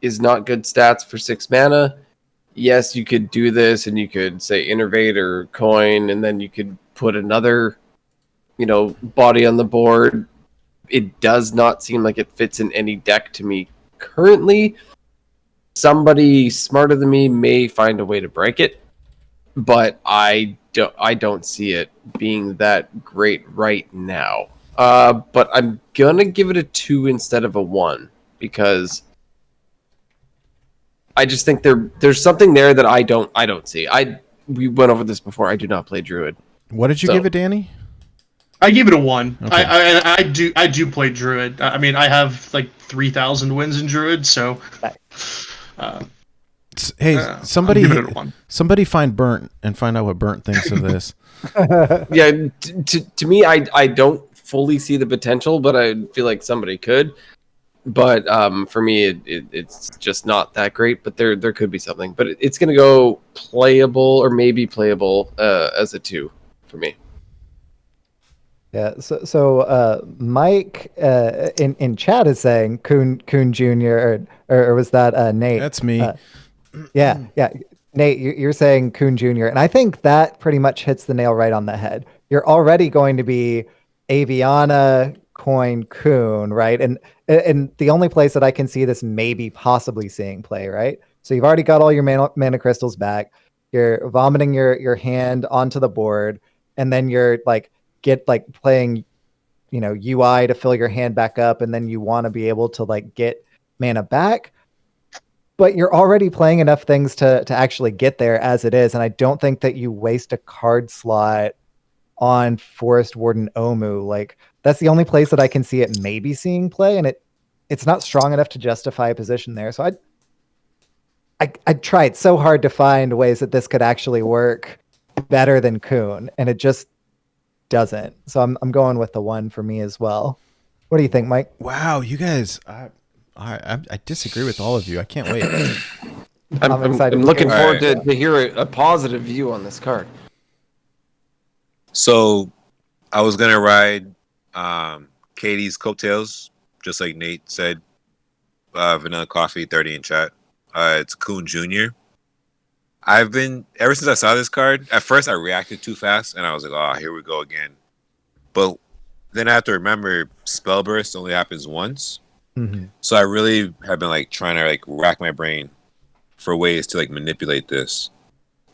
is not good stats for 6 mana. Yes, you could do this and you could say Innervate or Coin, and then you could put another, body on the board. It does not seem like it fits in any deck to me currently. Somebody smarter than me may find a way to break it, but I don't see it being that great right now. But I'm gonna give it a 2 instead of a 1 because I just think there's something there that I don't see. We went over this before. I do not play Druid. What did you give it, Danny? I give it a 1. Okay. I do play Druid. I mean, I have like 3,000 wins in Druid, so. Hey, somebody, I'll give it a 1. somebody find Burnt and find out what Burnt thinks of this. Yeah, to me, I don't fully see the potential, but I feel like somebody could. But for me, it's just not that great. But there could be something. But it's going to go playable or maybe playable as a 2 for me. Yeah. So Mike in chat is saying Kuhn Jr. or was that Nate? That's me. Yeah. Nate, you're saying Kuhn Jr. And I think that pretty much hits the nail right on the head. You're already going to be Aviana, Coin, Kuhn, right? And the only place that I can see this maybe possibly seeing play, right? So you've already got all your mana crystals back. You're vomiting your hand onto the board, and then you're playing, UI to fill your hand back up, and then you want to be able to get mana back. But you're already playing enough things to actually get there as it is, and I don't think that you waste a card slot on Forest Warden Omu. That's the only place that I can see it maybe seeing play, and it's not strong enough to justify a position there. So I tried so hard to find ways that this could actually work better than Kuhn, and it just doesn't. So I'm going with the 1 for me as well. What do you think, Mike? Wow, you guys, I disagree with all of you. I can't wait. I'm excited. I'm looking forward Alright. to hear a positive view on this card. So I was gonna ride Katie's coattails, just like Nate said. Vanilla Coffee 30 in chat. It's Kuhn Jr. I've been ever since I saw this card. At first, I reacted too fast, and I was like, "Oh, here we go again." But then I have to remember, spell burst only happens once. Mm-hmm. So I really have been trying to rack my brain for ways to manipulate this.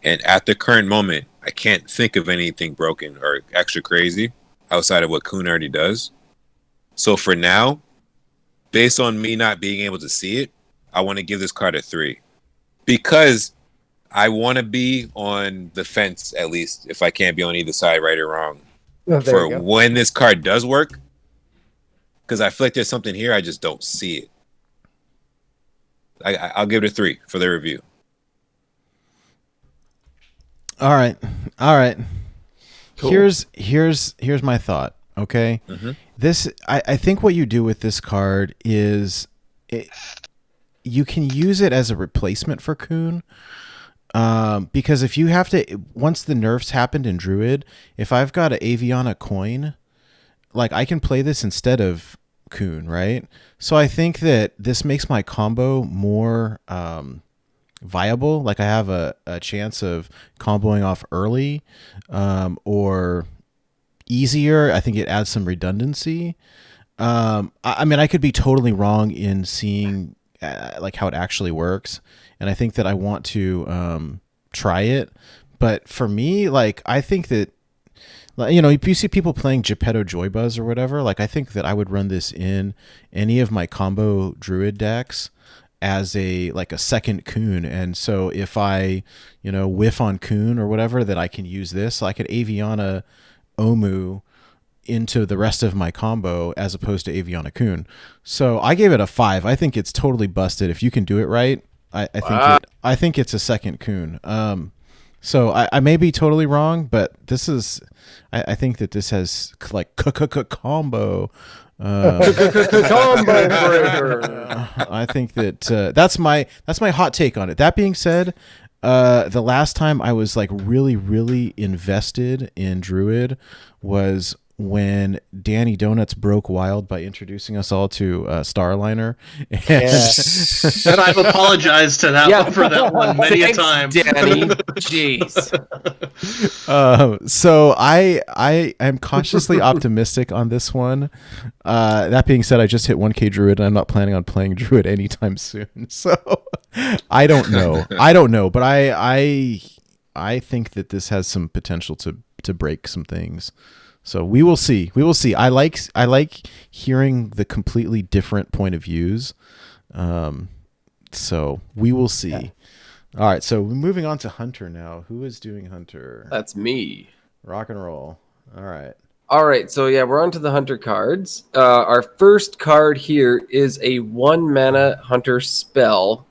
And at the current moment, I can't think of anything broken or extra crazy outside of what Kuhn already does. So for now, based on me not being able to see it, I want to give this card a 3 because I want to be on the fence, at least if I can't be on either side, right or wrong, for when this card does work. Because I feel like there's something here, I just don't see it. I'll give it a 3 for the review. All right. Cool. Here's my thought. Okay. Mm-hmm. I think what you do with this card is you can use it as a replacement for Coon. Because if you have to, once the nerfs happened in Druid, if I've got an Aviana coin, like I can play this instead of Coon, right? So I think that this makes my combo more viable. Like I have a chance of comboing off early, or easier. I think it adds some redundancy. I mean, I could be totally wrong in seeing like how it actually works, and I think that I want to try it. But for me, like I think that, you know, if you see people playing Geppetto Joybuzz or whatever, like I think that I would run this in any of my combo Druid decks as a second Coon. And so if I, you know, whiff on Coon or whatever, that I can use this. So I could Aviana Omu into the rest of my combo as opposed to Aviana Coon. So I gave it a 5. I think it's totally busted if you can do it right. I think it's a second Coon. So I may be totally wrong, but this is I think that this has like combo. I think that that's my hot take on it. That being said, the last time I was like really invested in Druid was when Danny Donuts broke wild by introducing us all to Starliner. And I've apologized to that one for that one many a time. Danny. Jeez. So I am cautiously optimistic on this one. That being said, I just hit 1K Druid and I'm not planning on playing Druid anytime soon. So I don't know. But I think that this has some potential to break some things. So we will see. I like hearing the completely different point of views. So we will see. Yeah. All right. So moving on to Hunter now. Who is doing Hunter? That's me. Rock and roll. All right. All right. So yeah, we're on to the Hunter cards. Our first card here is a 1-mana Hunter spell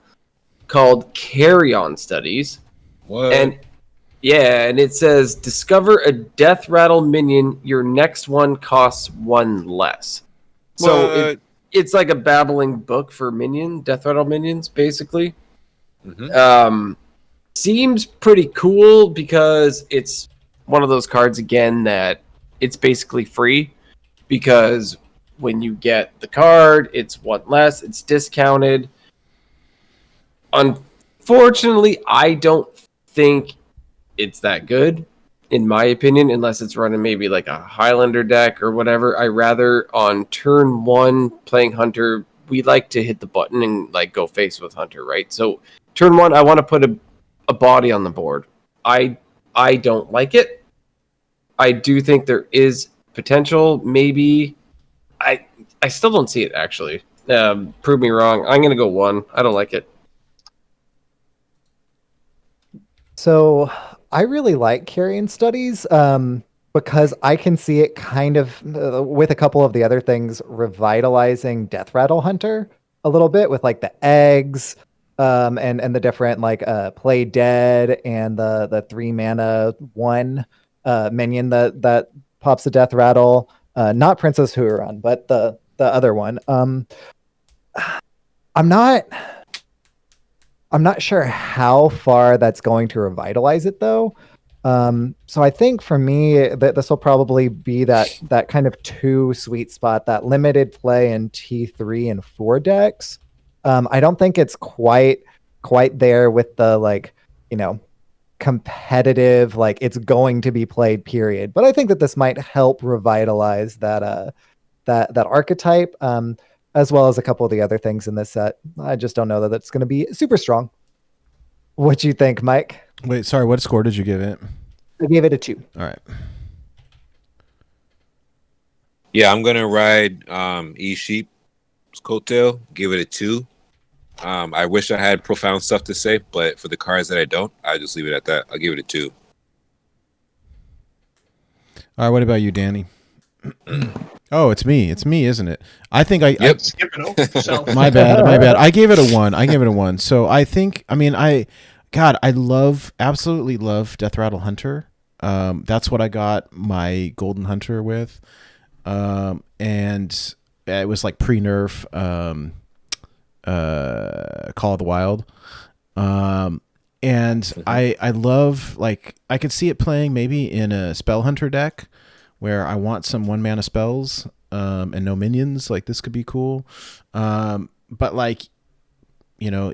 called Carrion Studies. What? And it says, discover a death rattle minion. Your next one costs 1 less. So it's like a babbling book for death rattle minions, basically. Mm-hmm. Seems pretty cool because it's one of those cards, again, that it's basically free. Because when you get the card, it's 1 less. It's discounted. Unfortunately, I don't think it's that good, in my opinion, unless it's running maybe like a Highlander deck or whatever. I rather on turn 1 playing Hunter, we like to hit the button and like go face with Hunter, right? So turn 1, I want to put a body on the board. I don't like it. I do think there is potential. Maybe I still don't see it actually. Prove me wrong. I'm gonna go 1. I don't like it. So I really like Carrion Studies because I can see it kind of, with a couple of the other things, revitalizing Death Rattle Hunter a little bit with like the eggs and the different like Play Dead and the 3-mana 1 minion that pops a Death Rattle. Not Princess Huron, but the other one. I'm not sure how far that's going to revitalize it, though. So I think for me, this will probably be that kind of 2 sweet spot, that limited play in T3 and 4 decks. I don't think it's quite there with the, like, you know, competitive, like it's going to be played, period. But I think that this might help revitalize that archetype. As well as a couple of the other things in this set. I just don't know that it's going to be super strong. What do you think, Mike? Wait, sorry, what score did you give it? I gave it a 2. All right. Yeah, I'm going to ride E-Sheep's coattail, give it a 2. I wish I had profound stuff to say, but for the cards that I don't, I just leave it at that. I'll give it a 2. All right, what about you, Danny? Oh, it's me, isn't it? I think Yep. Skip it over yourself. my bad. I gave it a 1. So I think, I mean, I absolutely love Death Rattle Hunter. That's what I got my Golden Hunter with. and it was like pre-nerf Call of the Wild. And I love, like, I could see it playing maybe in a Spell Hunter deck where I want some 1-mana spells and no minions. Like, this could be cool. But like, you know,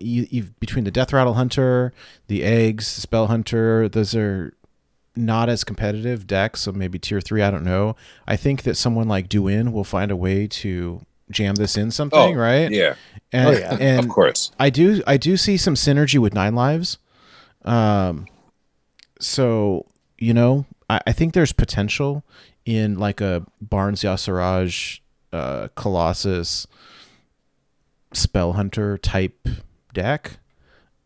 between the Death Rattle Hunter, the Eggs, Spell Hunter, those are not as competitive decks. So maybe tier 3, I don't know. I think that someone like Duin will find a way to jam this in something, right? Yeah. And, and of course. I do see some synergy with 9 Lives. So, you know, I think there's potential in like a Barnes Yasiraj, Colossus, Spell Hunter type deck.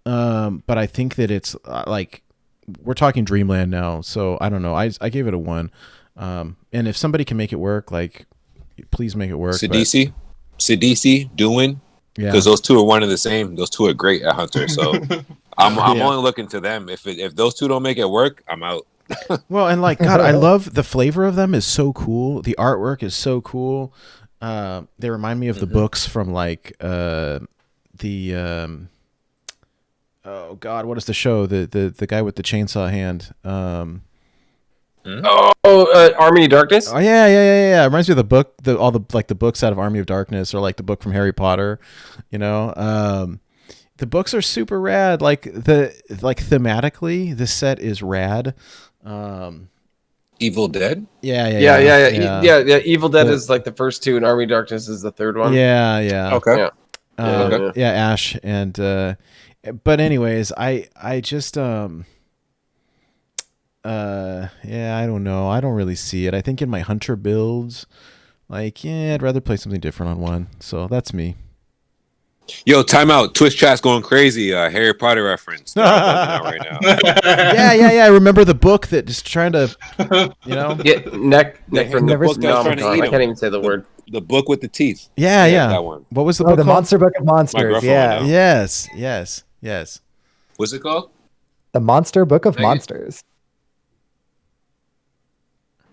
But I think that it's like, we're talking Dreamland now, so I don't know. I gave it a 1. And if somebody can make it work, like, please make it work. Sidisi, Duin, because those two are one and the same. Those two are great at Hunter, so I'm only looking to them. If those two don't make it work, I'm out. Well, and like, God, I love the flavor of them is so cool. The artwork is so cool. They remind me of the books from like oh God, what is the show? The guy with the chainsaw hand. Army of Darkness. Oh yeah. It reminds me of the book, all the like the books out of Army of Darkness, or like the book from Harry Potter. You know, the books are super rad. Like thematically, the set is rad. Evil Dead. Yeah. Evil Dead is like the first 2, and Army of Darkness is the third one. Yeah. Okay. Yeah, Ash and. But anyways, I just yeah, I don't know. I don't really see it. I think in my Hunter builds, like, I'd rather play something different on 1. So that's me. Yo, timeout. Twitch chat's going crazy. Harry Potter reference. They're all bugging out right now. Yeah. I remember the book that just trying to, you know. Yeah, the book that's trying to eat I can't even say the word. The book with the teeth. Yeah. That one. What was the book the called? Monster Book of Monsters. Yeah. Yes. What's it called? The Monster Book of Monsters.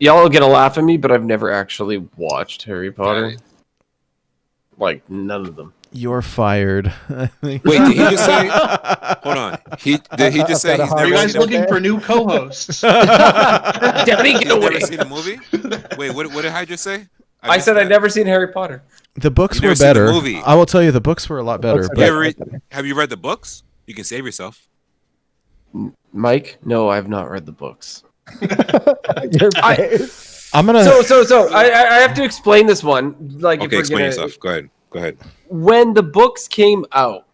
Y'all are gonna laugh at me, but I've never actually watched Harry Potter. Like, none of them. You're fired. Wait, did he just say? Hold on. Did he just say he's Are never you guys seen looking for new co-hosts? Definitely never seen a movie? Wait, what did Hydra say? I said I'd never seen Harry Potter. The books You've were never seen the better. movie. I will tell you, the books were a lot better. Have you read the books? You can save yourself. Mike, no, I've not read the books. Your face. I'm gonna. So I have to explain this one. Like, Okay, explain yourself. Go ahead. When the books came out,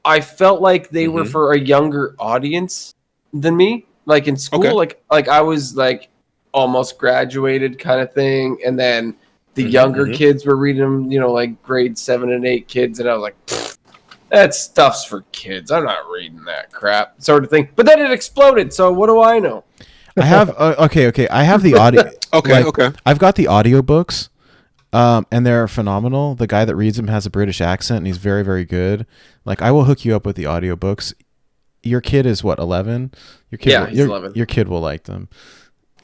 I felt like they were for a younger audience than me. Like in school, like I was like almost graduated kind of thing, and then the younger kids were reading them. You know, like grade 7 and 8 kids, and I was like, that stuff's for kids. I'm not reading that crap, sort of thing. But then it exploded. So what do I know? I have okay. I have the audio. Okay. I've got the audiobooks, and they're phenomenal. The guy that reads them has a British accent, and he's very, very good. Like, I will hook you up with the audiobooks. Your kid is what, 11? Your kid, he's 11. Your kid will like them.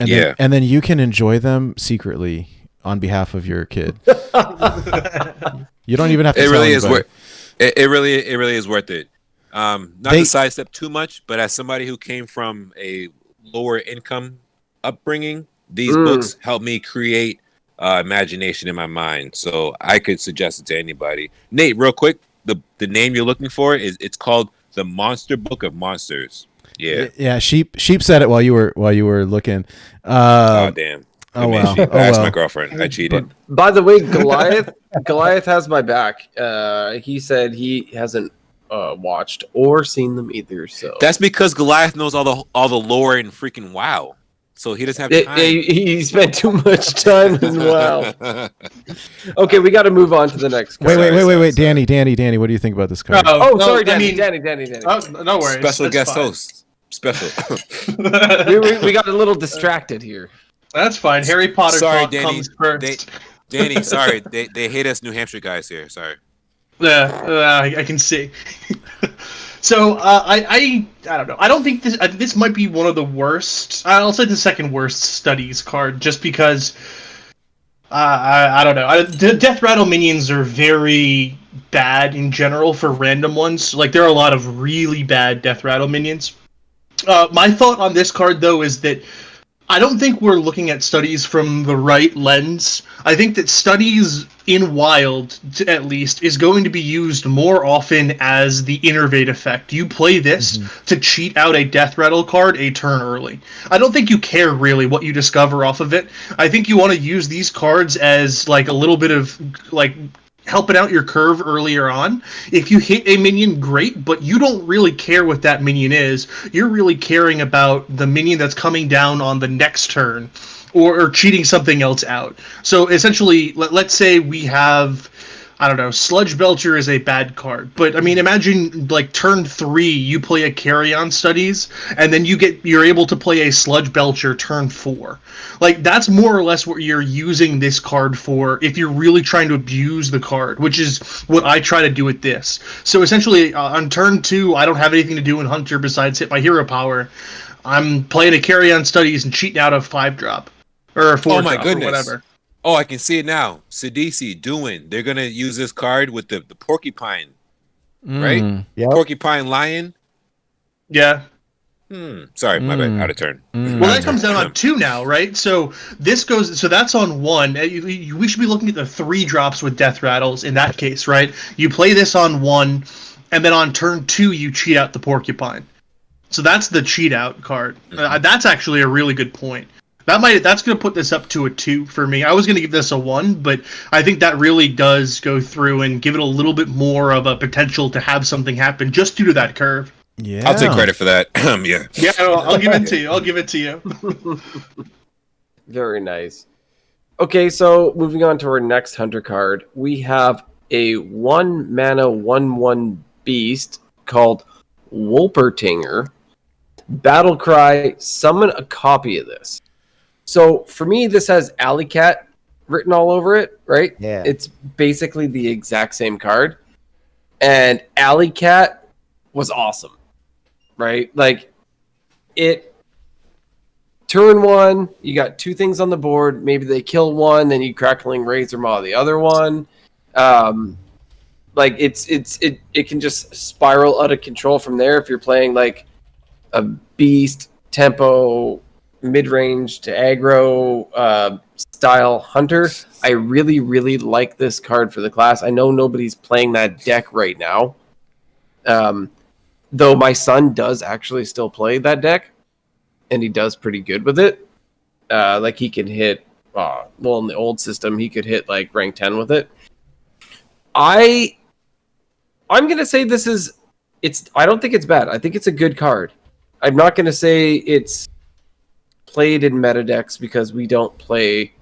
And then you can enjoy them secretly on behalf of your kid. You don't even have to. It tell really is anybody. It really is worth it. Not to sidestep too much, but as somebody who came from a lower income upbringing, these books help me create imagination in my mind. So I could suggest it to anybody. Nate, real quick, the name you're looking for it's called The Monster Book of Monsters. Yeah. Sheep said it while you were looking. Oh damn. Oh wow. I asked my girlfriend. I cheated. By the way, Goliath has my back. He said he hasn't watched or seen them either. So that's because Goliath knows all the lore in freaking WoW. So he doesn't have time. He spent too much time in WoW. Okay, we got to move on to the next card. Wait, Danny, what do you think about this card? Sorry, Danny. No worries. Special guest host. Special. we got a little distracted here. That's fine. Harry Potter comes first. Danny, sorry. They hate us New Hampshire guys here. Sorry. I can see. So I don't know. I don't think this might be one of the worst. I'll say the second worst studies card, just because I don't know. Death Rattle minions are very bad in general for random ones. Like, there are a lot of really bad Death Rattle minions. My thought on this card, though, is that I don't think we're looking at studies from the right lens. I think that studies in Wild, at least, is going to be used more often as the innervate effect. You play this to cheat out a Death Rattle card a turn early. I don't think you care really what you discover off of it. I think you want to use these cards as like a little bit of like helping out your curve earlier on. If you hit a minion, great, but you don't really care what that minion is. You're really caring about the minion that's coming down on the next turn, or cheating something else out. So essentially, let's say we have, I don't know, Sludge Belcher is a bad card, but I mean, imagine like turn 3, you play a Carrion Studies, and then you're able to play a Sludge Belcher turn 4. Like, that's more or less what you're using this card for if you're really trying to abuse the card, which is what I try to do with this. So essentially, on turn 2, I don't have anything to do in Hunter besides hit my hero power. I'm playing a Carrion Studies and cheating out a 5-drop. Or a 4-drop, Oh my goodness. or whatever. Oh, I can see it now. Sidisi doing. They're gonna use this card with the porcupine, right? Yep. Porcupine lion. Yeah. Sorry, my bad. Out of turn. Well, that comes down on 2 now, right? So this goes. So that's on 1. We should be looking at the 3 drops with Death Rattles in that case, right? You play this on 1, and then on turn 2 you cheat out the porcupine. So that's the cheat out card. That's actually a really good point. That's going to put this up to a 2 for me. I was going to give this a 1, but I think that really does go through and give it a little bit more of a potential to have something happen just due to that curve. Yeah, I'll take credit for that. Yeah. Yeah, I'll give it to you. I'll give it to you. Very nice. Okay, so moving on to our next Hunter card, we have a 1-mana 1/1 beast called Wolpertinger. Battle Cry, summon a copy of this. So for me, this has Alley Cat written all over it, right? Yeah. It's basically the exact same card. And Alley Cat was awesome, right? Like, it... Turn 1, you got 2 things on the board. Maybe they kill one, then you Crackling Razor Maw the other one. Like, it can just spiral out of control from there if you're playing, like, a beast, tempo, mid-range to aggro style hunter. I really, really like this card for the class. I know nobody's playing that deck right now. Though my son does actually still play that deck, and he does pretty good with it. Like, he can hit, well, in the old system, he could hit like rank 10 with it. I'm going to say I don't think it's bad. I think it's a good card. I'm not going to say it's played in meta decks because we don't play,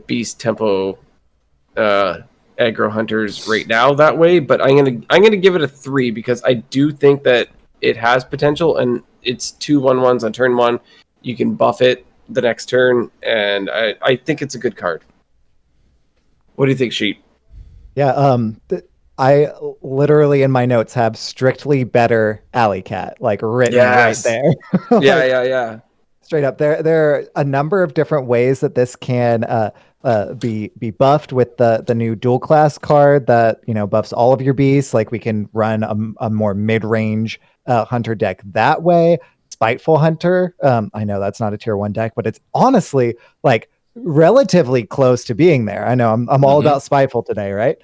beast tempo aggro hunters right now that way, but I'm gonna give it a 3 because I do think that it has potential, and it's 2 1/1s on turn 1. You can buff it the next turn, and I think it's a good card. What do you think, Sheep? Yeah, I literally in my notes have strictly better Alley Cat, like written right there. Yeah. Straight up. There are a number of different ways that this can be buffed with the new dual class card that buffs all of your beasts. Like, we can run a more mid-range hunter deck that way. Spiteful Hunter. I know that's not a tier 1 deck, but it's honestly like relatively close to being there. I know I'm all about Spiteful today, right?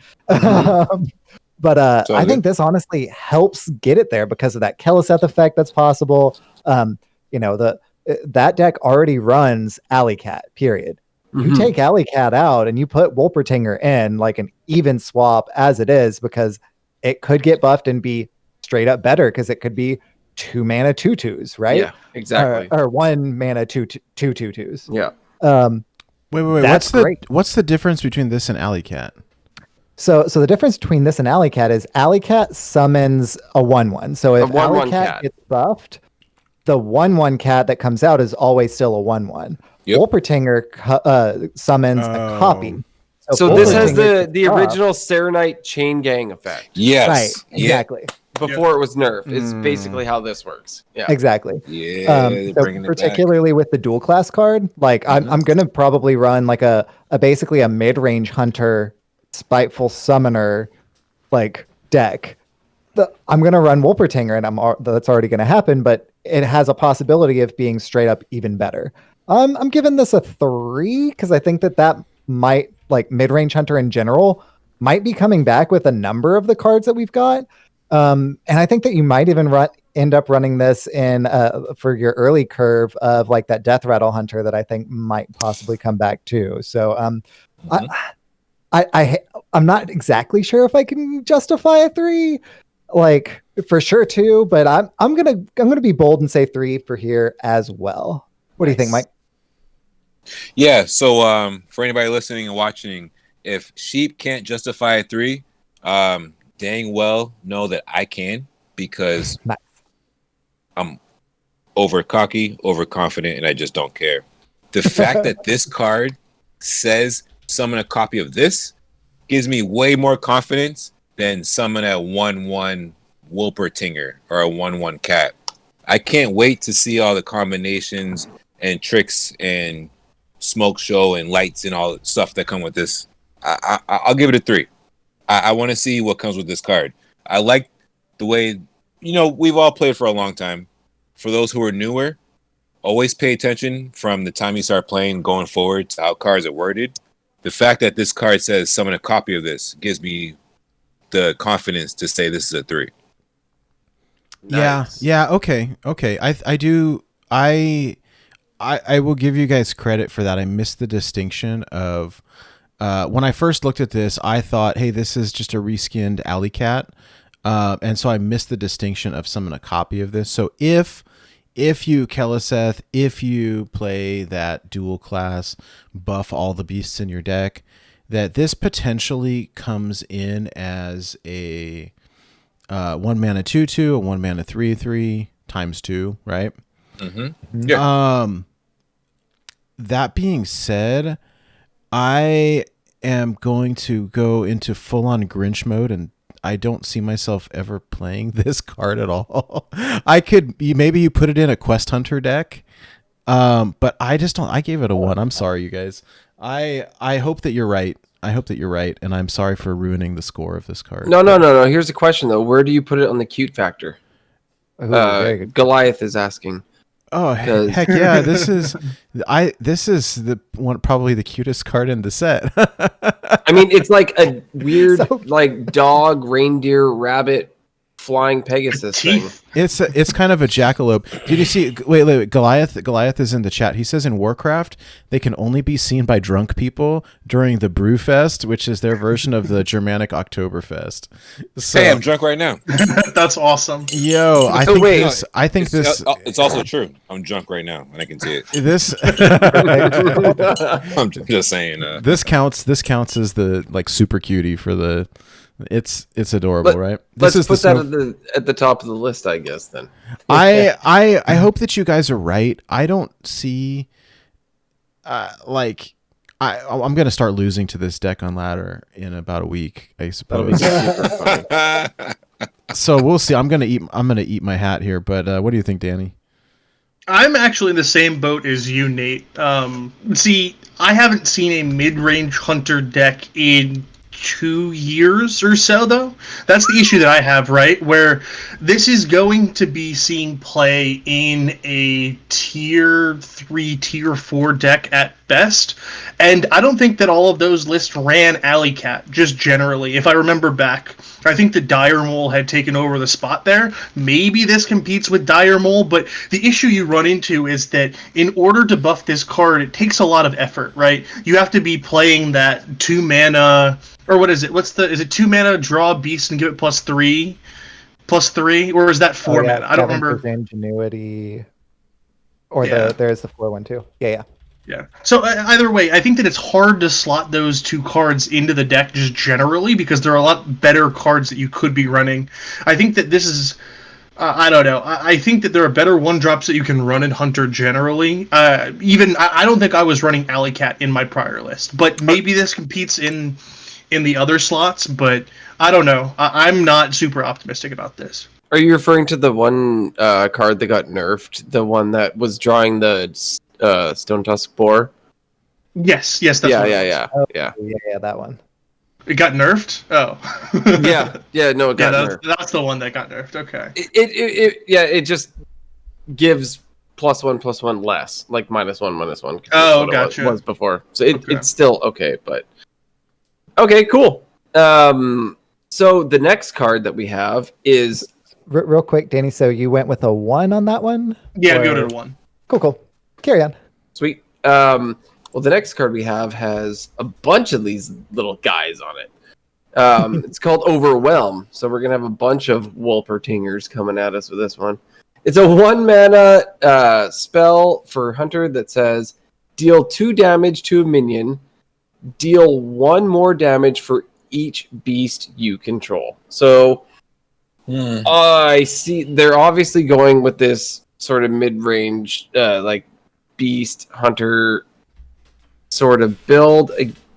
But I think this honestly helps get it there because of that Keleseth effect that's possible. That deck already runs Alley Cat, period. You take Alley Cat out and you put Wolpertinger in, like an even swap as it is, because it could get buffed and be straight up better because it could be 2 mana 2/2s, right? Yeah, exactly. Or 1 mana 2 2/2s. Yeah. Wait. What's the difference between this and Alley Cat? So the difference between this and Alley Cat is Alley Cat summons a 1/1. So if Alley Cat gets buffed, the 1/1 cat that comes out is always still a 1/1. Yep. Wolpertinger summons a copy. So this has the original Serenite Chain Gang effect. Yes. Right, exactly. before it was nerfed. Is basically how this works. Yeah, Exactly. Yeah, they're So bringing it back. particularly with the dual class card, like I'm gonna probably run like a basically a mid-range hunter, spiteful summoner, like deck. I'm gonna run Wolpertinger, and that's already gonna happen, but it has a possibility of being straight up even better. I'm giving this a 3 because I think that might, like, mid-range hunter in general might be coming back with a number of the cards that we've got. And I think that you might even end up running this in for your early curve of like that Death Rattle Hunter that I think might possibly come back too. So I'm not exactly sure if I can justify a 3, like for sure 2, but I'm gonna be bold and say 3 for here as well. What do you think, Mike? Yeah, so for anybody listening and watching, if Sheep can't justify a 3, dang well know that I can, because Nice. I'm over cocky, overconfident, and I just don't care. The fact that this card says summon a copy of this gives me way more confidence than summon a 1/1 Wolpertinger or a 1/1 cat. I can't wait to see all the combinations and tricks and smoke show and lights and all the stuff that come with this. I'll give it a 3. I want to see what comes with this card. I like the way, we've all played for a long time. For those who are newer, always pay attention from the time you start playing going forward to how cards are worded. The fact that this card says summon a copy of this gives me the confidence to say this is a 3. Nice. Yeah. Okay. I will give you guys credit for that. I missed the distinction of when I first looked at this, I thought, hey, this is just a reskinned Alley Cat. And so I missed the distinction of summon a copy of this. So if you, Keliseth, if you play that dual class, buff all the beasts in your deck, that this potentially comes in as a 1 mana 2/2, a 1 mana 3/3 times 2, right? Mm-hmm. Yeah. That being said, I am going to go into full-on Grinch mode, and I don't see myself ever playing this card at all. Maybe you put it in a Quest Hunter deck, but I just don't. I gave it a 1. I'm sorry, you guys. I hope that you're right. And I'm sorry for ruining the score of this card. No. Here's the question though: where do you put it on the cute factor? Ooh, very good. Goliath is asking. Oh heck yeah! This is the one, probably the cutest card in the set. I mean, it's like a weird like dog, reindeer, rabbit, flying Pegasus thing. It's kind of a jackalope. Did you see? Wait. Goliath is in the chat. He says in Warcraft they can only be seen by drunk people during the Brewfest, which is their version of the Germanic Oktoberfest. So, hey, I'm drunk right now. That's awesome. Yo, I think this. It's also true. I'm drunk right now, and I can see it. This. I'm just saying. This counts as the like super cutie for the. It's adorable, right? Let's put that at the top of the list, I guess. Then I hope that you guys are right. I don't see, I'm gonna start losing to this deck on ladder in about a week, I suppose. So we'll see. I'm gonna eat my hat here, but what do you think, Danny? I'm actually in the same boat as you, Nate. See, I haven't seen a mid-range hunter deck in 2 years or so, though. That's the issue that I have, right? Where this is going to be seeing play in a tier 3, tier 4 deck at best. And I don't think that all of those lists ran Alley Cat, just generally. If I remember back, I think the Dire Mole had taken over the spot there. Maybe this competes with Dire Mole, but the issue you run into is that in order to buff this card, it takes a lot of effort, right? You have to be playing that 2 mana, or what is it? Is it 2 mana, draw a beast and give it +3? +3? Or is that 4 mana? I don't remember. Ingenuity. Or there's the 4 one too. Yeah. Yeah. So either way, I think that it's hard to slot those 2 cards into the deck just generally because there are a lot better cards that you could be running. I think that this is... I don't know. I think that there are better 1-drops that you can run in Hunter generally. I don't think I was running Alley Cat in my prior list, but maybe this competes in in the other slots, but I don't know. I'm not super optimistic about this. Are you referring to the one card that got nerfed? The one that was drawing the Stone Tusk Boar? Yes, that's Yeah, what it yeah, was. yeah, yeah. Yeah, that one. It got nerfed? Oh. Yeah, no, it got nerfed. That's the one that got nerfed. Okay. It just gives +1/+1 less, like -1/-1. Oh, gotcha. Was before, so Okay. it's still okay, but okay, cool. So the next card that we have is Real quick, Danny. So you went with a 1 on that one? Yeah, Or- go to 1. Cool. Carry on. sweet. Well, the next card we have has a bunch of these little guys on it. It's called Overwhelm, so we're gonna have a bunch of Wolpertingers coming at us with this one. It's a 1 mana spell for Hunter that says deal 2 damage to a minion, deal 1 more damage for each beast you control. So I see they're obviously going with this sort of mid-range, like beast hunter sort of build,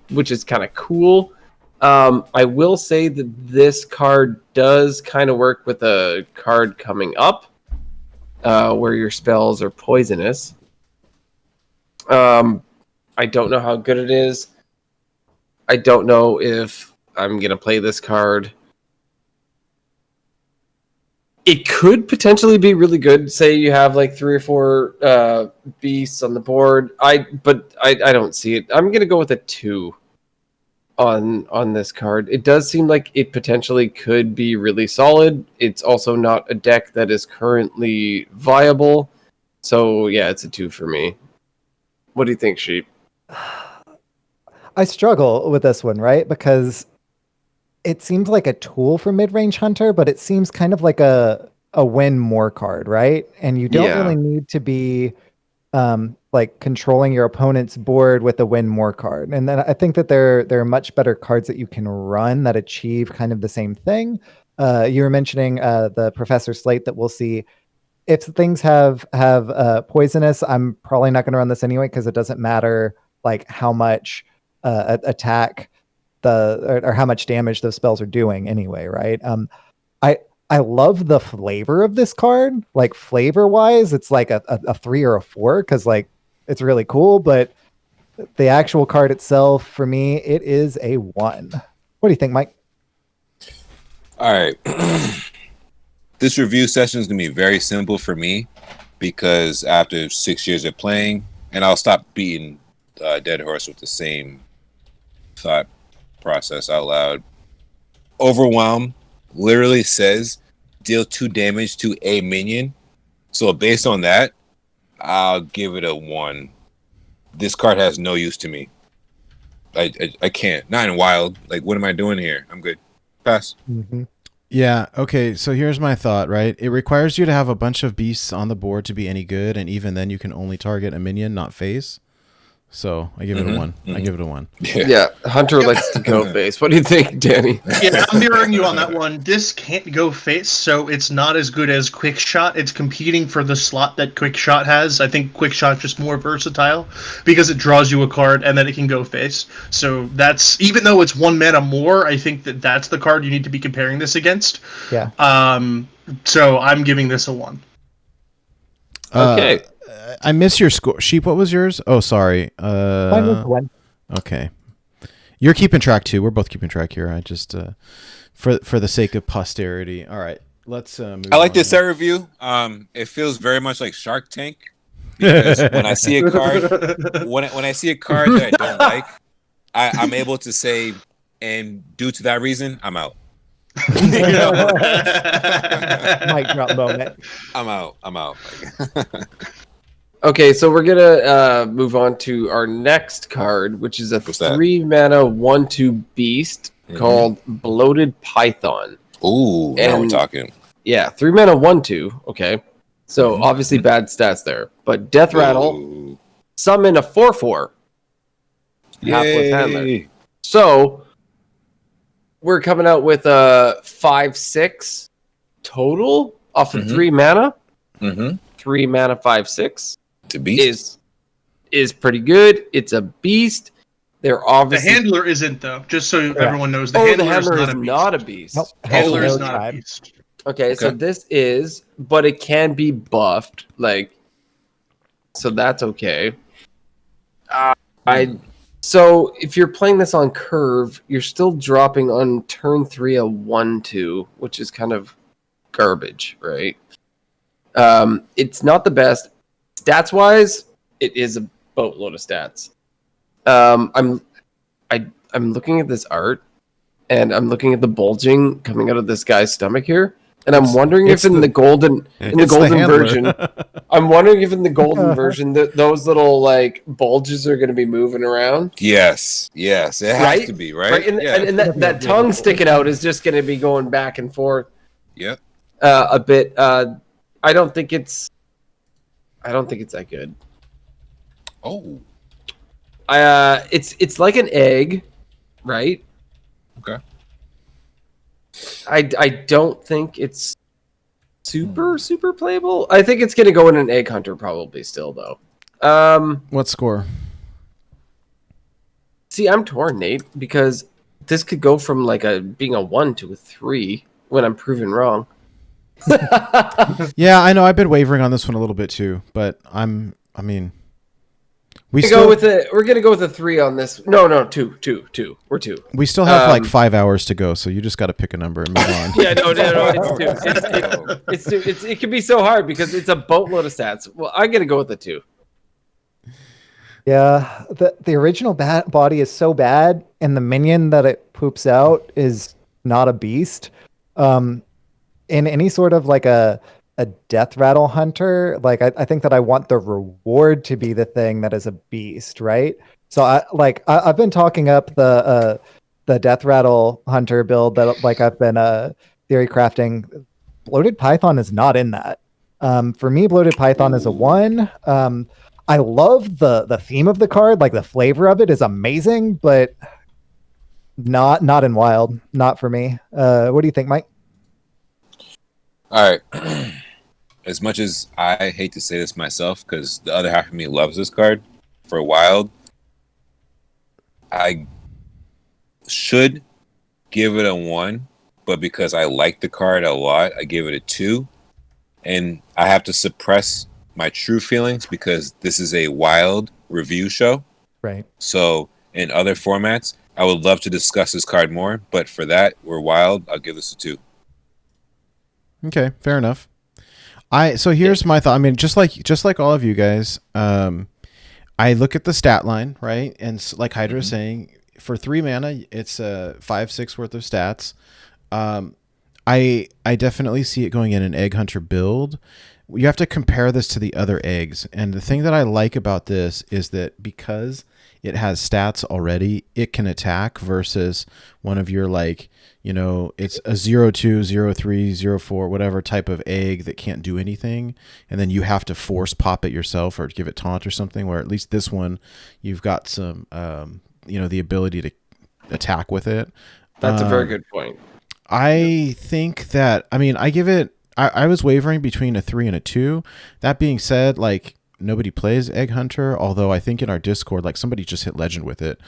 which is kind of cool. I will say that this card does kind of work with a card coming up, where your spells are poisonous. I don't know how good it is. I don't know if I'm going to play this card. It could potentially be really good. Say you have like 3 or 4 beasts on the board. But I don't see it. I'm going to go with a 2 on this card. It does seem like it potentially could be really solid. It's also not a deck that is currently viable. So yeah, it's a 2 for me. What do you think, Sheep? I struggle with this one, right? Because it seems like a tool for mid-range hunter, but it seems kind of like a win more card, right? And you don't really need to be like controlling your opponent's board with a win more card. And then I think that there are much better cards that you can run that achieve kind of the same thing. You were mentioning the Professor Slate that we'll see. If things have poisonous, I'm probably not going to run this anyway because it doesn't matter like how much attack or how much damage those spells are doing anyway, right? I love the flavor of this card. Like flavor wise, it's like a 3 or a 4 because like it's really cool. But the actual card itself, for me, it is a 1. What do you think, Mike? All right. This review session is going to be very simple for me because after 6 years of playing, and I'll stop beating dead horse with the same thought process out loud. Overwhelm literally says deal 2 damage to a minion. So based on that, I'll give it a 1. This card has no use to me. I can't. Not in wild. Like, what am I doing here? I'm good. Pass. Mm-hmm. Yeah, okay, so here's my thought, right? It requires you to have a bunch of beasts on the board to be any good, and even then you can only target a minion, not face. So I give it a 1. I give it a 1. Yeah, Hunter likes to go face. What do you think, Danny? Yeah, I'm mirroring you on that one. This can't go face, so it's not as good as Quick Shot. It's competing for the slot that Quick Shot has. I think Quick Shot's just more versatile because it draws you a card and then it can go face. So that's, even though it's 1 mana more, I think that's the card you need to be comparing this against. Yeah. So I'm giving this a 1. Okay. I miss your score. Sheep, what was yours? Oh, sorry. Mine was 1. Okay. You're keeping track too. We're both keeping track here. I just for the sake of posterity. All right. Let's move I like on this here. set review. It feels very much like Shark Tank because when I see a card, when I see a card that I don't like, I'm able to say, and due to that reason, I'm out. Mic drop moment. I'm out. Okay, so we're gonna move on to our next card, which is a What's that? 3 mana 1/2 beast called Bloated Python. Ooh, now we're And- talking. Yeah, 3 mana 1/2. Okay, so obviously bad stats there, but Death Rattle, Ooh. summon a 4/4 Hapless Handler. Yay. So we're coming out with a 5/6 total off of 3 mana. 3 mana 5/6 To beast. is pretty good. It's a beast. They're The obviously handler isn't though. Just so everyone knows, the handler is not a beast. Nope. Handler is No not tribe. a beast. Okay, so Okay. this is, but it can be buffed, like, so that's okay. So if you're playing this on curve, you're still dropping on turn 3 a 1/2, which is kind of garbage, right? It's not the best stats wise. It is a boatload of stats. I'm looking at this art, and I'm looking at the bulging coming out of this guy's stomach here, and I'm wondering if in the golden handler. version, I'm wondering if in the golden version that those little like bulges are going to be moving around. Yes, it has Right? to be, right? And, Yeah. and that tongue sticking out is just going to be going back and forth Yep. a bit. I don't think it's that good. Oh, It's like an egg, right? okay. I don't think it's super playable. I think it's gonna go in an egg hunter probably still though. What score? See, I'm torn, Nate, because this could go from like being a 1 to a 3 when I'm proven wrong. Yeah, I know. I've been wavering on this one a little bit too, but we're gonna go with a 3 on this. No, 2. We're 2. We still have like 5 hours to go, so you just got to pick a number and move on. Yeah, no, it's 2. It can be so hard because it's a boatload of stats. Well, I'm gonna go with a 2. Yeah, the original body is so bad, and the minion that it poops out is not a beast. In any sort of like a death rattle hunter, like I think that I want the reward to be the thing that is a beast, right? So I've been talking up the death rattle hunter build that like I've been theory crafting. Bloated Python is not in that. For me, Bloated Python is a 1. I love the theme of the card, like the flavor of it is amazing, but not in Wild, not for me. What do you think, Mike? All right. As much as I hate to say this myself, because the other half of me loves this card, for Wild, I should give it a 1, but because I like the card a lot, I give it a 2. And I have to suppress my true feelings because this is a Wild review show. Right. So in other formats, I would love to discuss this card more, but for that, we're Wild. I'll give this a 2. Okay, fair enough. So here's my thought. I mean, just like all of you guys, I look at the stat line, right? And like Hydra is saying, for 3 mana, it's 5-6 worth of stats. I definitely see it going in an Egg Hunter build. You have to compare this to the other eggs. And the thing that I like about this is that because it has stats already, it can attack versus one of your like, it's a 0-2, 0-3, 0-4, whatever type of egg that can't do anything. And then you have to force pop it yourself or give it taunt or something, where at least this one, you've got some, the ability to attack with it. That's a very good point. I think that, I was wavering between a 3 and a 2. That being said, like, nobody plays Egg Hunter, although I think in our Discord, like, somebody just hit Legend with it.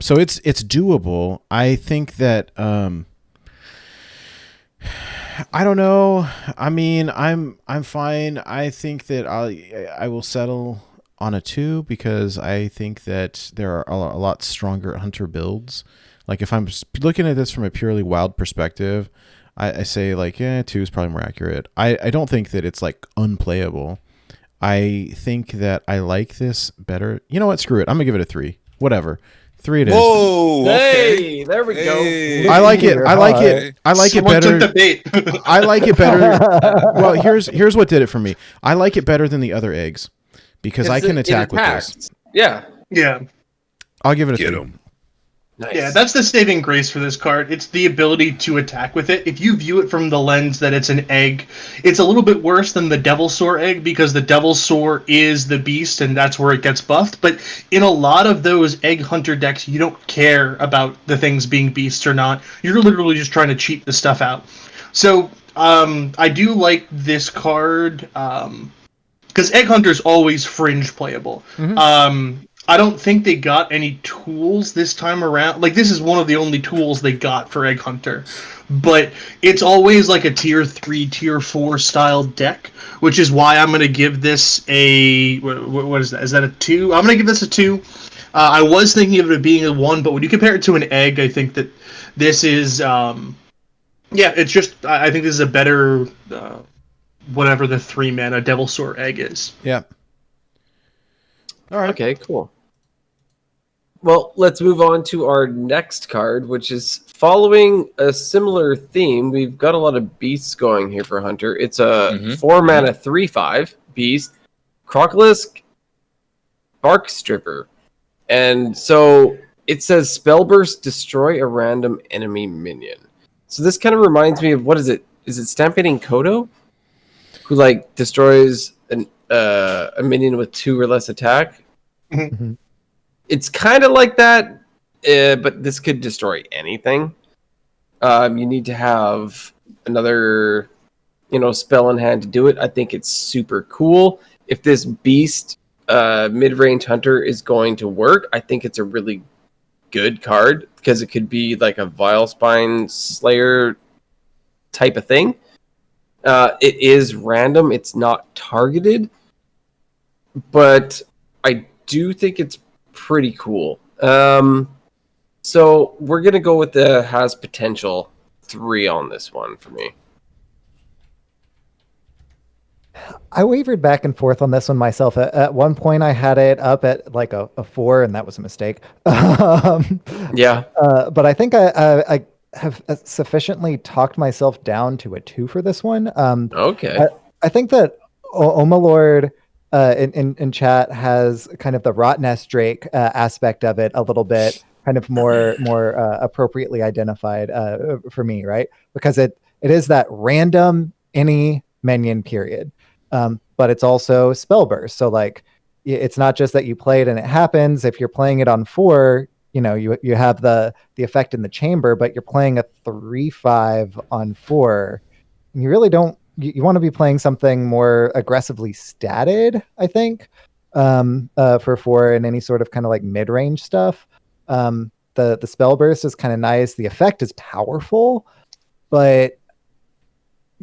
So it's doable. I think that, I don't know. I mean, I'm fine. I think that I will settle on a 2 because I think that there are a lot stronger Hunter builds. Like, if I'm looking at this from a purely Wild perspective, I say like, 2 is probably more accurate. I don't think that it's like unplayable. I think that I like this better. You know what? Screw it. I'm gonna give it a 3. Whatever. 3 it is. Whoa! Hey, there we go. I like it. I like it. I like it better. Took the bait. I like it better. Well, here's what did it for me. I like it better than the other eggs because I can attack with this. Yeah. Yeah. I'll give it a Get 3. him. Nice. Yeah, that's the saving grace for this card. It's the ability to attack with it. If you view it from the lens that it's an egg, it's a little bit worse than the Devil Soar egg because the Devil Soar is the beast and that's where it gets buffed. But in a lot of those Egg Hunter decks, you don't care about the things being beasts or not. You're literally just trying to cheat the stuff out. So I do like this card because Egg Hunter's always fringe playable. I don't think they got any tools this time around. Like, this is one of the only tools they got for Egg Hunter. But it's always like a tier 3, tier 4 style deck, which is why I'm going to give this a... What is that? Is that a 2? I'm going to give this a 2. I was thinking of it being a 1, but when you compare it to an Egg, I think that this is... yeah, it's just... I think this is a better... whatever the 3-mana Devilsaur Egg is. Yeah. All right. Okay, cool. Well, let's move on to our next card, which is following a similar theme. We've got a lot of beasts going here for Hunter. It's a 4-mana 3/5 beast, Crocolisk Bark Stripper. And so it says Spellburst, destroy a random enemy minion. So this kind of reminds me of, what is it? Is it Stampeding Kodo? Who, like, destroys a minion with 2 or less attack? Mm-hmm. It's kind of like that, but this could destroy anything. You need to have another, spell in hand to do it. I think it's super cool. If this beast mid-range hunter is going to work, I think it's a really good card because it could be like a Vilespine Slayer type of thing. It is random. It's not targeted, but I do think it's pretty cool. So we're going to go with the has potential 3 on this one for me. I wavered back and forth on this one myself. At one point, I had it up at like a 4, and that was a mistake. Yeah. But I think I have sufficiently talked myself down to a 2 for this one. Okay. I think that Omalord in chat has kind of the Rotnest Drake aspect of it a little bit, kind of more appropriately identified for me, right? Because it is that random any minion period, but it's also spell burst. So like, it's not just that you play it and it happens. If you're playing it on 4, you have the effect in the chamber, but you're playing a 3/5 on 4, and you really don't. You want to be playing something more aggressively statted, I think, for 4 and any sort of kind of like mid-range stuff. The spell burst is kind of nice. The effect is powerful, but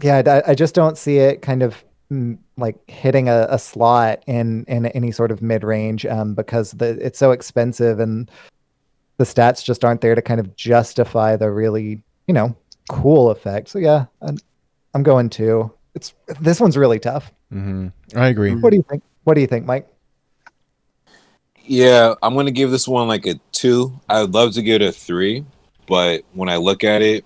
yeah, I just don't see it kind of like hitting a slot in any sort of mid-range because it's so expensive and the stats just aren't there to kind of justify the really, cool effect. So yeah, I'm going 2. This one's really tough. Mm-hmm. I agree. What do you think, Mike? Yeah, I'm gonna give this one like a 2. I would love to give it a 3, but when I look at it,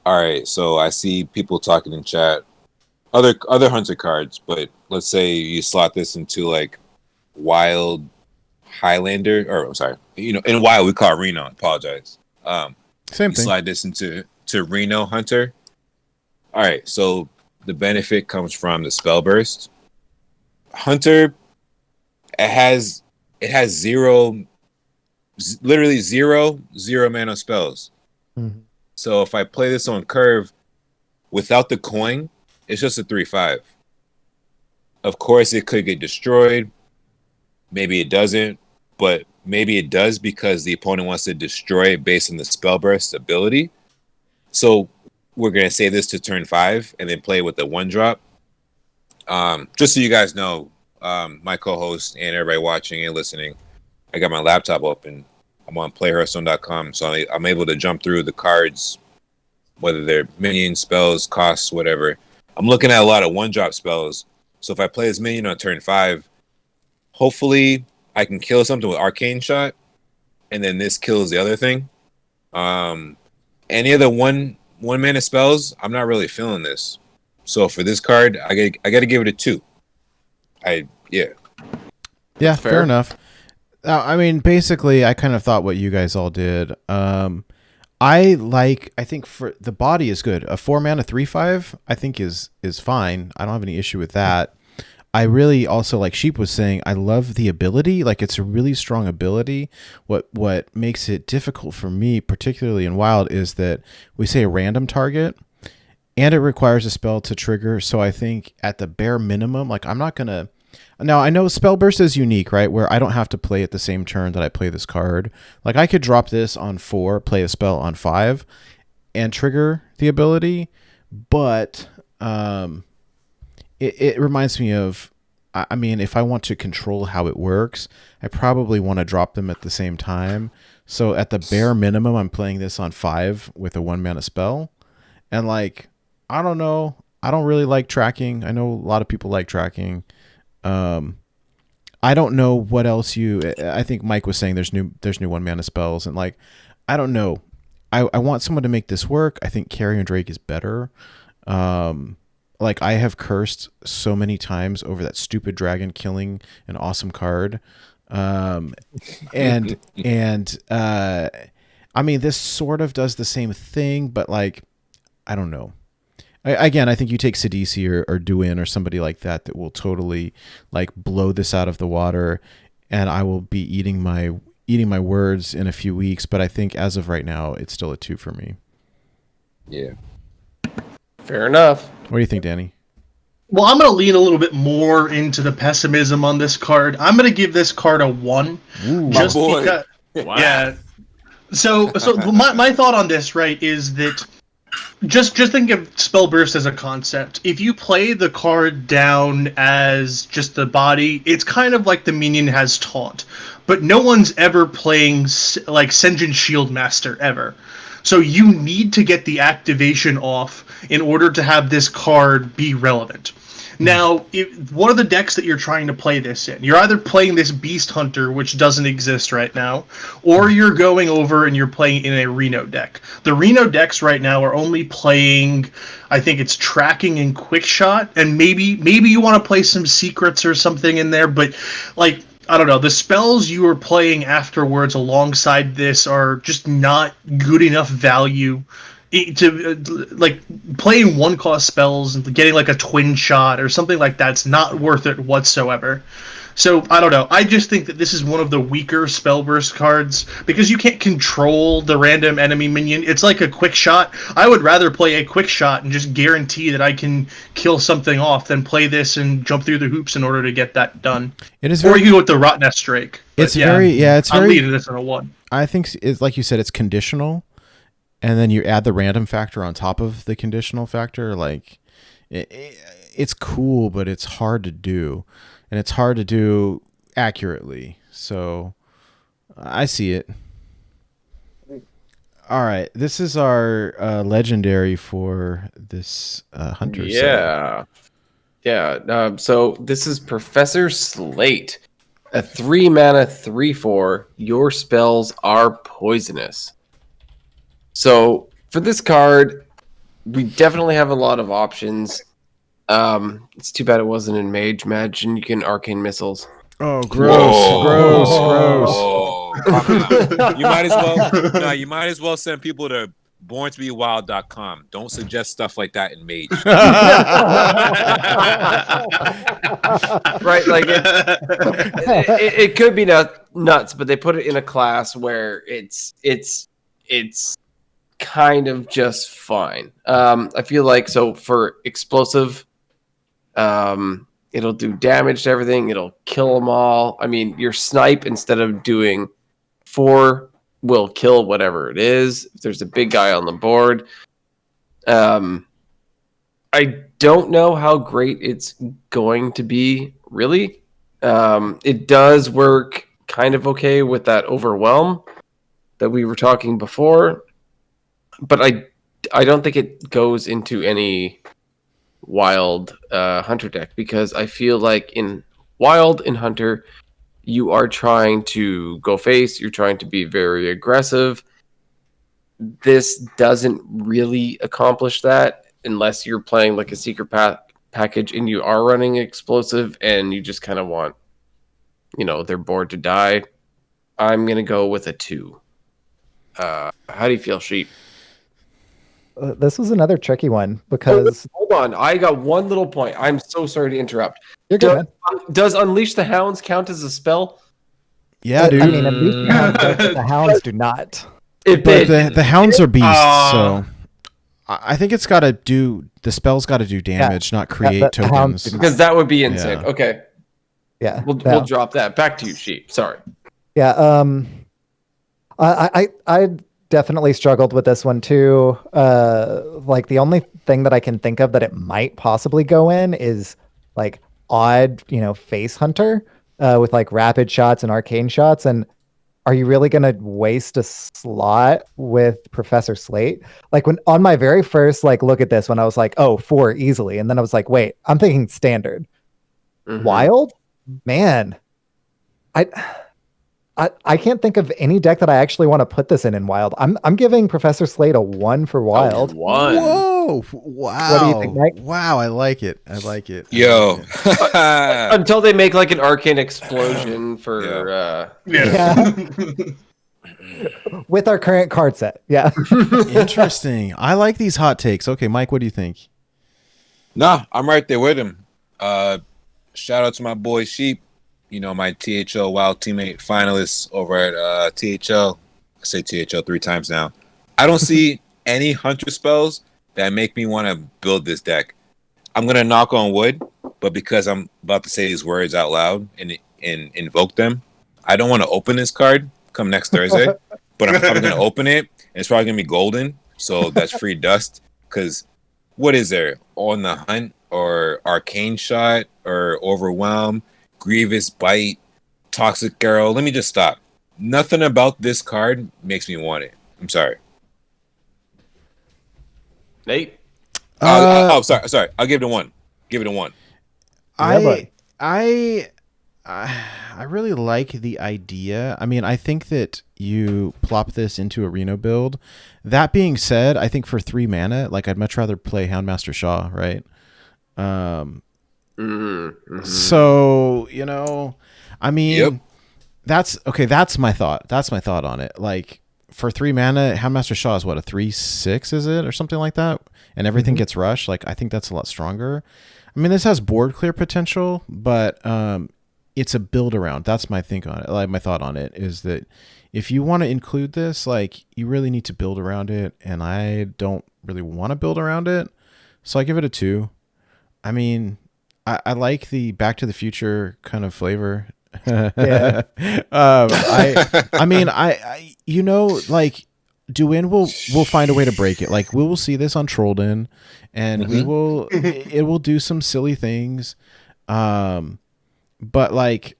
all right. So I see people talking in chat, other hunter cards, but let's say you slot this into like Wild Highlander, or I'm sorry, in Wild we call it Reno. Apologize. Same you thing. slide this into Reno Hunter. All right, so the benefit comes from the spell burst. Hunter, it has literally zero mana spells. Mm-hmm. So if I play this on curve without the coin, it's just a 3/5. Of course, it could get destroyed. Maybe it doesn't, but maybe it does because the opponent wants to destroy it based on the spell burst ability. So we're going to save this to turn 5 and then play with the 1-drop. Just so you guys know, my co-host and everybody watching and listening, I got my laptop open. I'm on playhearthstone.com, so I'm able to jump through the cards, whether they're minion spells, costs, whatever. I'm looking at a lot of 1-drop spells. So if I play this minion on turn 5, hopefully I can kill something with Arcane Shot, and then this kills the other thing. Any of the one mana spells, I'm not really feeling this. So for this card, I got to give it a 2. Yeah, fair enough. I mean, basically, I kind of thought what you guys all did. I think for the body is good. A 4-mana 3/5, I think is fine. I don't have any issue with that. I really also, like Sheep was saying, I love the ability. Like, it's a really strong ability. What makes it difficult for me, particularly in Wild, is that we say a random target, and it requires a spell to trigger. So I think at the bare minimum, like, I'm not gonna Now, I know Spellburst is unique, right? Where I don't have to play it the same turn that I play this card. Like, I could drop this on 4, play a spell on 5, and trigger the ability, but it reminds me of, I mean, if I want to control how it works, I probably want to drop them at the same time. So at the bare minimum, I'm playing this on 5 with a 1-mana spell. And like, I don't know. I don't really like tracking. I know a lot of people like tracking. I don't know what else I think Mike was saying there's new 1-mana spells. And like, I don't know. I want someone to make this work. I think Carrion Drake is better. Like, I have cursed so many times over that stupid dragon killing an awesome card. I mean, this sort of does the same thing, but like, I don't know. Again, I think you take Sidisi or Duin or somebody like that will totally like blow this out of the water, and I will be eating my words in a few weeks. But I think as of right now, it's still a 2 for me. Yeah. Fair enough. What do you think, Danny? Well, I'm going to lean a little bit more into the pessimism on this card. I'm going to give this card a 1. Ooh. Just boy. because. Wow. Yeah. So my thought on this, right, is that just think of Spellburst as a concept. If you play the card down as just the body, it's kind of like the minion has taunt. But no one's ever playing like Senjin Shieldmaster ever. So you need to get the activation off in order to have this card be relevant. Now, what are the decks that you're trying to play this in? You're either playing this Beast Hunter, which doesn't exist right now, or you're going over and you're playing in a Reno deck. The Reno decks right now are only playing, I think it's Tracking and Quick Shot, and maybe you want to play some Secrets or something in there, but like, I don't know, the spells you are playing afterwards alongside this are just not good enough value to like playing 1-cost spells and getting like a twin shot or something like that's not worth it whatsoever. So I don't know. I just think that this is one of the weaker Spellburst cards because you can't control the random enemy minion. It's like a quick shot. I would rather play a quick shot and just guarantee that I can kill something off than play this and jump through the hoops in order to get that done. It is or you go with the Rotnest Drake. It's very I'm leading this in a 1. I think it's like you said, it's conditional, and then you add the random factor on top of the conditional factor. Like, it's cool, but it's hard to do, and it's hard to do accurately. So I see it. All right, this is our legendary for this hunter set. So this is Professor Slate, a 3-mana 3/4. Your spells are poisonous. So for this card, we definitely have a lot of options. It's too bad it wasn't in Mage. Imagine you can Arcane Missiles. Oh, gross. You might as well send people to borntobewild.com. Don't suggest stuff like that in Mage. Right, like it could be nuts, but they put it in a class where it's kind of just fine. I feel like so for explosive, it'll do damage to everything. It'll kill them all. I mean, your snipe instead of doing 4 will kill whatever it is. If there's a big guy on the board, I don't know how great it's going to be. Really, it does work kind of okay with that overwhelm that we were talking before. But I don't think it goes into any wild hunter deck because I feel like in wild and hunter, you are trying to go face. You're trying to be very aggressive. This doesn't really accomplish that unless you're playing like a secret package and you are running explosive and you just kind of want, their board to die. I'm going to go with a 2. How do you feel, Sheep? This was another tricky one because... Hold on. I got one little point. I'm so sorry to interrupt. You're good, man. Does Unleash the Hounds count as a spell? Yeah, dude. I mean, at least the hounds do not. But the hounds are beasts, so I think it's got to do... The spell's got to do damage, not create tokens. Because that would be insane. Yeah. Okay. Yeah. We'll drop that. Back to you, Sheep. Sorry. Yeah. I definitely struggled with this one too. Like the only thing that I can think of that it might possibly go in is like odd, face hunter with like rapid shots and arcane shots. And are you really going to waste a slot with Professor Slate? Like when on my very first like look at this, when I was like, oh, 4 easily, and then I was like, wait, I'm thinking standard. Wild, man. I can't think of any deck that I actually want to put this in Wild. I'm giving Professor Slate a 1 for Wild. 1. Whoa! Wow! What do you think, Mike? Wow! I like it. I like it. Yo. Until they make like an arcane explosion for Yeah. With our current card set. Yeah. Interesting. I like these hot takes. Okay, Mike, what do you think? Nah, I'm right there with him. Shout out to my boy Sheep. My THL Wild teammate finalist over at THL. I say THL 3 times now. I don't see any hunter spells that make me want to build this deck. I'm going to knock on wood, but because I'm about to say these words out loud and invoke them, I don't want to open this card come next Thursday, but I'm probably going to open it, and it's probably going to be golden, so that's free dust, because what is there? On the Hunt, or Arcane Shot, or Overwhelm, Grievous Bite, Toxic Arrow. Let me just stop. Nothing about this card makes me want it. I'm sorry. Nate. Sorry. I'll give it a 1. Give it a 1. I really like the idea. I mean, I think that you plop this into a Reno build. That being said, I think for 3 mana, like I'd much rather play Houndmaster Shaw, right? So, I mean, Yep. That's my thought. That's my thought on it. Like for 3 mana, Houndmaster Shaw is what, a 3/6 is it, or something like that? And everything gets rushed. Like I think that's a lot stronger. I mean, this has board clear potential, but it's a build around. That's my think on it. Like my thought on it is that if you want to include this, like you really need to build around it, and I don't really want to build around it, so I give it a 2. I mean, I like the Back to the Future kind of flavor. Yeah. I mean, like Duin will find a way to break it. Like we will see this on Trollden, and it will do some silly things. But like,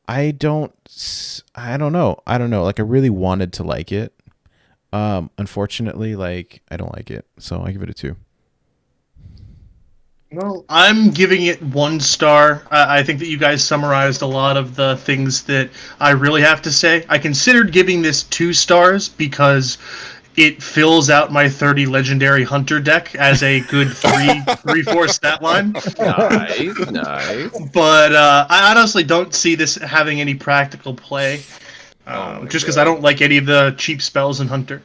I don't know. Like I really wanted to like it. Unfortunately, like I don't like it. So I give it a 2. Well, I'm giving it 1 star. I think that you guys summarized a lot of the things that I really have to say. I considered giving this 2 stars because it fills out my 30 legendary hunter deck as a good 3/4 stat line. Nice. But I honestly don't see this having any practical play, just because I don't like any of the cheap spells in Hunter.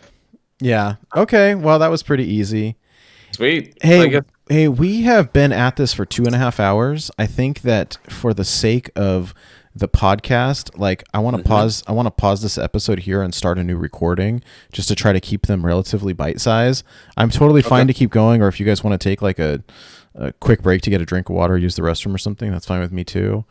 Yeah. Okay. Well, that was pretty easy. Sweet. Hey, we have been at this for 2.5 hours. I think that for the sake of the podcast, like I want to pause. I want to pause this episode here and start a new recording just to try to keep them relatively bite-sized. I'm totally fine to keep going, or if you guys want to take like a quick break to get a drink of water, use the restroom or something, that's fine with me too.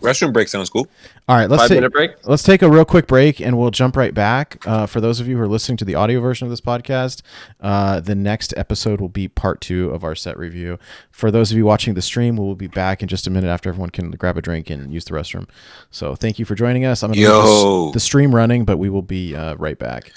Restroom break sounds cool. All right, 5-minute break. Let's take a real quick break, and we'll jump right back. For those of you who are listening to the audio version of this podcast, the next episode will be part 2 of our set review. For those of you watching the stream, we will be back in just a minute after everyone can grab a drink and use the restroom. So thank you for joining us. I'm going to leave the stream running, but we will be right back.